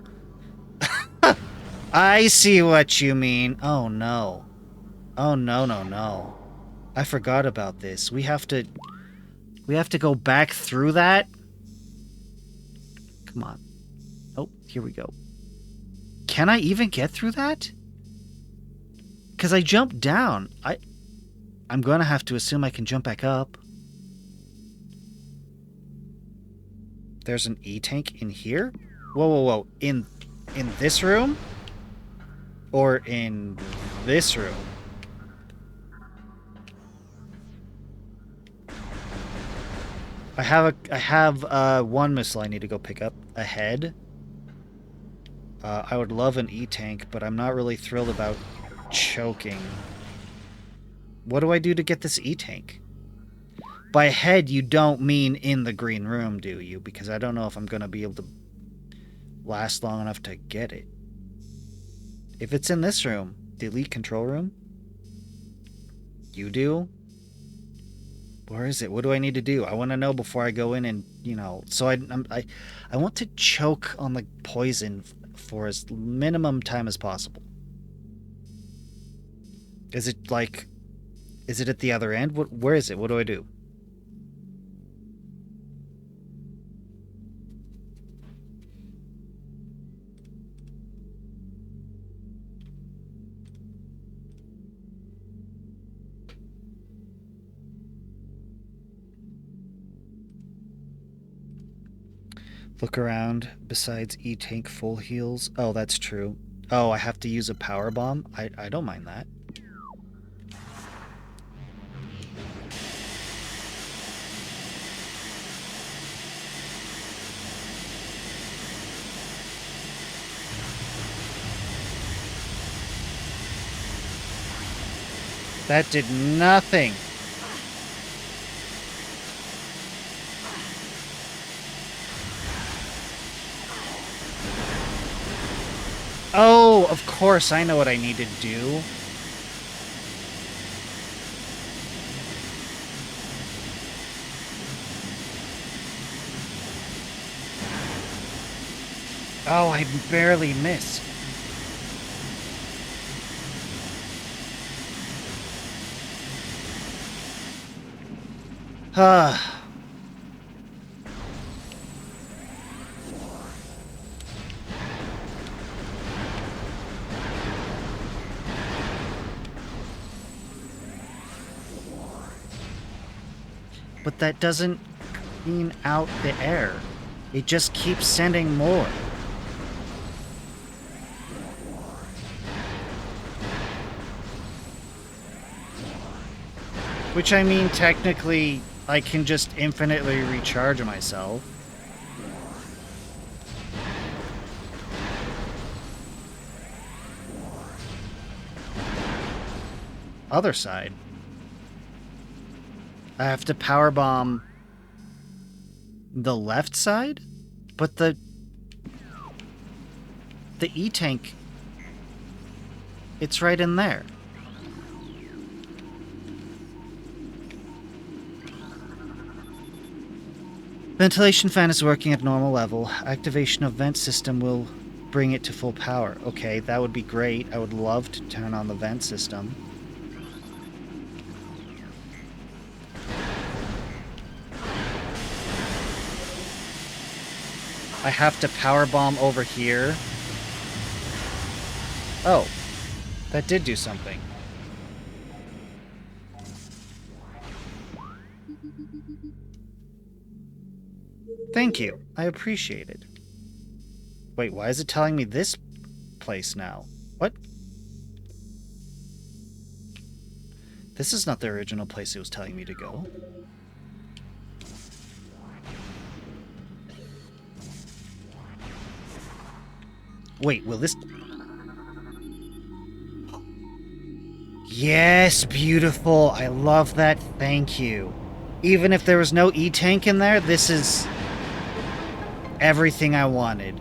I see what you mean. Oh, no. Oh, no, no, no. I forgot about this. We have to go back through that? Come on. Oh, here we go. Can I even get through that? Because I jumped down. I'm going to have to assume I can jump back up. There's an E-tank in here? Whoa, whoa, whoa. In this room? Or in this room? I have one missile I need to go pick up ahead. I would love an E-tank, but I'm not really thrilled about choking. What do I do to get this E-tank? By ahead, you don't mean in the green room, do you? Because I don't know if I'm going to be able to last long enough to get it. If it's in this room, the elite control room, you do? Where is it? What do I need to do? I want to know before I go in and, you know... So I want to choke on the poison for as minimum time as possible. Is it, like... Is it at the other end? Where is it? What do I do? Look around. Besides E-tank full heals. Oh, that's true. Oh, I have to use a power bomb? I don't mind that. That did nothing. Oh, of course, I know what I need to do. Oh, I barely missed. But that doesn't clean out the air. It just keeps sending more. Which, I mean, technically, I can just infinitely recharge myself. Other side. I have to power bomb the left side? But the E-tank, it's right in there. Ventilation fan is working at normal level. Activation of vent system will bring it to full power. Okay, that would be great. I would love to turn on the vent system. I have to power bomb over here. Oh, that did do something. Thank you. I appreciate it. Wait, why is it telling me this place now. What? This is not the original place it was telling me to go. Wait, will this... Yes, beautiful. I love that. Thank you. Even if there was no E-tank in there, this is everything I wanted.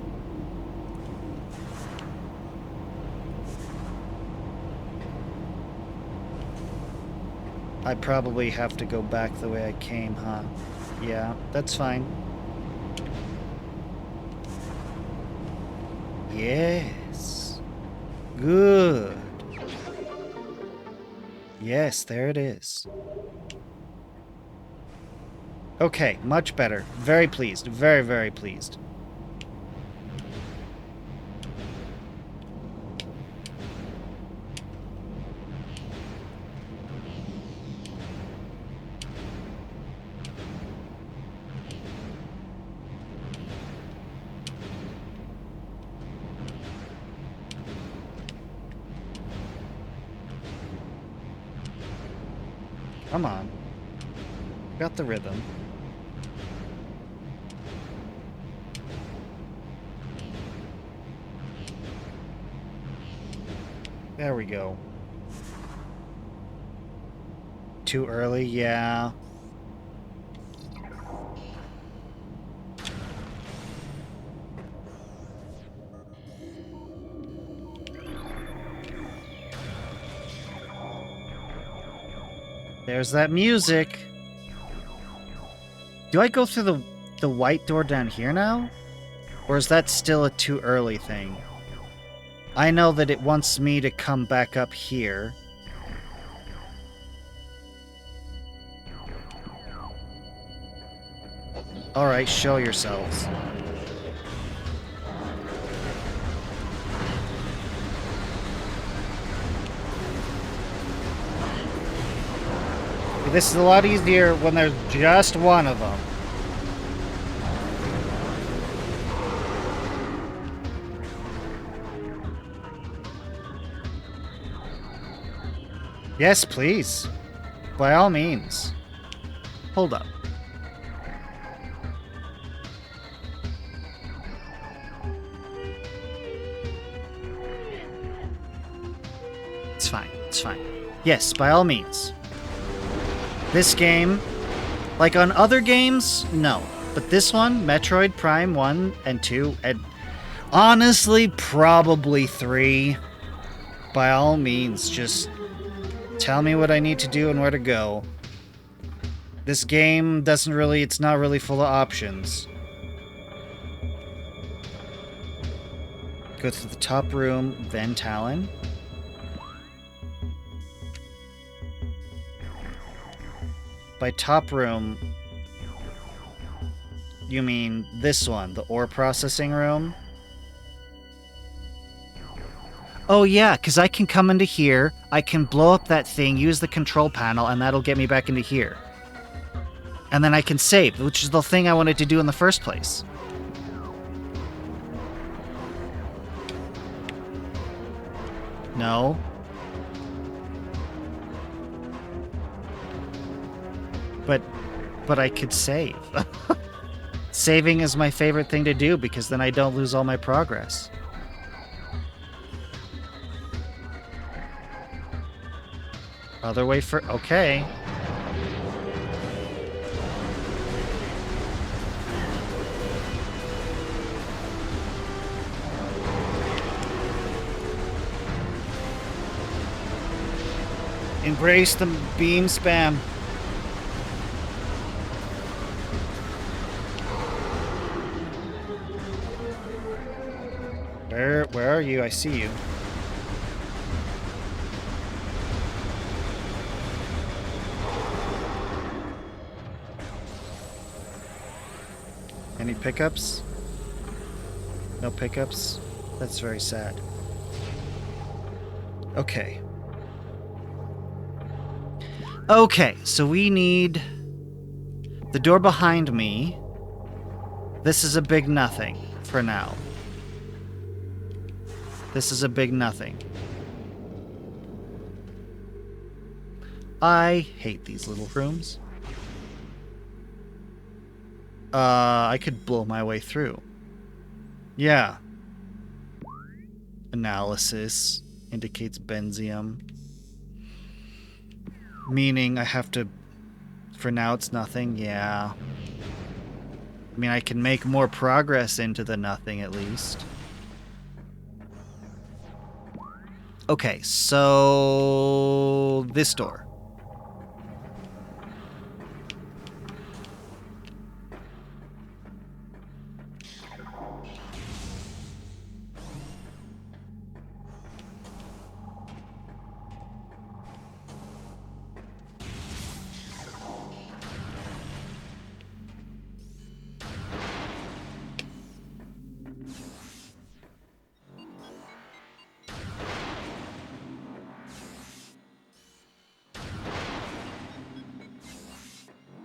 I probably have to go back the way I came, huh? Yeah, that's fine. Yes. Good. Yes, there it is. Okay, much better. Very pleased. Very, very pleased. Come on. Got the rhythm. There we go. Too early? Yeah. There's that music. Do I go through the white door down here now? Or is that still a too early thing? I know that it wants me to come back up here. Alright, show yourselves. This is a lot easier when there's just one of them. Yes, please. By all means. Hold up. It's fine. It's fine. Yes, by all means. This game, like on other games, no. But this one, Metroid Prime 1 and 2, and honestly, probably 3. By all means, just tell me what I need to do and where to go. This game doesn't really, it's not really full of options. Go to the top room, then Talon. By top room, you mean this one, the ore processing room? Oh yeah, because I can come into here, I can blow up that thing, use the control panel, and that'll get me back into here. And then I can save, which is the thing I wanted to do in the first place. No. But I could save. Saving is my favorite thing to do because then I don't lose all my progress. Other way for... Okay. Embrace the beam spam. Where are you? I see you. Any pickups? No pickups? That's very sad. Okay. Okay, so we need the door behind me. This is a big nothing for now. This is a big nothing. I hate these little rooms. I could blow my way through. Yeah. Analysis indicates benzium. Meaning I have to... For now it's nothing, yeah. I mean, I can make more progress into the nothing at least. Okay, so... This door.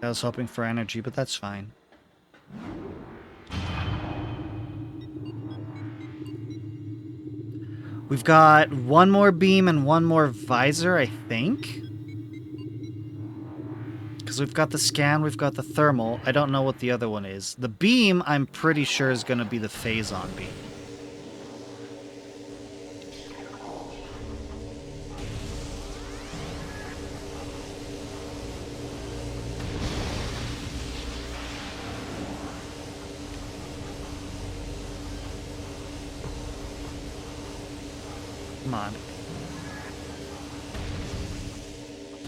I was hoping for energy, but that's fine. We've got one more beam and one more visor, I think. Because we've got the scan, we've got the thermal. I don't know what the other one is. The beam, I'm pretty sure, is going to be the phazon beam. Come on.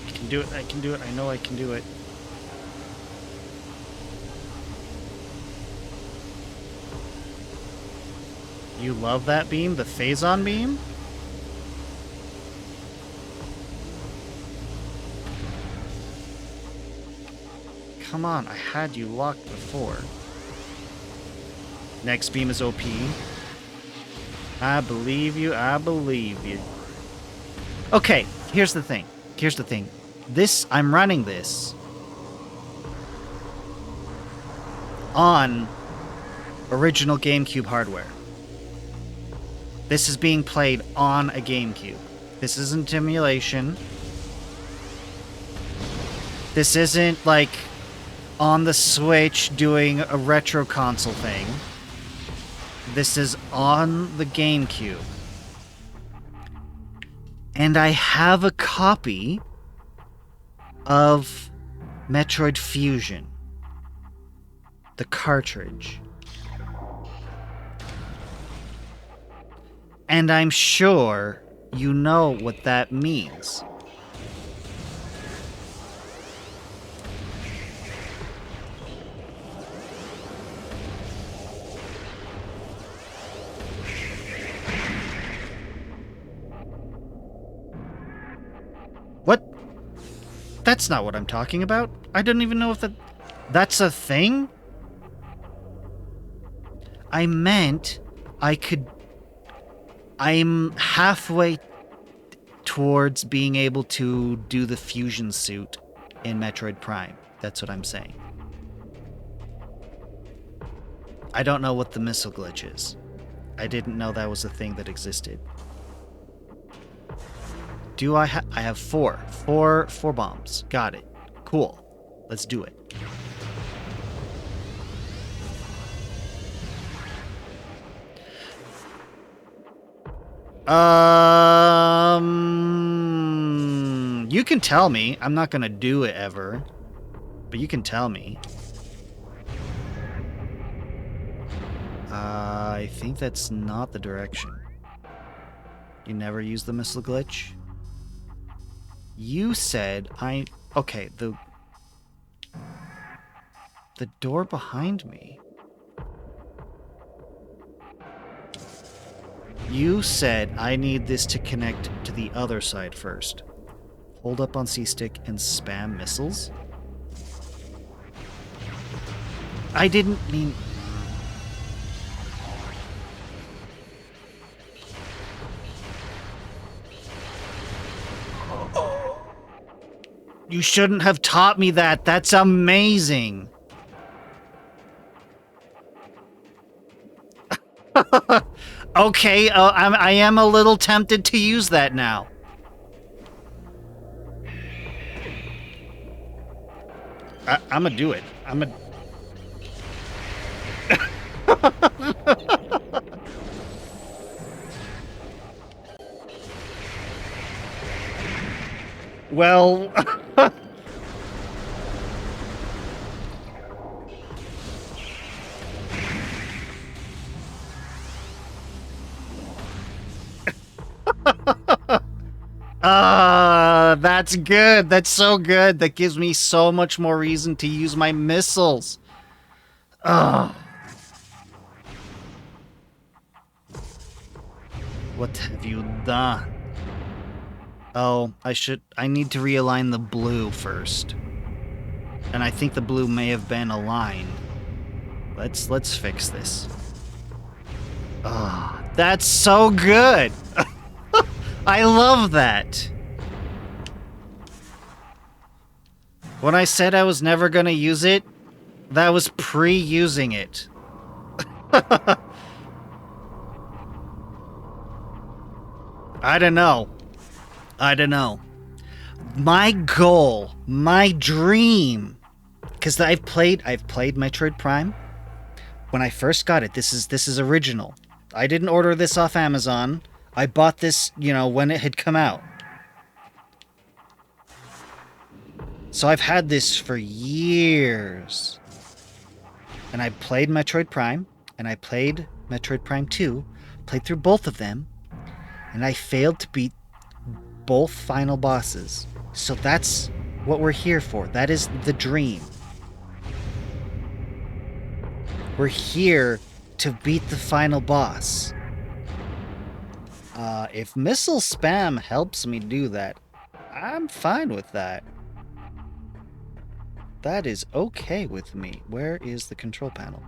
I can do it, I can do it, I know I can do it. You love that beam? The phazon beam? Come on, I had you locked before. Next beam is OP. I believe you, I believe you. Okay, here's the thing. Here's the thing. I'm running this on original GameCube hardware. This is being played on a GameCube. This isn't emulation. This isn't like on the Switch doing a retro console thing. This is on the GameCube. And I have a copy of Metroid Fusion. The cartridge. And I'm sure you know what that means. What? That's not what I'm talking about. I don't even know if that's a thing. I meant I could... I'm halfway towards being able to do the fusion suit in Metroid Prime. That's what I'm saying. I don't know what the missile glitch is. I didn't know that was a thing that existed. Do I have four bombs. Got it. Cool. Let's do it. You can tell me. I'm not gonna do it ever. But you can tell me. I think that's not the direction. You never use the missile glitch? You said okay, the door behind me. You said I need this to connect to the other side first. Hold up on C-stick and spam missiles? I didn't mean... You shouldn't have taught me that. That's amazing. Okay, I am a little tempted to use that now. I'm gonna do it. I'm gonna... Well... that's good. That's so good. That gives me so much more reason to use my missiles. What have you done? Oh, I need to realign the blue first. And I think the blue may have been aligned. Let's fix this. That's so good. I love that. When I said I was never gonna use it, that was pre-using it. I don't know. My goal, my dream, because I've played Metroid Prime. When I first got it, this is original. I didn't order this off Amazon. I bought this, when it had come out. So I've had this for years. And I played Metroid Prime, and I played Metroid Prime 2, played through both of them, and I failed to beat both final bosses. So that's what we're here for. That is the dream. We're here to beat the final boss. If missile spam helps me do that, I'm fine with that. That is okay with me. Where is the control panel?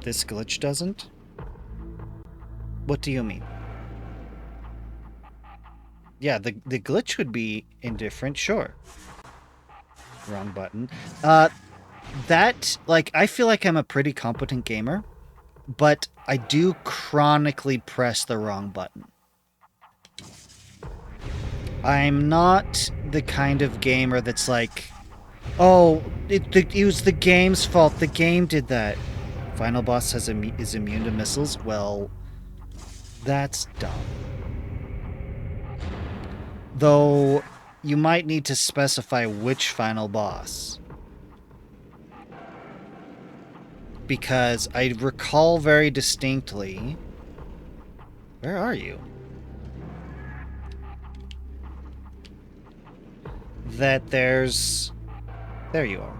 This glitch doesn't? What do you mean? Yeah, the glitch would be indifferent, sure. Wrong button. I feel like I'm a pretty competent gamer, but I do chronically press the wrong button. I'm not the kind of gamer that's like, oh, it was the game's fault. The game did that. Final boss is immune to missiles? Well, that's dumb. Though, you might need to specify which final boss. Because I recall very distinctly... Where are you? That there's... There you are.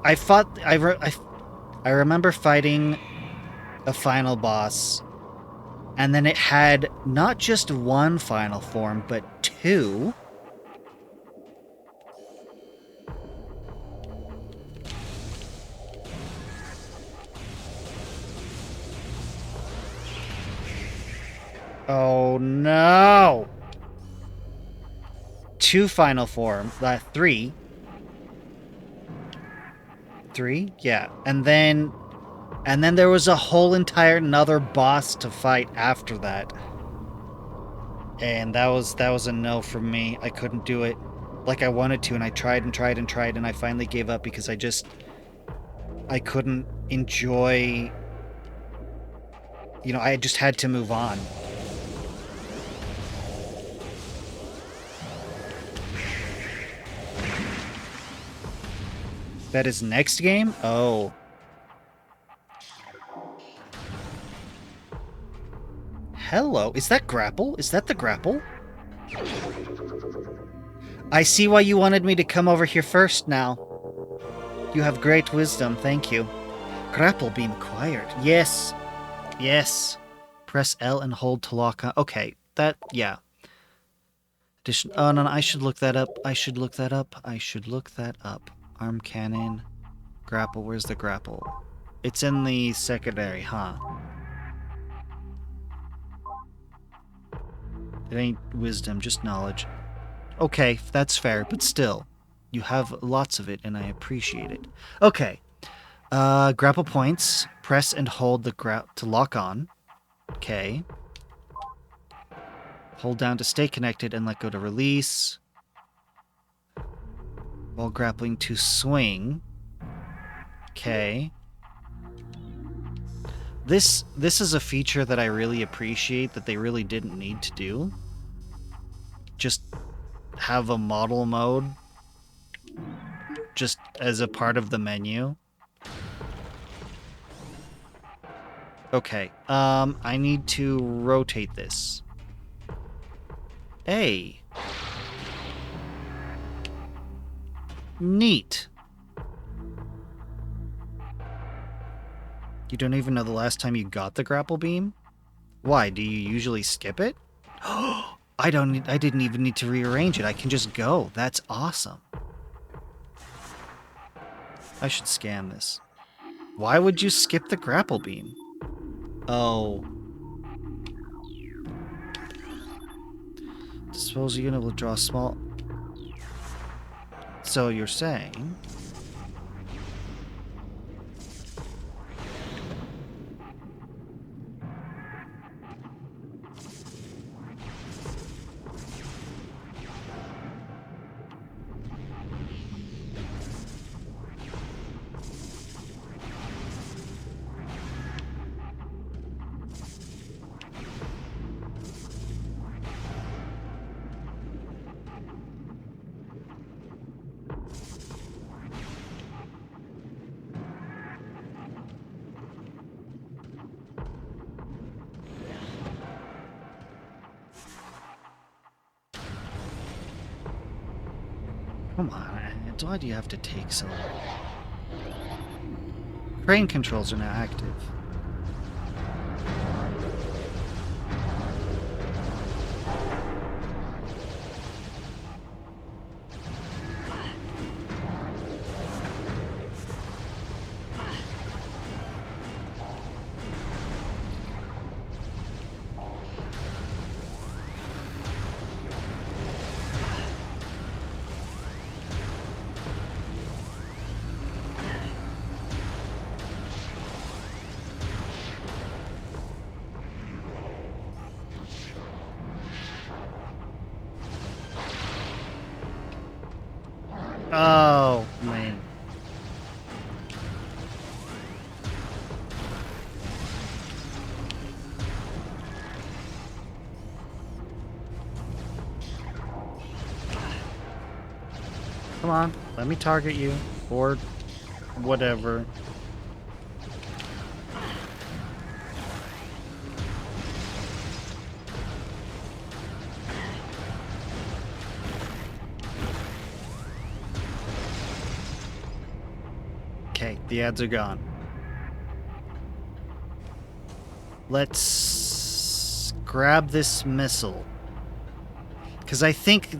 I remember fighting a final boss, and then it had not just one final form, but two. Oh no! Two final form, three. Three? Yeah. And then there was a whole entire another boss to fight after that. And that was a no from me. I couldn't do it like I wanted to, and I tried and tried and tried, and I finally gave up because I couldn't enjoy, I just had to move on. That is next game? Oh. Hello. Is that grapple? Is that the grapple? I see why you wanted me to come over here first now. You have great wisdom, thank you. Grapple beam acquired. Yes. Yes. Press L and hold to lock on. Okay, yeah. Addition. Oh, no, I should look that up. I should look that up. Arm cannon. Grapple. Where's the grapple? It's in the secondary, huh? It ain't wisdom, just knowledge. Okay, that's fair, but still. You have lots of it, and I appreciate it. Okay. Grapple points. Press and hold the to lock on. Okay. Hold down to stay connected and let go to release. While grappling to swing. Okay. This is a feature that I really appreciate that they really didn't need to do. Just have a model mode just as a part of the menu. Okay. I need to rotate this. Hey. Neat. You don't even know the last time you got the grapple beam? Why, do you usually skip it? I didn't even need to rearrange it. I can just go. That's awesome. I should scan this. Why would you skip the grapple beam? Oh. Disposal unit will draw small... So you're saying... Come on, why do you have to take so long? Crane controls are now active. Oh, man. Come on, let me target you, or whatever. Okay, the ads are gone. Let's grab this missile. Because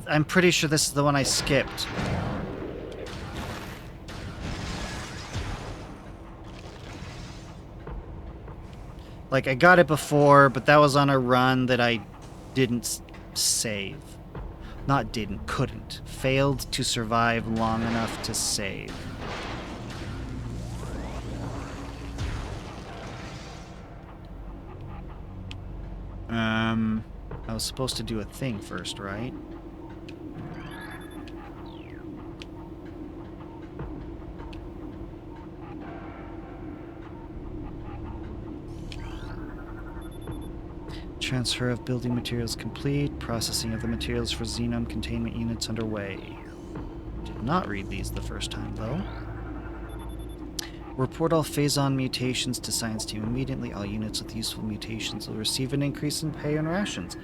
I'm pretty sure this is the one I skipped. Like, I got it before, but that was on a run that I didn't save. Not didn't, couldn't. Failed to survive long enough to save. I was supposed to do a thing first, right? Transfer of building materials complete. Processing of the materials for xenome containment units underway. Did not read these the first time, though. Report all phase-on mutations to science team immediately. All units with useful mutations will receive an increase in pay and rations.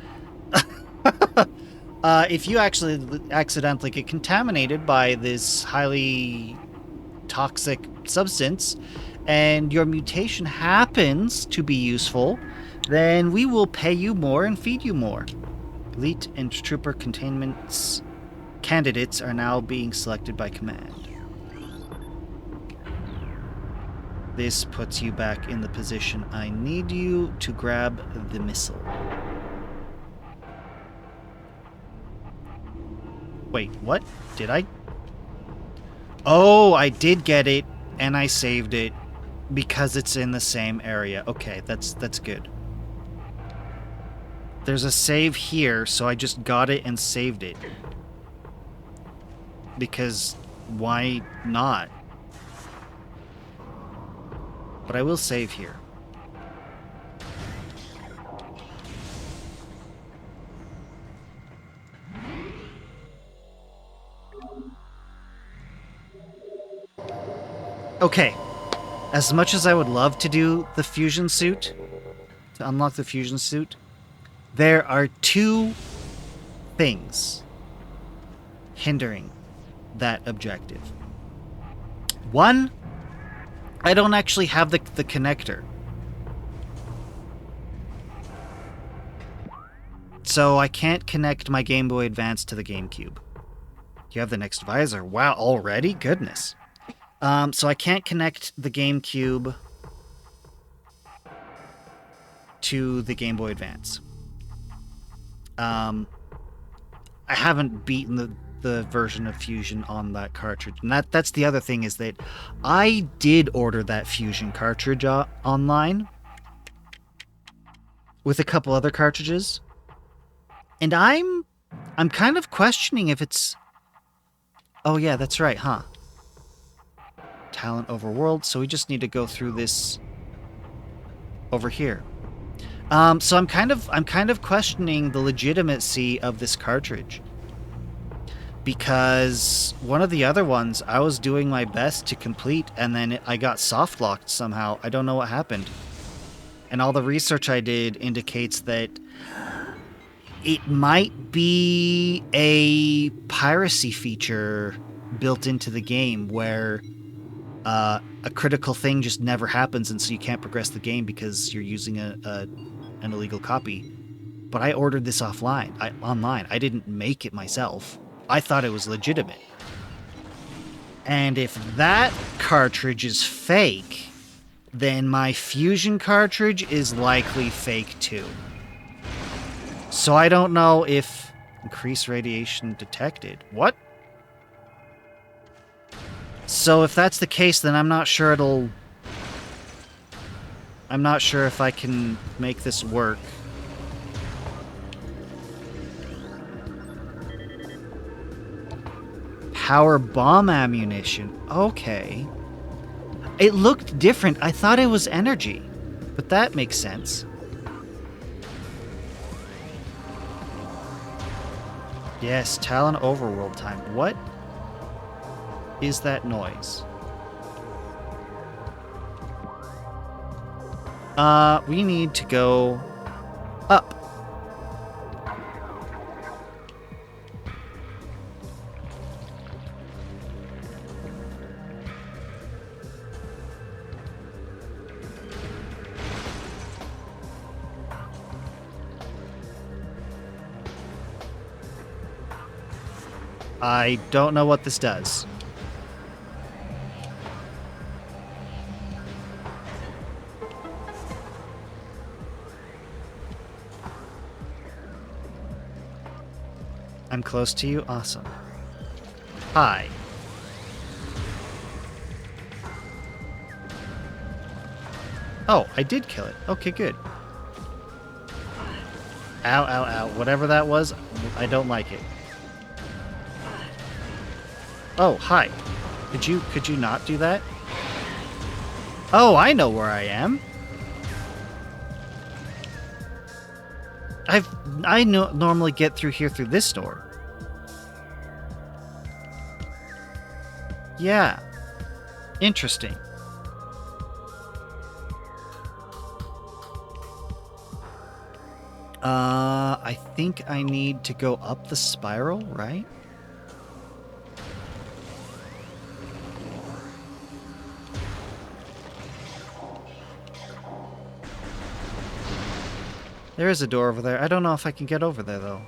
If you actually accidentally get contaminated by this highly toxic substance, and your mutation happens to be useful, then we will pay you more and feed you more. Elite and trooper containments candidates are now being selected by command. This puts you back in the position I need you to grab the missile. Wait, what? Did I? Oh, I did get it and I saved it because it's in the same area. Okay, that's good. There's a save here, so I just got it and saved it. Because why not? But I will save here. Okay. As much as I would love to do the fusion suit, to unlock the fusion suit, there are two things hindering that objective. One, I don't actually have the connector. So I can't connect my Game Boy Advance to the GameCube. You have the next visor. Wow, already? Goodness. So I can't connect the GameCube to the Game Boy Advance. I haven't beaten the version of Fusion on that cartridge. And that's the other thing, is that I did order that Fusion cartridge online with a couple other cartridges. And I'm kind of questioning if it's... Oh yeah, that's right, huh? Talent Overworld, so we just need to go through this over here. So I'm kind of questioning the legitimacy of this cartridge, because one of the other ones I was doing my best to complete, and then I got soft locked somehow. I don't know what happened, and all the research I did indicates that it might be a piracy feature built into the game where a critical thing just never happens, and so you can't progress the game because you're using an illegal copy. But I ordered this online. I didn't make it myself. I thought it was legitimate. And if that cartridge is fake, then my Fusion cartridge is likely fake too. So I don't know if... Increased radiation detected. What? So if that's the case, then I'm not sure it'll... I'm not sure if I can make this work. Power bomb ammunition. Okay. It looked different. I thought it was energy. But that makes sense. Yes, Talon Overworld time. What is that noise? We need to go up. I don't know what this does. I'm close to you? Awesome. Hi. Oh, I did kill it. Okay, good. Ow, ow, ow. Whatever that was, I don't like it. Oh, hi. Could you not do that? Oh, I know where I am. I normally get through here through this door. Yeah. Interesting. I think I need to go up the spiral, right? There is a door over there. I don't know if I can get over there, though.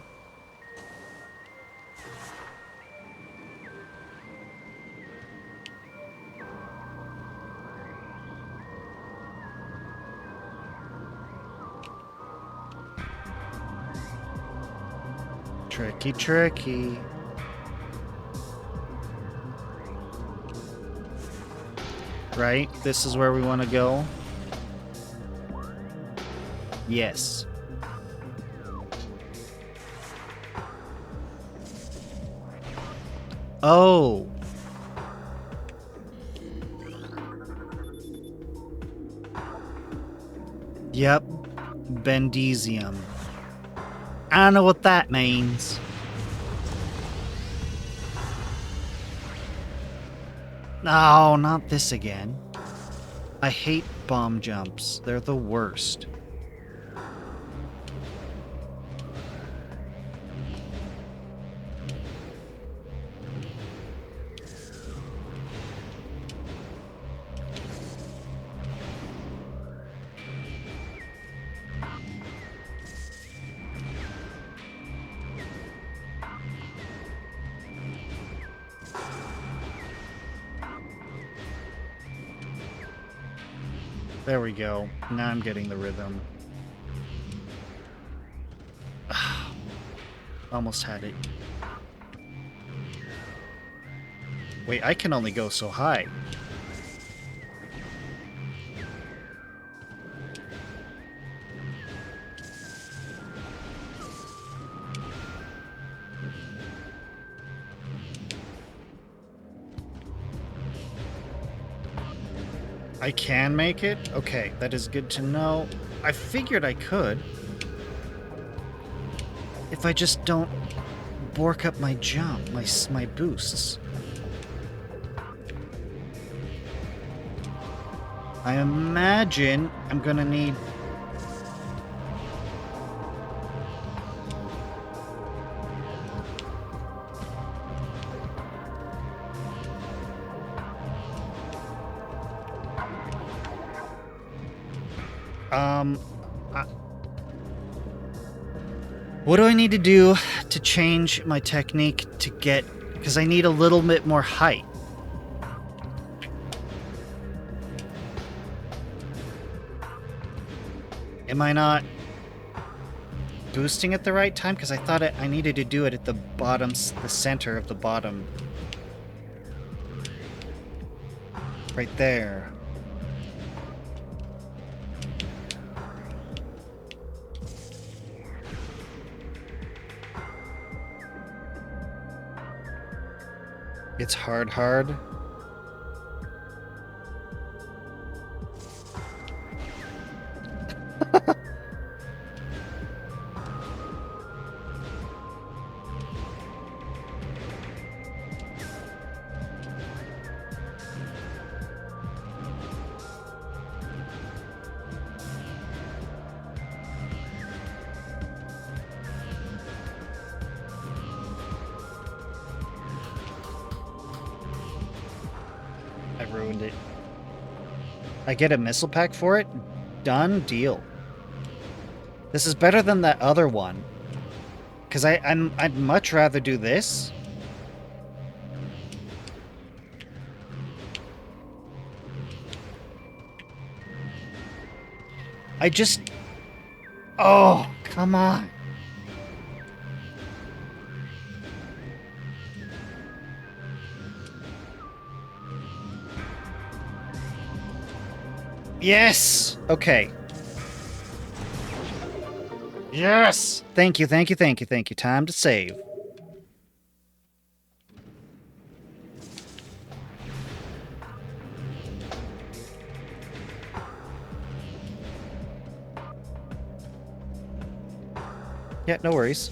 Tricky, tricky. right? This is where we want to go. Yes. Oh. Yep. Bendesium. I don't know what that means. No, not this again. I hate bomb jumps. They're the worst. There we go. Now I'm getting the rhythm. Almost had it. Wait, I can only go so high. I can make it? Okay, that is good to know. I figured I could. If I just don't bork up my jump, my boosts. I imagine I'm gonna need... what do I need to do to change my technique to get... Because I need a little bit more height. Am I not boosting at the right time? Because I thought I needed to do it at the bottom, the center of the bottom. Right there. It's hard. I ruined it. I get a missile pack for it? Done deal. This is better than that other one. Because I'd much rather do this. I just... Oh, come on. Yes! Okay. Yes! Thank you. Time to save. Yeah, no worries.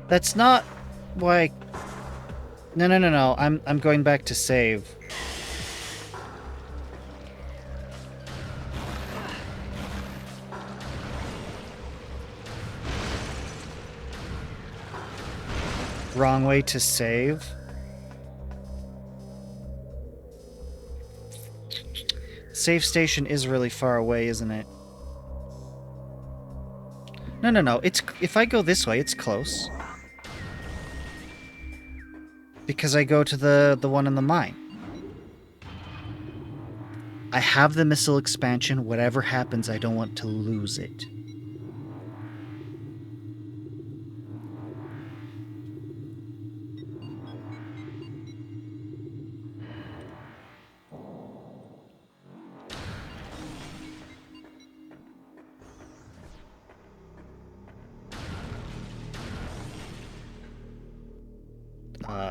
That's not why... No. I'm going back to save. Wrong way to save. Save station is really far away, isn't it? No. It's if I go this way, it's close. Because I go to the one in the mine. I have the missile expansion. Whatever happens, I don't want to lose it.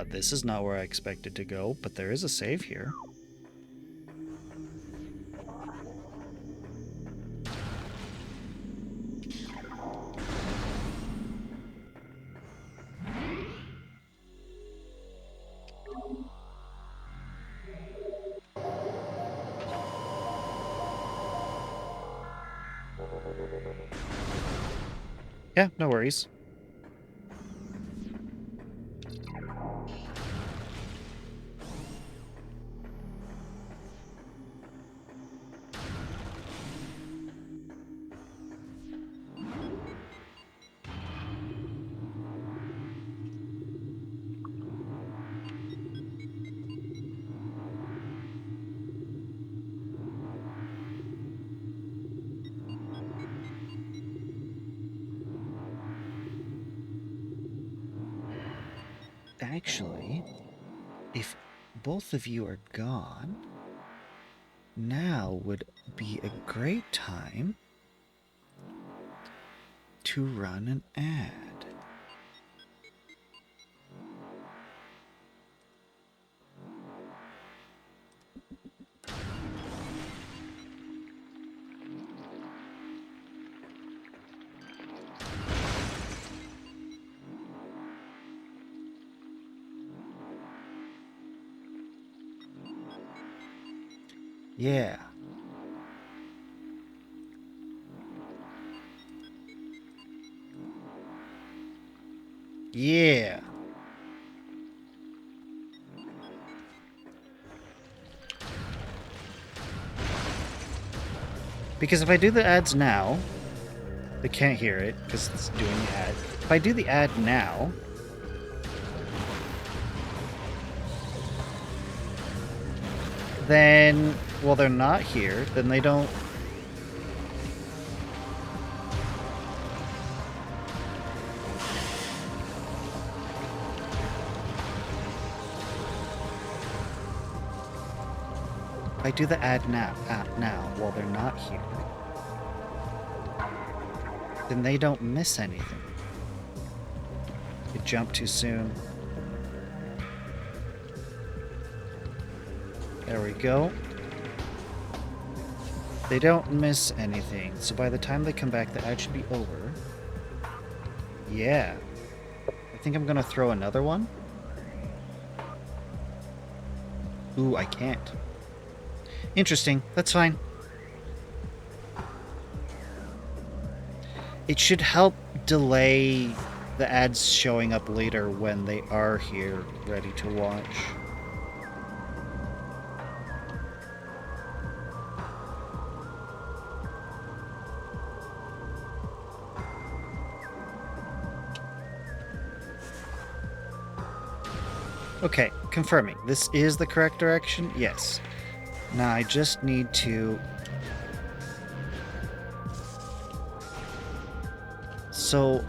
This is not where I expected to go, but there is a save here. Yeah, no worries. Actually, if both of you are gone, now would be a great time to run an ad. Yeah. Yeah. Because if I do the ads now, they can't hear it because it's doing the ad. If I do the ad now, then, well, they're not here, then they don't... If I do the ad now, while they're not here, then they don't miss anything. It jumped too soon. There we go. They don't miss anything, so by the time they come back, the ad should be over. Yeah. I think I'm gonna throw another one. Ooh, I can't. Interesting. That's fine. It should help delay the ads showing up later when they are here, ready to watch. Okay, confirming. This is the correct direction? Yes. Now I just need to... So...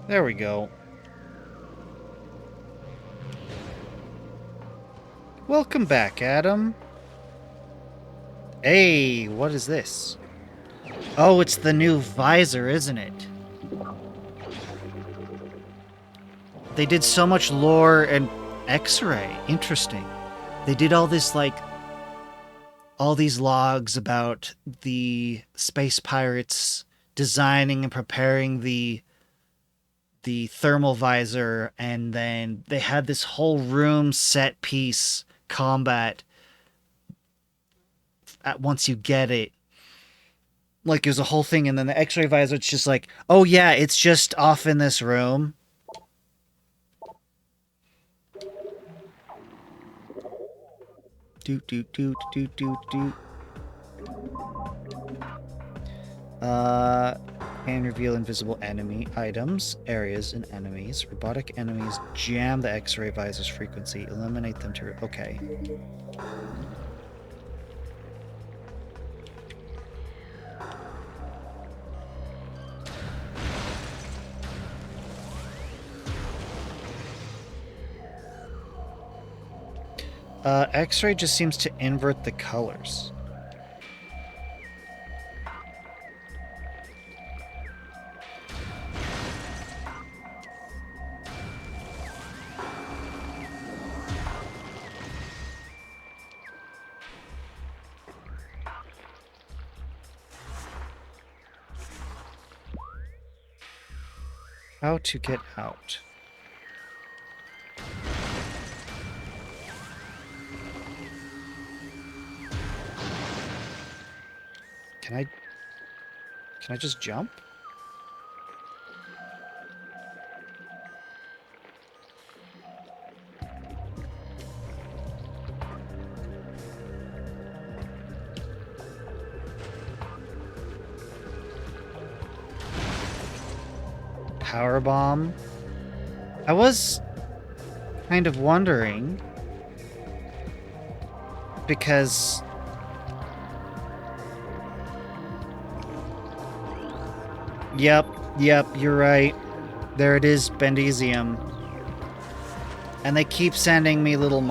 There we go. Welcome back, Adam. Hey, what is this? Oh, it's the new visor, isn't it? They did so much lore and X-ray. Interesting. They did all this, like, all these logs about the space pirates designing and preparing the thermal visor, and then they had this whole room set piece combat at once you get it. Like, it was a whole thing, and then the X-ray visor, it's just like, oh yeah, it's just off in this room. Doot, doot, doot, doot, doot, doot. Can reveal invisible enemy items, areas, and enemies. Robotic enemies jam the X-ray visor's frequency. Eliminate them to... Okay. X-ray just seems to invert the colors. How to get out. Can I just jump? Power bomb. I was kind of wondering because Yep, you're right. There it is, Bendezium. And they keep sending me little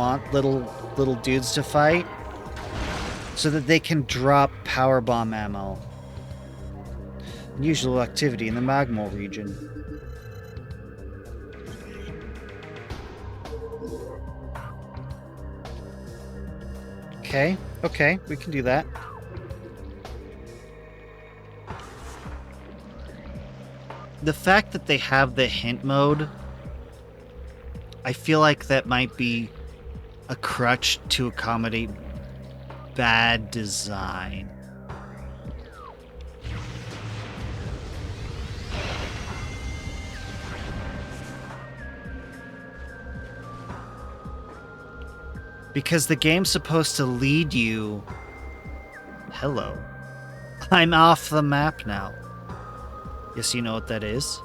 dudes to fight so that they can drop power bomb ammo. Unusual activity in the magmal region. Okay, we can do that. The fact that they have the hint mode, I feel like that might be a crutch to accommodate bad design. Because the game's supposed to lead you... Hello. I'm off the map now. Yes, you know what that is?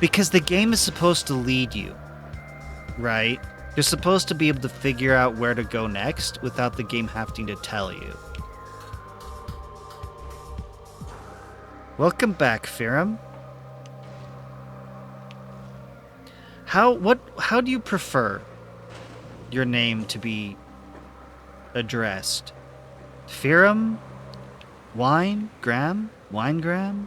Because the game is supposed to lead you, right? You're supposed to be able to figure out where to go next without the game having to tell you. Welcome back, Firam. How do you prefer your name to be addressed? Firam? Winegram? Winegram?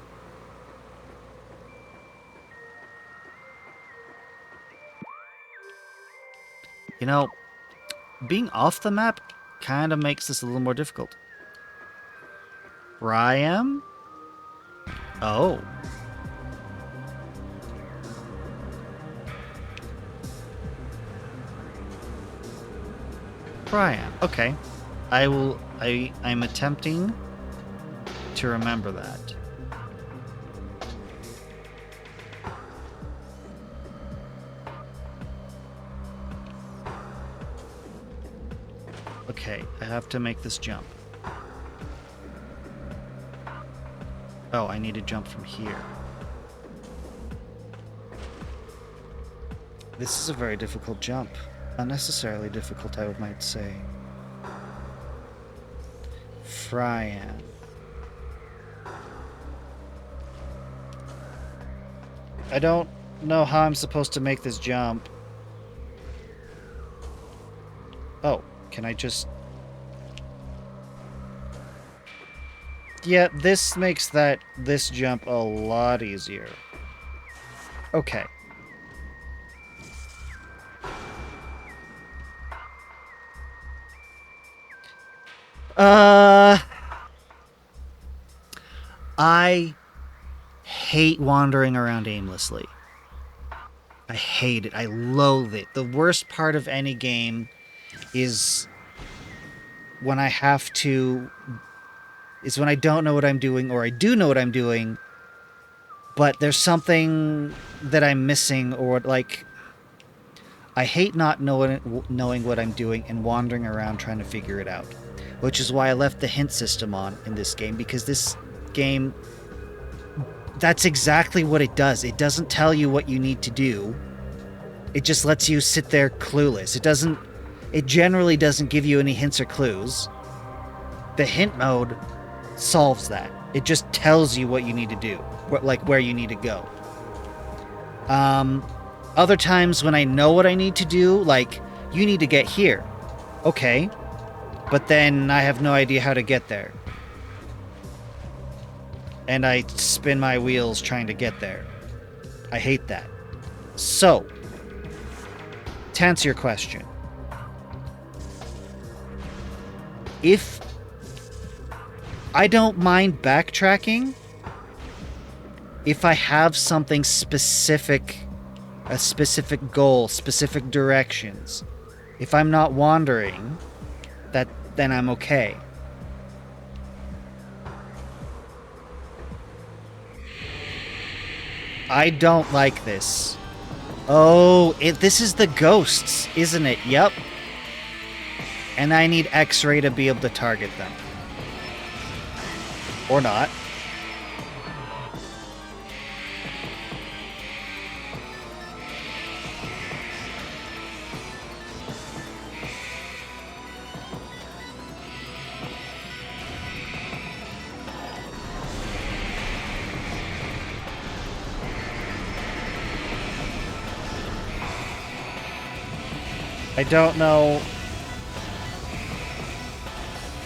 You know, being off the map kind of makes this a little more difficult. Priam? Oh. Priam. Okay. I'm attempting to remember that. Okay, I have to make this jump. Oh, I need to jump from here. This is a very difficult jump. Unnecessarily difficult, I might say. Fryan. I don't know how I'm supposed to make this jump. Oh, can I just... Yeah, this makes this jump a lot easier. Okay. I hate wandering around aimlessly. I hate it. I loathe it. The worst part of any game is when I have to... is when I don't know what I'm doing, or I do know what I'm doing, but there's something that I'm missing, or like... I hate not knowing what I'm doing and wandering around trying to figure it out. Which is why I left the hint system on in this game, because this game... that's exactly what it does. It doesn't tell you what you need to do. It just lets you sit there clueless. It generally doesn't give you any hints or clues. The hint mode solves that. It just tells you what you need to do. like where you need to go. Other times when I know what I need to do, like, you need to get here. Okay. But then I have no idea how to get there. And I spin my wheels trying to get there. I hate that. So, to answer your question, if I don't mind backtracking, if I have something specific, a specific goal, specific directions, if I'm not wandering, then I'm okay. I don't like this. Oh, this is the ghosts, isn't it? Yep. And I need X-ray to be able to target them. Or not. I don't know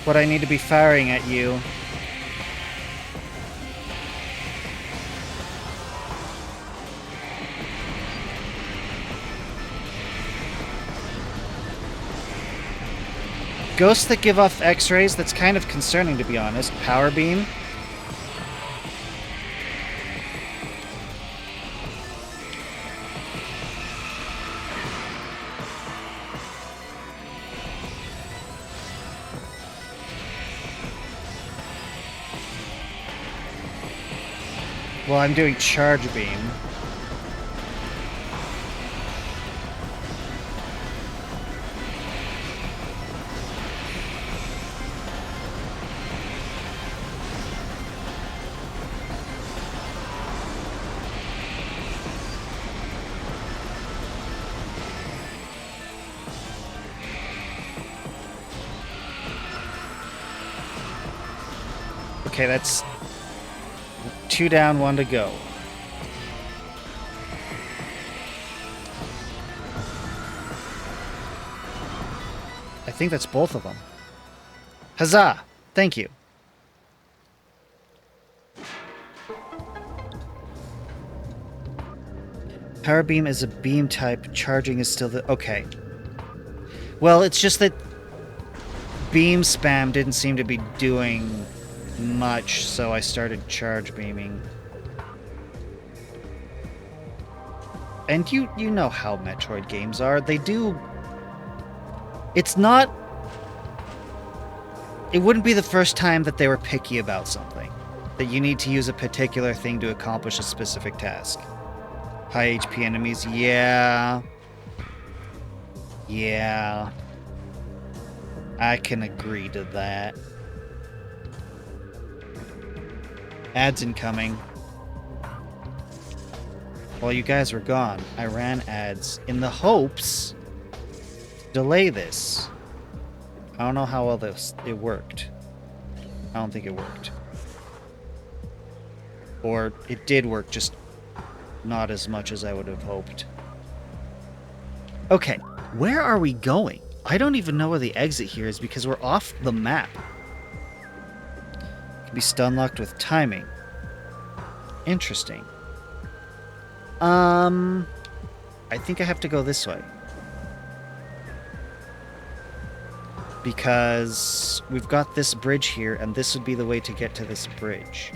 what I need to be firing at you. Ghosts that give off X-rays, that's kind of concerning, to be honest. Power beam. Well, I'm doing charge beam. Okay, that's 2 down, 1 to go. I think that's both of them. Huzzah! Thank you. Power beam is a beam type. Charging is still the... Okay. Well, it's just that beam spam didn't seem to be doing much, so I started charge beaming. And you know how Metroid games are. They do... It's not... It wouldn't be the first time that they were picky about something. That you need to use a particular thing to accomplish a specific task. High HP enemies, yeah. Yeah. I can agree to that. Ads incoming. While you guys were gone, I ran ads in the hopes to delay this. I don't know how well it worked. I don't think it worked. Or it did work, just not as much as I would have hoped. Okay, where are we going? I don't even know where the exit here is because we're off the map. Can be stun locked with timing. Interesting. I think I have to go this way. Because we've got this bridge here, and this would be the way to get to this bridge.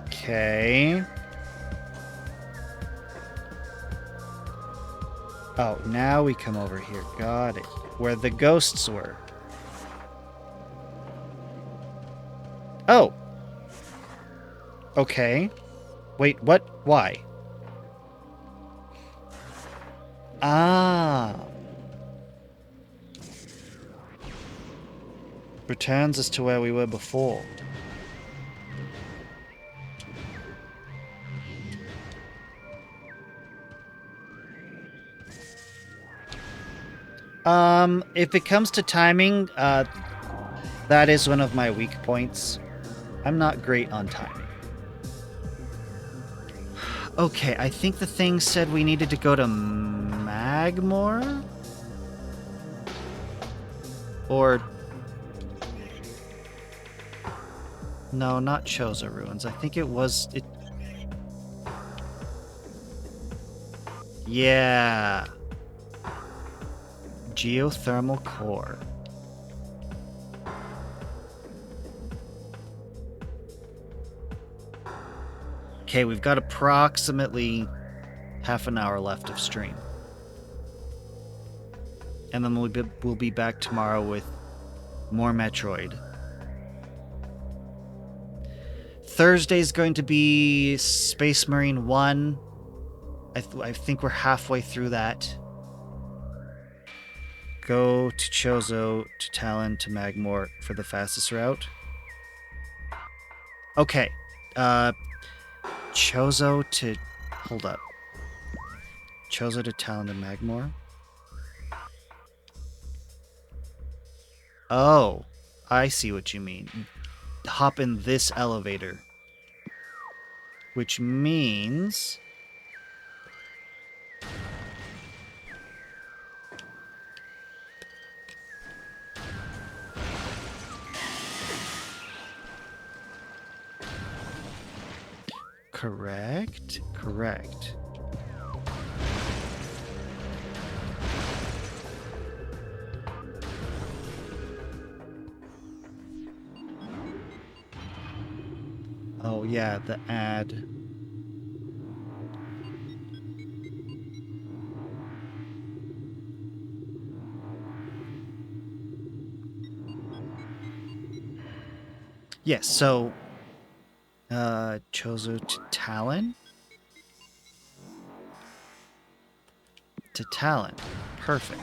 Okay. Oh, now we come over here. Got it. Where the ghosts were. Oh. Okay. Wait, what? Why? Ah. Returns us to where we were before. If it comes to timing, that is one of my weak points. I'm not great on timing. Okay, I think the thing said we needed to go to Magmore? Or... No, not Choza Ruins. I think it was... Yeah. Geothermal core. Okay, we've got approximately half an hour left of stream. And then we'll be back tomorrow with more Metroid. Thursday's going to be Space Marine 1. I think we're halfway through that. Go to Chozo, to Talon, to Magmore for the fastest route. Okay. Chozo to... Hold up. Chozo to Talon to Magmore. Oh, I see what you mean. Hop in this elevator. Which means... Correct? Correct. Oh yeah, the ad. Yes, so Chozo to Talon. To Talon. Perfect.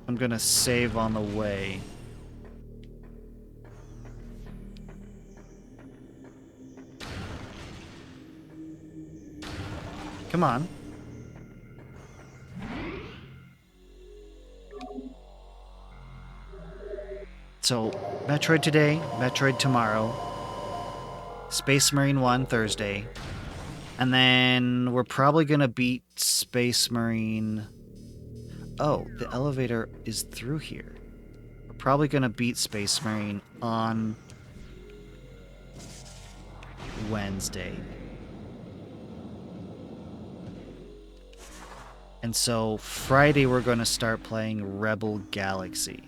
I'm gonna save on the way. Come on. So, Metroid today, Metroid tomorrow, Space Marine 1 Thursday, and then we're probably gonna beat Space Marine... Oh, the elevator is through here. We're probably gonna beat Space Marine on Wednesday. And so Friday we're gonna start playing Rebel Galaxy.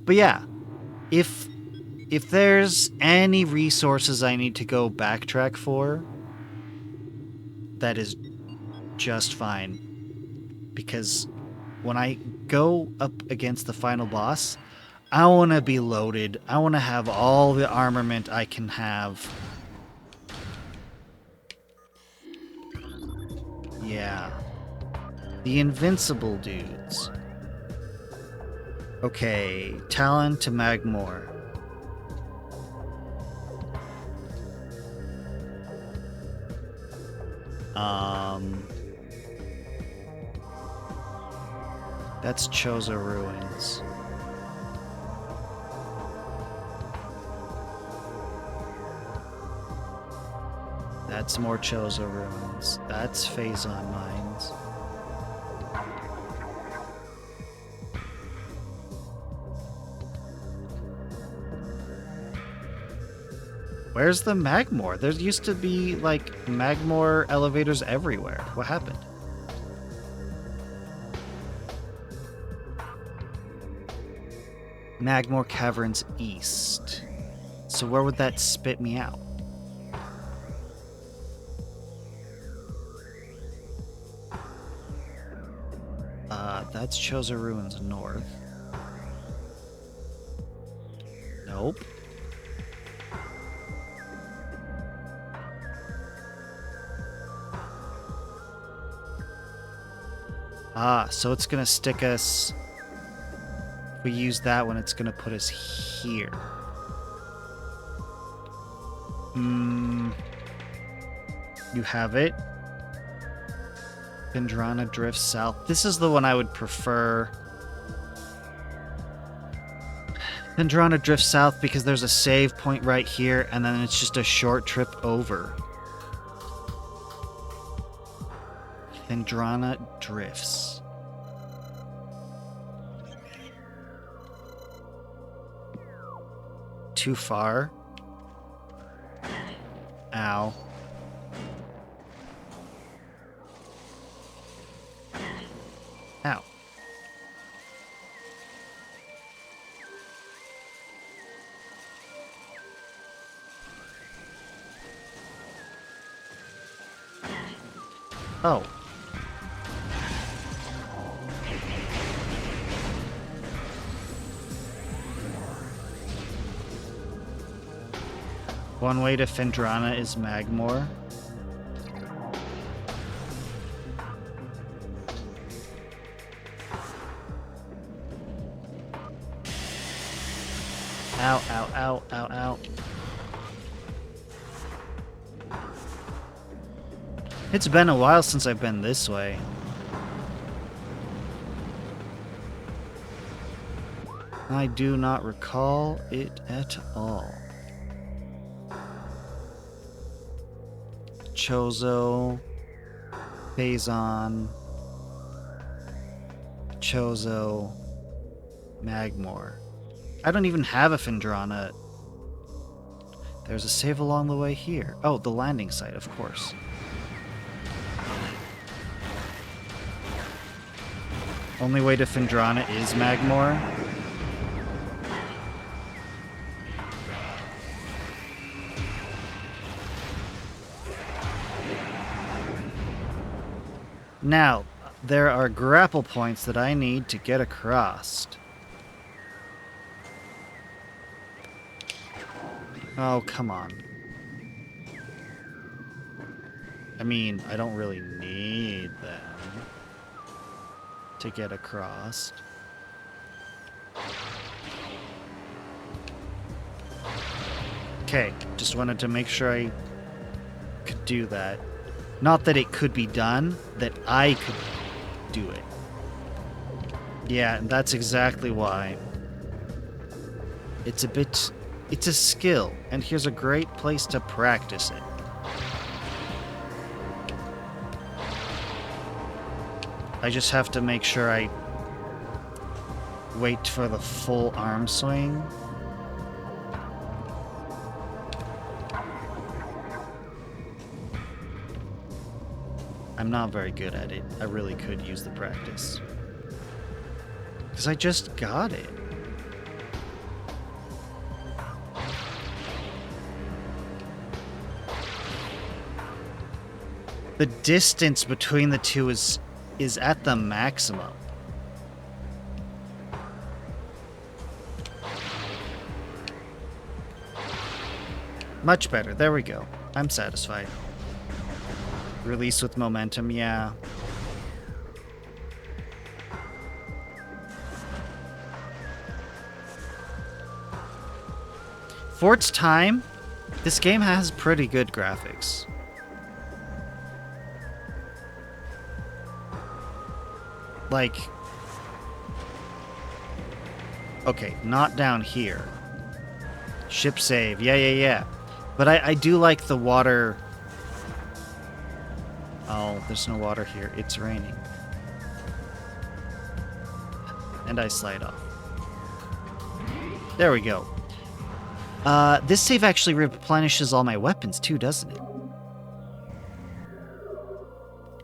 But yeah, if there's any resources I need to go backtrack for, that is just fine. Because when I go up against the final boss, I want to be loaded. I want to have all the armament I can have. Yeah. The invincible dudes. Okay, Talon to Magmore. That's Choza Ruins. That's more Choza Ruins. That's Phazon Mines. Where's the Magmore? There used to be, like, Magmore elevators everywhere. What happened? Magmore Caverns East. So where would that spit me out? That's Choza Ruins North. Nope. Ah, so it's gonna stick us... If we use that one, it's gonna put us here. You have it. Phendrana drifts south. This is the one I would prefer. Phendrana drifts south because there's a save point right here, and then it's just a short trip over. Phendrana drifts. Too far. Ow. Ow. Oh. One way to Phendrana is Magmore. Ow, ow, ow, ow, ow. It's been a while since I've been this way. I do not recall it at all. Chozo, Phazon, Chozo, Magmore. I don't even have a Phendrana. There's a save along the way here. Oh, the landing site, of course. Only way to Phendrana is Magmore. Now, there are grapple points that I need to get across. Oh, come on. I mean, I don't really need them to get across. Okay, just wanted to make sure I could do that. Not that it could be done, that I could do it. Yeah, that's exactly why. It's a skill, and here's a great place to practice it. I just have to make sure I wait for the full arm swing. I'm not very good at it. I really could use the practice. Because I just got it. The distance between the two is at the maximum. Much better. There we go. I'm satisfied. Release with momentum, yeah. For its time, this game has pretty good graphics. Like, okay, not down here. Ship save, yeah. But I do like the water. Oh, there's no water here. It's raining. And I slide off. There we go. This save actually replenishes all my weapons too, doesn't it?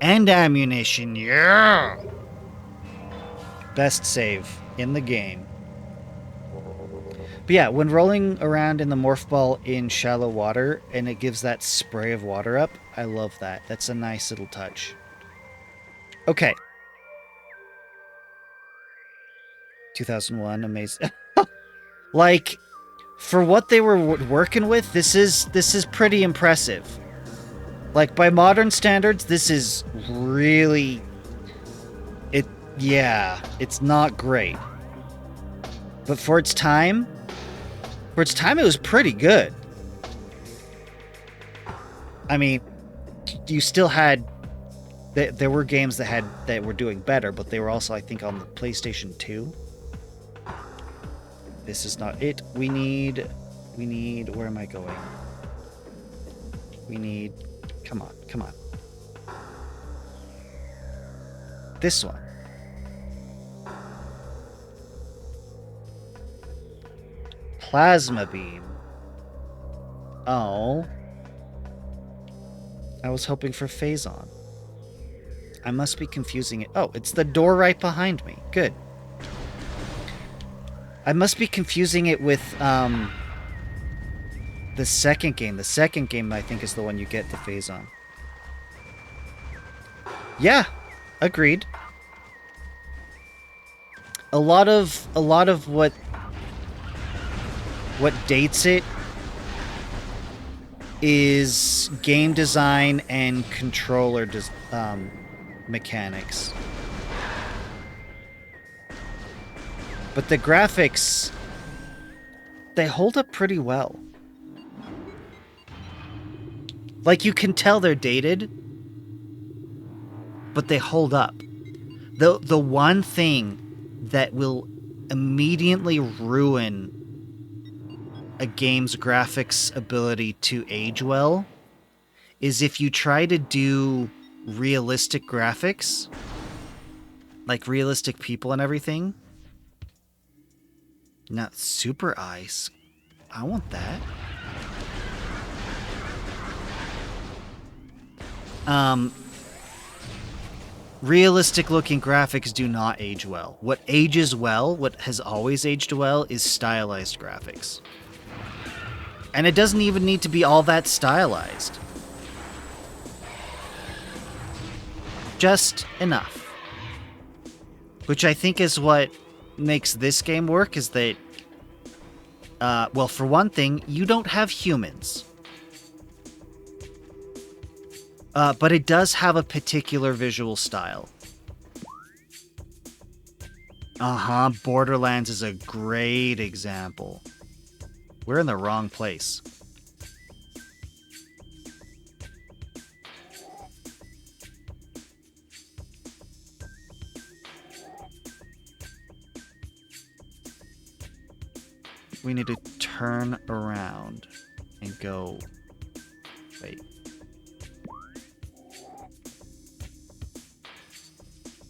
And ammunition, yeah! Best save in the game. But yeah, when rolling around in the morph ball in shallow water and it gives that spray of water up, I love that. That's a nice little touch. Okay. 2001, amazing. Like, for what they were working with, this is pretty impressive. Like, by modern standards, this is really... Yeah, it's not great. But for its time, it was pretty good. I mean, you still had there were games that were doing better, but they were also, I think, on the PlayStation 2. This is not it. We need where am I going? We need come on. This one. Plasma beam. Oh. I was hoping for Phazon. I must be confusing it. Oh, it's the door right behind me. Good. I must be confusing it with the second game. The second game, I think, is the one you get the Phazon. Yeah, agreed. A lot of what dates it is game design and controller mechanics. But the graphics, they hold up pretty well. Like, you can tell they're dated, but they hold up. The one thing that will immediately ruin a game's graphics ability to age well is if you try to do realistic graphics, like realistic people and everything. Not super eyes. I want that. Realistic looking graphics do not age well. What ages well, what has always aged well, is stylized graphics. And it doesn't even need to be all that stylized. Just enough. Which I think is what makes this game work, is that, well, for one thing, you don't have humans. But it does have a particular visual style. Borderlands is a great example. We're in the wrong place. We need to turn around and go... Wait.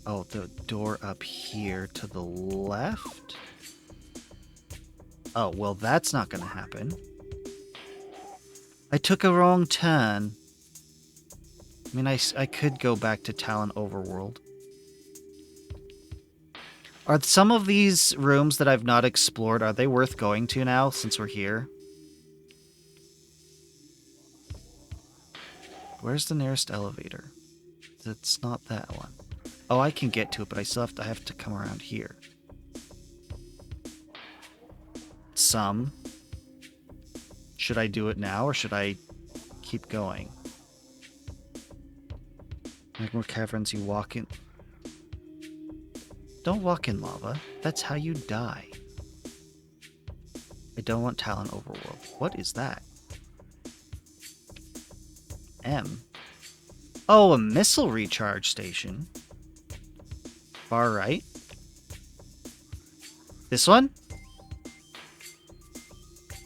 Oh, the door up here to the left? Oh, well, that's not going to happen. I took a wrong turn. I mean, I could go back to Talon Overworld. Are some of these rooms that I've not explored, are they worth going to now, since we're here? Where's the nearest elevator? It's not that one. Oh, I can get to it, but I have to come around here. Some. Should I do it now, or should I keep going? Magma caverns, you walk in... Don't walk in lava. That's how you die. I don't want Talon Overworld. What is that? M. Oh, a missile recharge station. Far right. This one?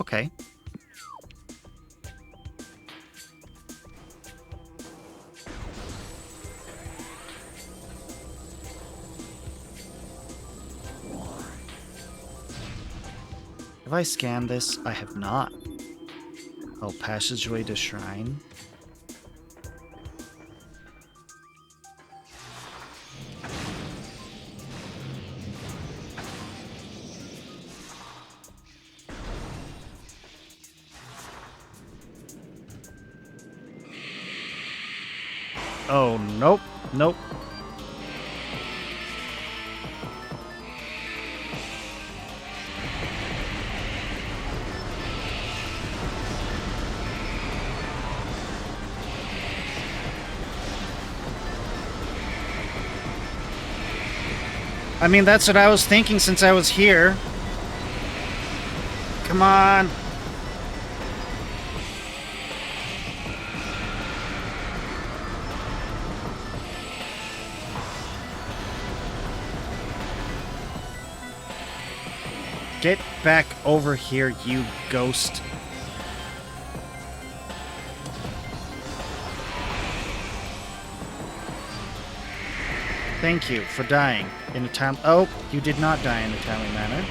Okay. Have I scanned this? I have not. Oh, passageway to shrine. Oh, nope. Nope. I mean, that's what I was thinking since I was here. Come on. Get back over here, you ghost. Thank you for dying in a time... Oh, you did not die in a timely manner.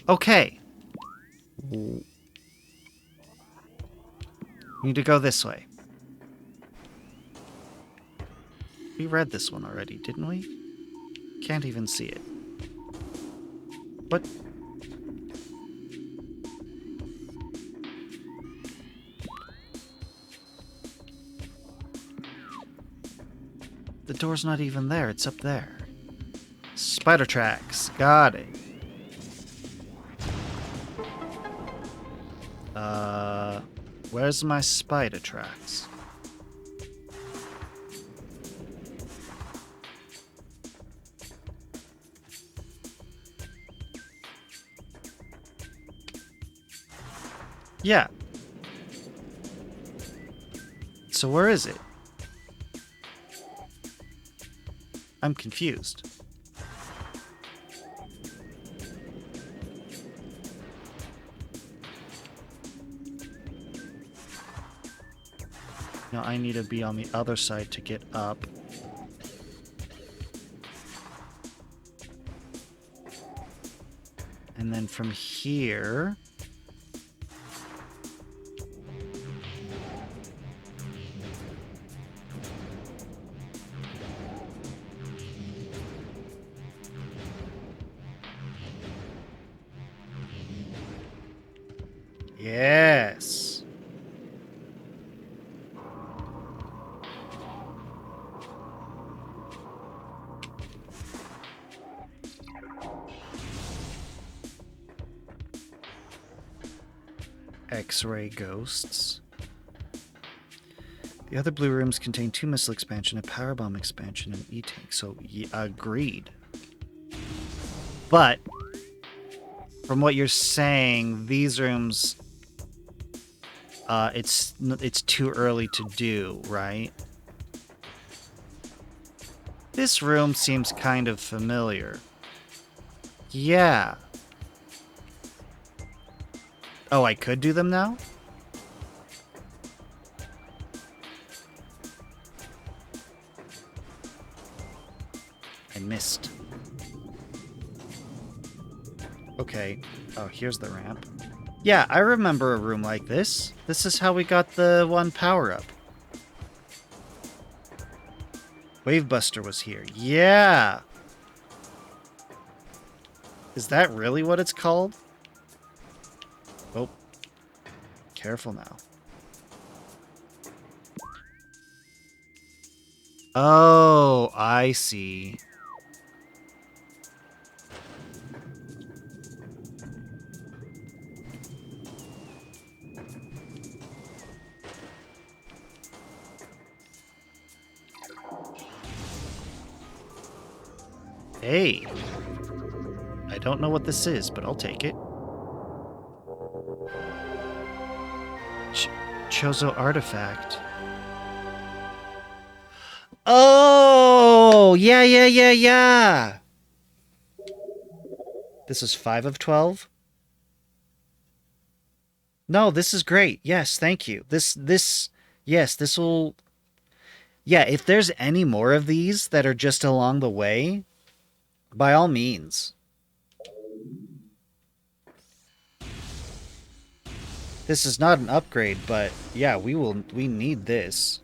Okay. Need to go this way. We read this one already, didn't we? Can't even see it. What? The door's not even there, it's up there. Spider tracks, got it. Where's my spider tracks? Yeah. So where is it? I'm confused. Now I need to be on the other side to get up. And then from here... Yes. X-ray ghosts. The other blue rooms contain 2 missile expansion, a power bomb expansion, and E-tank. So, agreed. But from what you're saying, these rooms, it's too early to do, right? This room seems kind of familiar. Yeah. Oh, I could do them now? I missed. Okay. Oh, here's the ramp. Yeah, I remember a room like this. This is how we got the one power-up. Wavebuster was here. Yeah! Is that really what it's called? Oh. Careful now. Oh, I see. Hey. I don't know what this is, but I'll take it. Chozo artifact. Oh! Yeah. This is 5 of 12? No, this is great. Yes, thank you. Yes, this will... Yeah, if there's any more of these that are just along the way, by all means. This is not an upgrade, but yeah, we need this.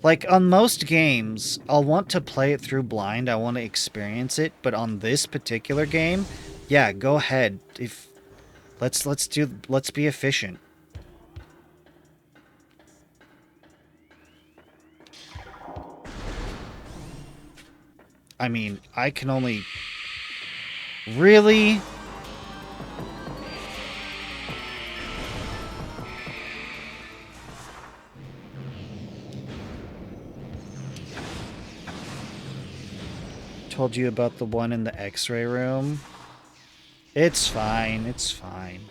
Like, on most games, I'll want to play it through blind, I want to experience it, but on this particular game, yeah, go ahead. Let's be efficient. I mean, I can only... Really? told you about the one in the X-ray room. It's fine. It's fine.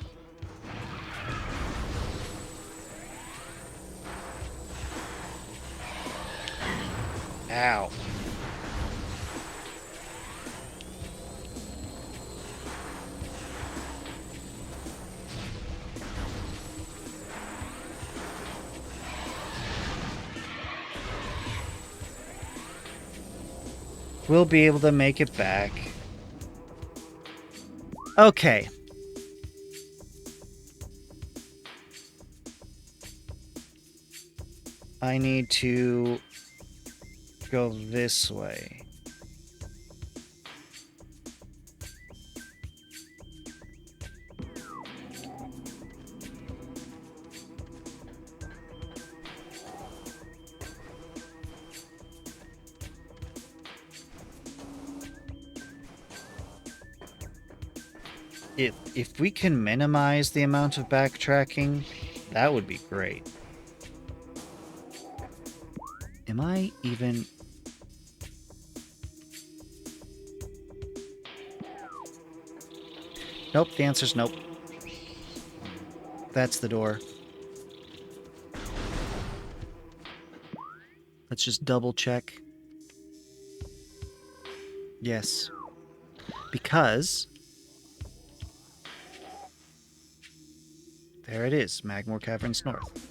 Ow. We'll be able to make it back. Okay. I need to go this way. If we can minimize the amount of backtracking, that would be great. Am I even... Nope, the answer's nope. That's the door. Let's just double check. Yes. Because... there it is, Magmore Caverns North.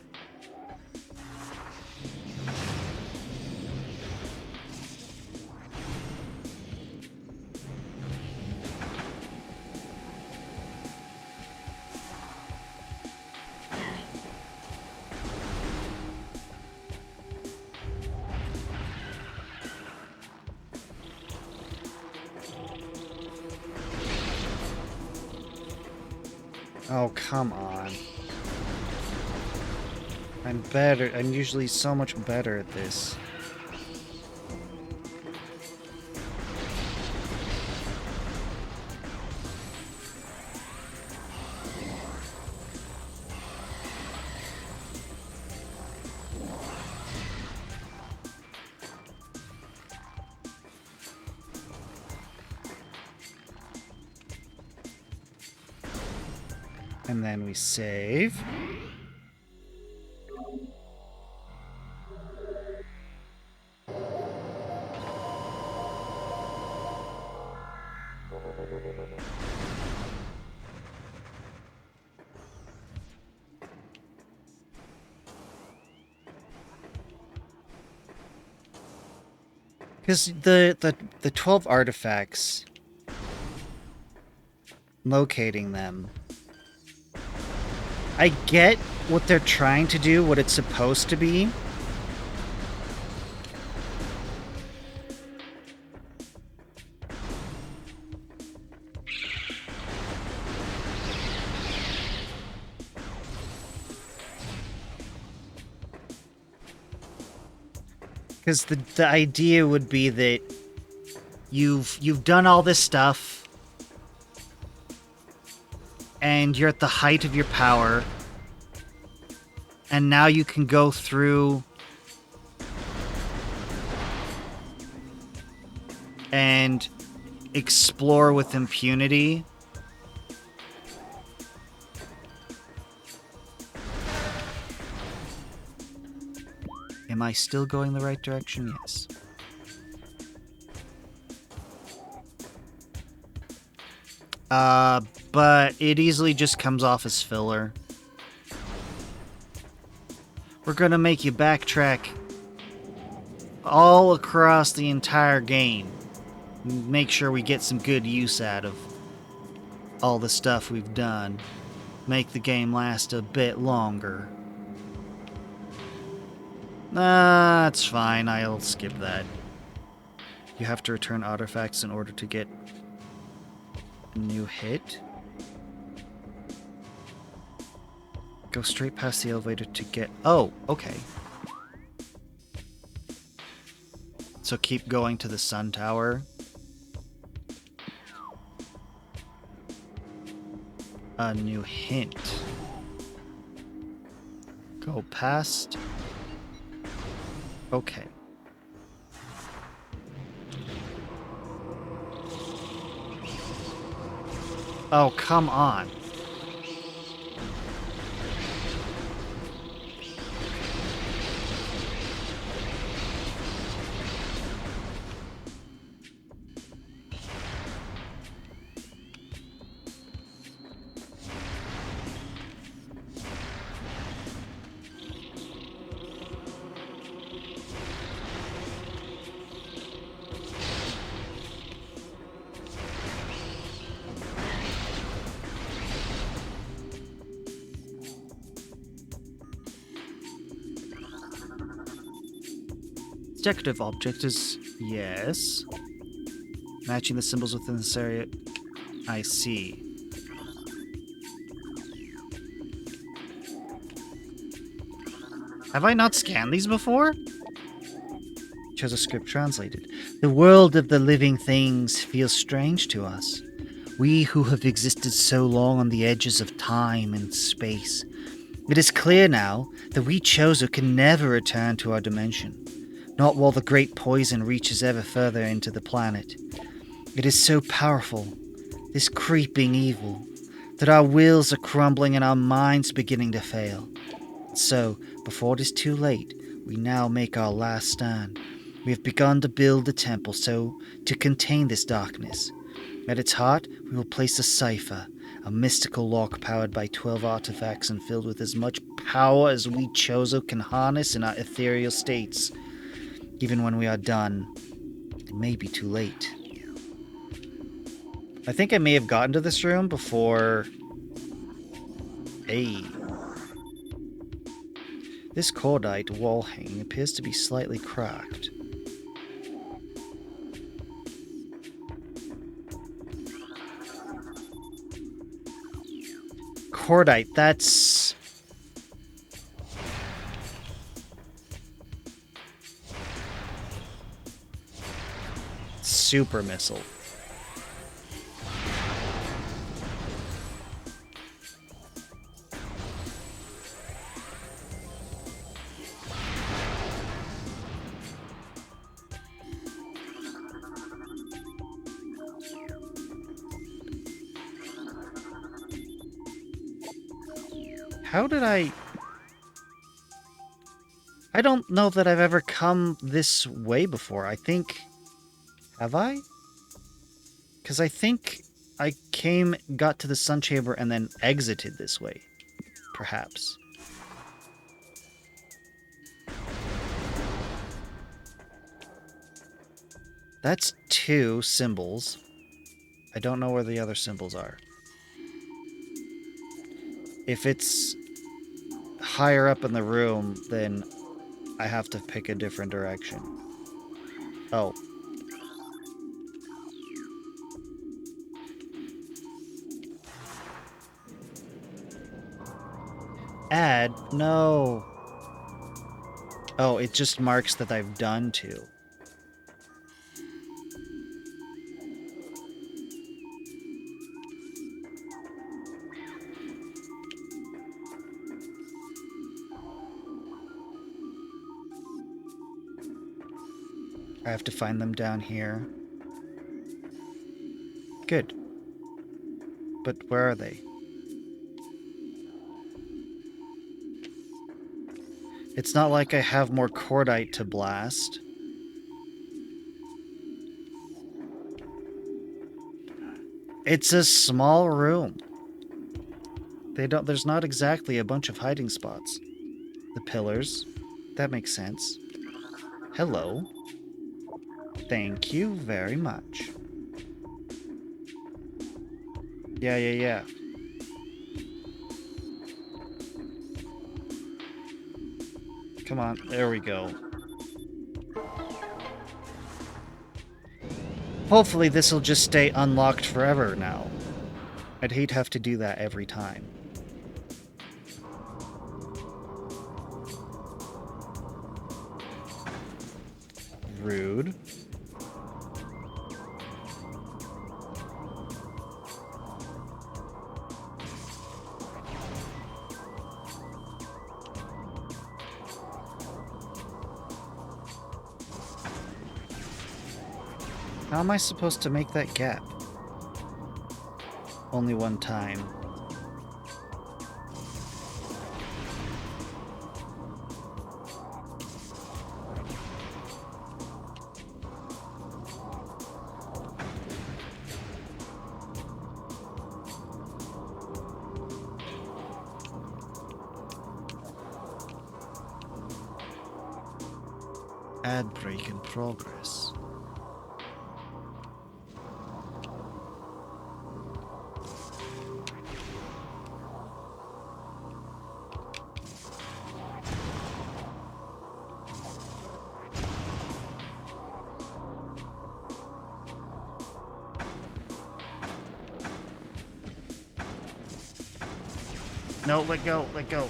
Oh, come on. I'm better. I'm usually so much better at this. And then we save. Because the 12 artifacts, locating them, I get what they're trying to do, what it's supposed to be. Because the idea would be that you've done all this stuff, and you're at the height of your power, and now you can go through and explore with impunity. Am I still going the right direction? Yes. But it easily just comes off as filler. We're gonna make you backtrack all across the entire game. Make sure we get some good use out of all the stuff we've done. Make the game last a bit longer. Nah, it's fine. I'll skip that. You have to return artifacts in order to get a new hit. Go straight past the elevator to get... Oh, okay. So keep going to the sun tower. A new hint. Go past... Okay. Oh, come on. Decorative object is... yes. Matching the symbols within this area. I see. Have I not scanned these before? Chose a script translated. The world of the living things feels strange to us. We who have existed so long on the edges of time and space. It is clear now that we Chozo can never return to our dimension. Not while the great poison reaches ever further into the planet. It is so powerful, this creeping evil, that our wills are crumbling and our minds beginning to fail. So, before it is too late, we now make our last stand. We have begun to build the temple to contain this darkness. At its heart, we will place a cipher, a mystical lock powered by 12 artifacts and filled with as much power as we Chozo can harness in our ethereal states. Even when we are done, it may be too late. I think I may have gotten to this room before... Hey. This cordite wall hanging appears to be slightly cracked. Cordite, that's... super missile. How did I don't know that I've ever come this way before. I think... Have I? Because I think I got to the sun chamber, and then exited this way. Perhaps. That's 2 symbols. I don't know where the other symbols are. If it's higher up in the room, then I have to pick a different direction. Oh. Add? No. Oh, it just marks that I've done 2. I have to find them down here. Good. But where are they? It's not like I have more cordite to blast. It's a small room. There's not exactly a bunch of hiding spots. The pillars. That makes sense. Hello. Thank you very much. Yeah. Come on, there we go. Hopefully this will just stay unlocked forever now. I'd hate to have to do that every time. Rude. How am I supposed to make that gap? only one time. Ad break in progress. No, let go, let go.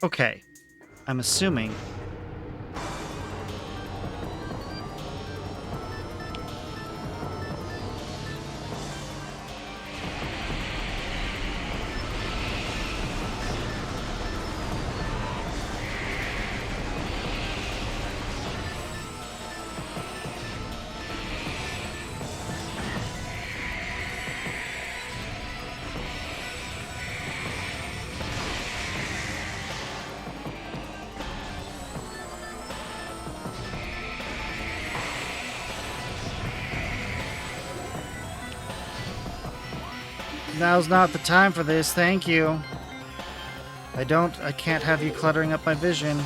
Okay, I'm assuming. Now's not the time for this, thank you. I can't have you cluttering up my vision.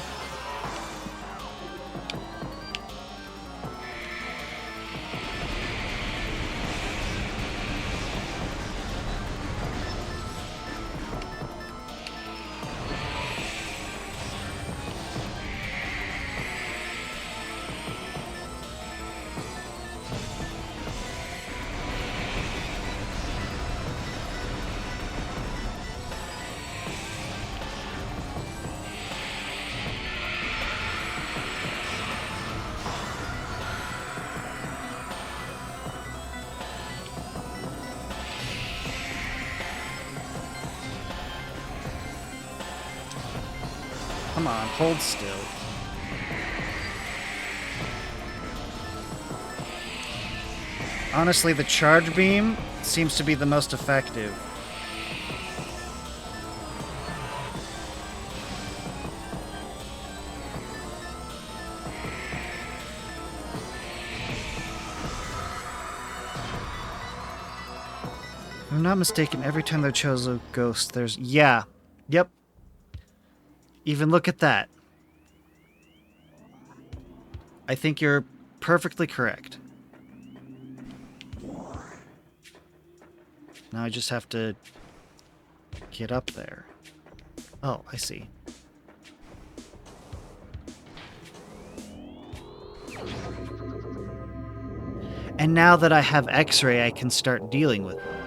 Come on, hold still. Honestly, the charge beam seems to be the most effective. If I'm not mistaken, every time they chose a ghost, there's... Yeah. Yep. Even look at that. I think you're perfectly correct. Now I just have to get up there. Oh, I see. And now that I have X-ray, I can start dealing with them.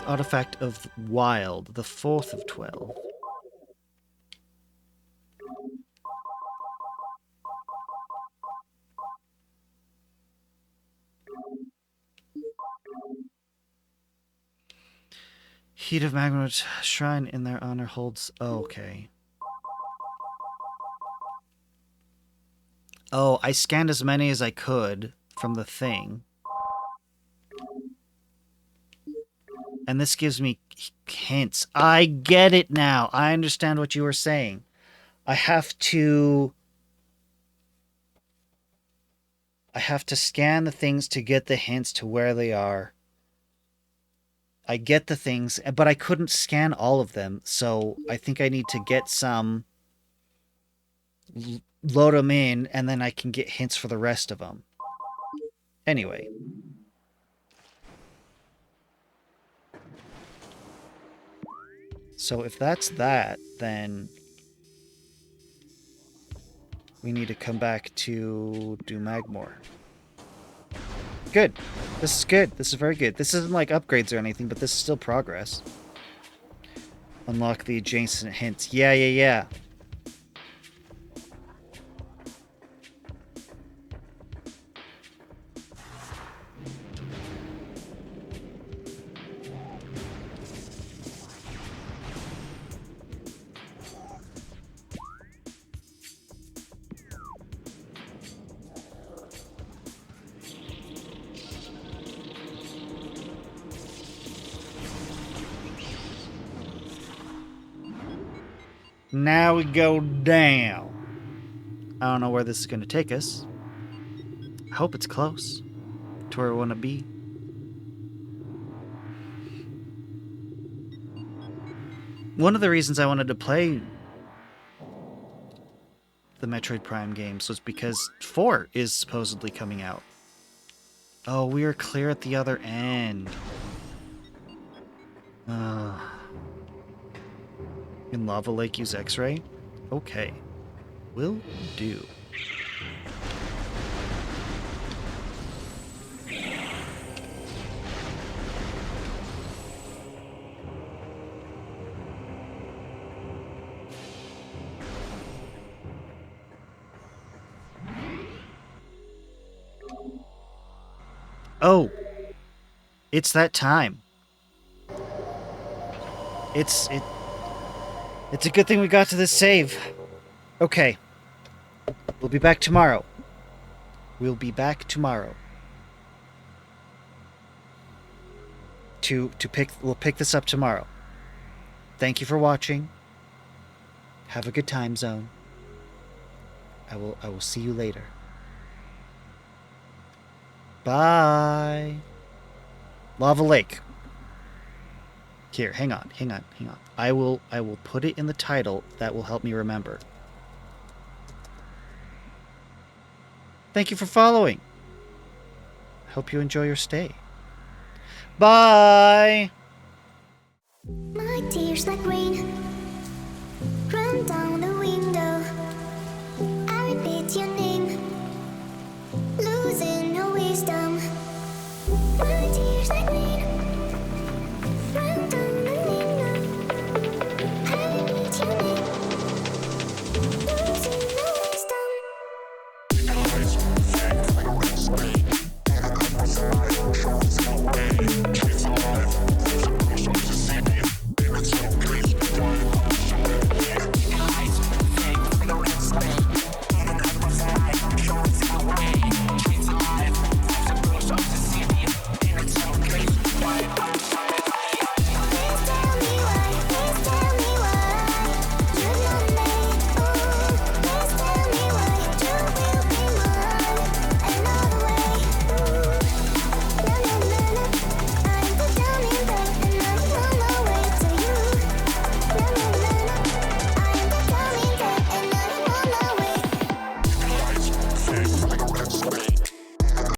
Artifact of Wild, the 4th of 12. Heat of Magma Shrine in their honor holds... Oh, okay. Oh, I scanned as many as I could from the thing. And this gives me hints. I get it now. I understand what you were saying. I have to I have to scan the things to get the hints to where they are. I get the things, but I couldn't scan all of them, so I think I need to get some, load them in, and then I can get hints for the rest of them. Anyway. So if that's that, then we need to come back to do Magmore. Good. This is good. This is very good. This isn't like upgrades or anything, but this is still progress. Unlock the adjacent hints. Yeah. Now we go down. I don't know where this is going to take us. I hope it's close to where we want to be. One of the reasons I wanted to play the Metroid Prime games was because 4 is supposedly coming out. Oh, we are clear at the other end. In Lava Lake use X-ray? Okay. Will do. Oh! It's that time. It's a good thing we got to this save. Okay. We'll be back tomorrow. We'll be back tomorrow. We'll pick this up tomorrow. Thank you for watching. Have a good time zone. I will see you later. Bye. Lava Lake. Here, hang on. I will put it in the title. That will help me remember. Thank you for following. Hope you enjoy your stay. Bye. My tears like rain.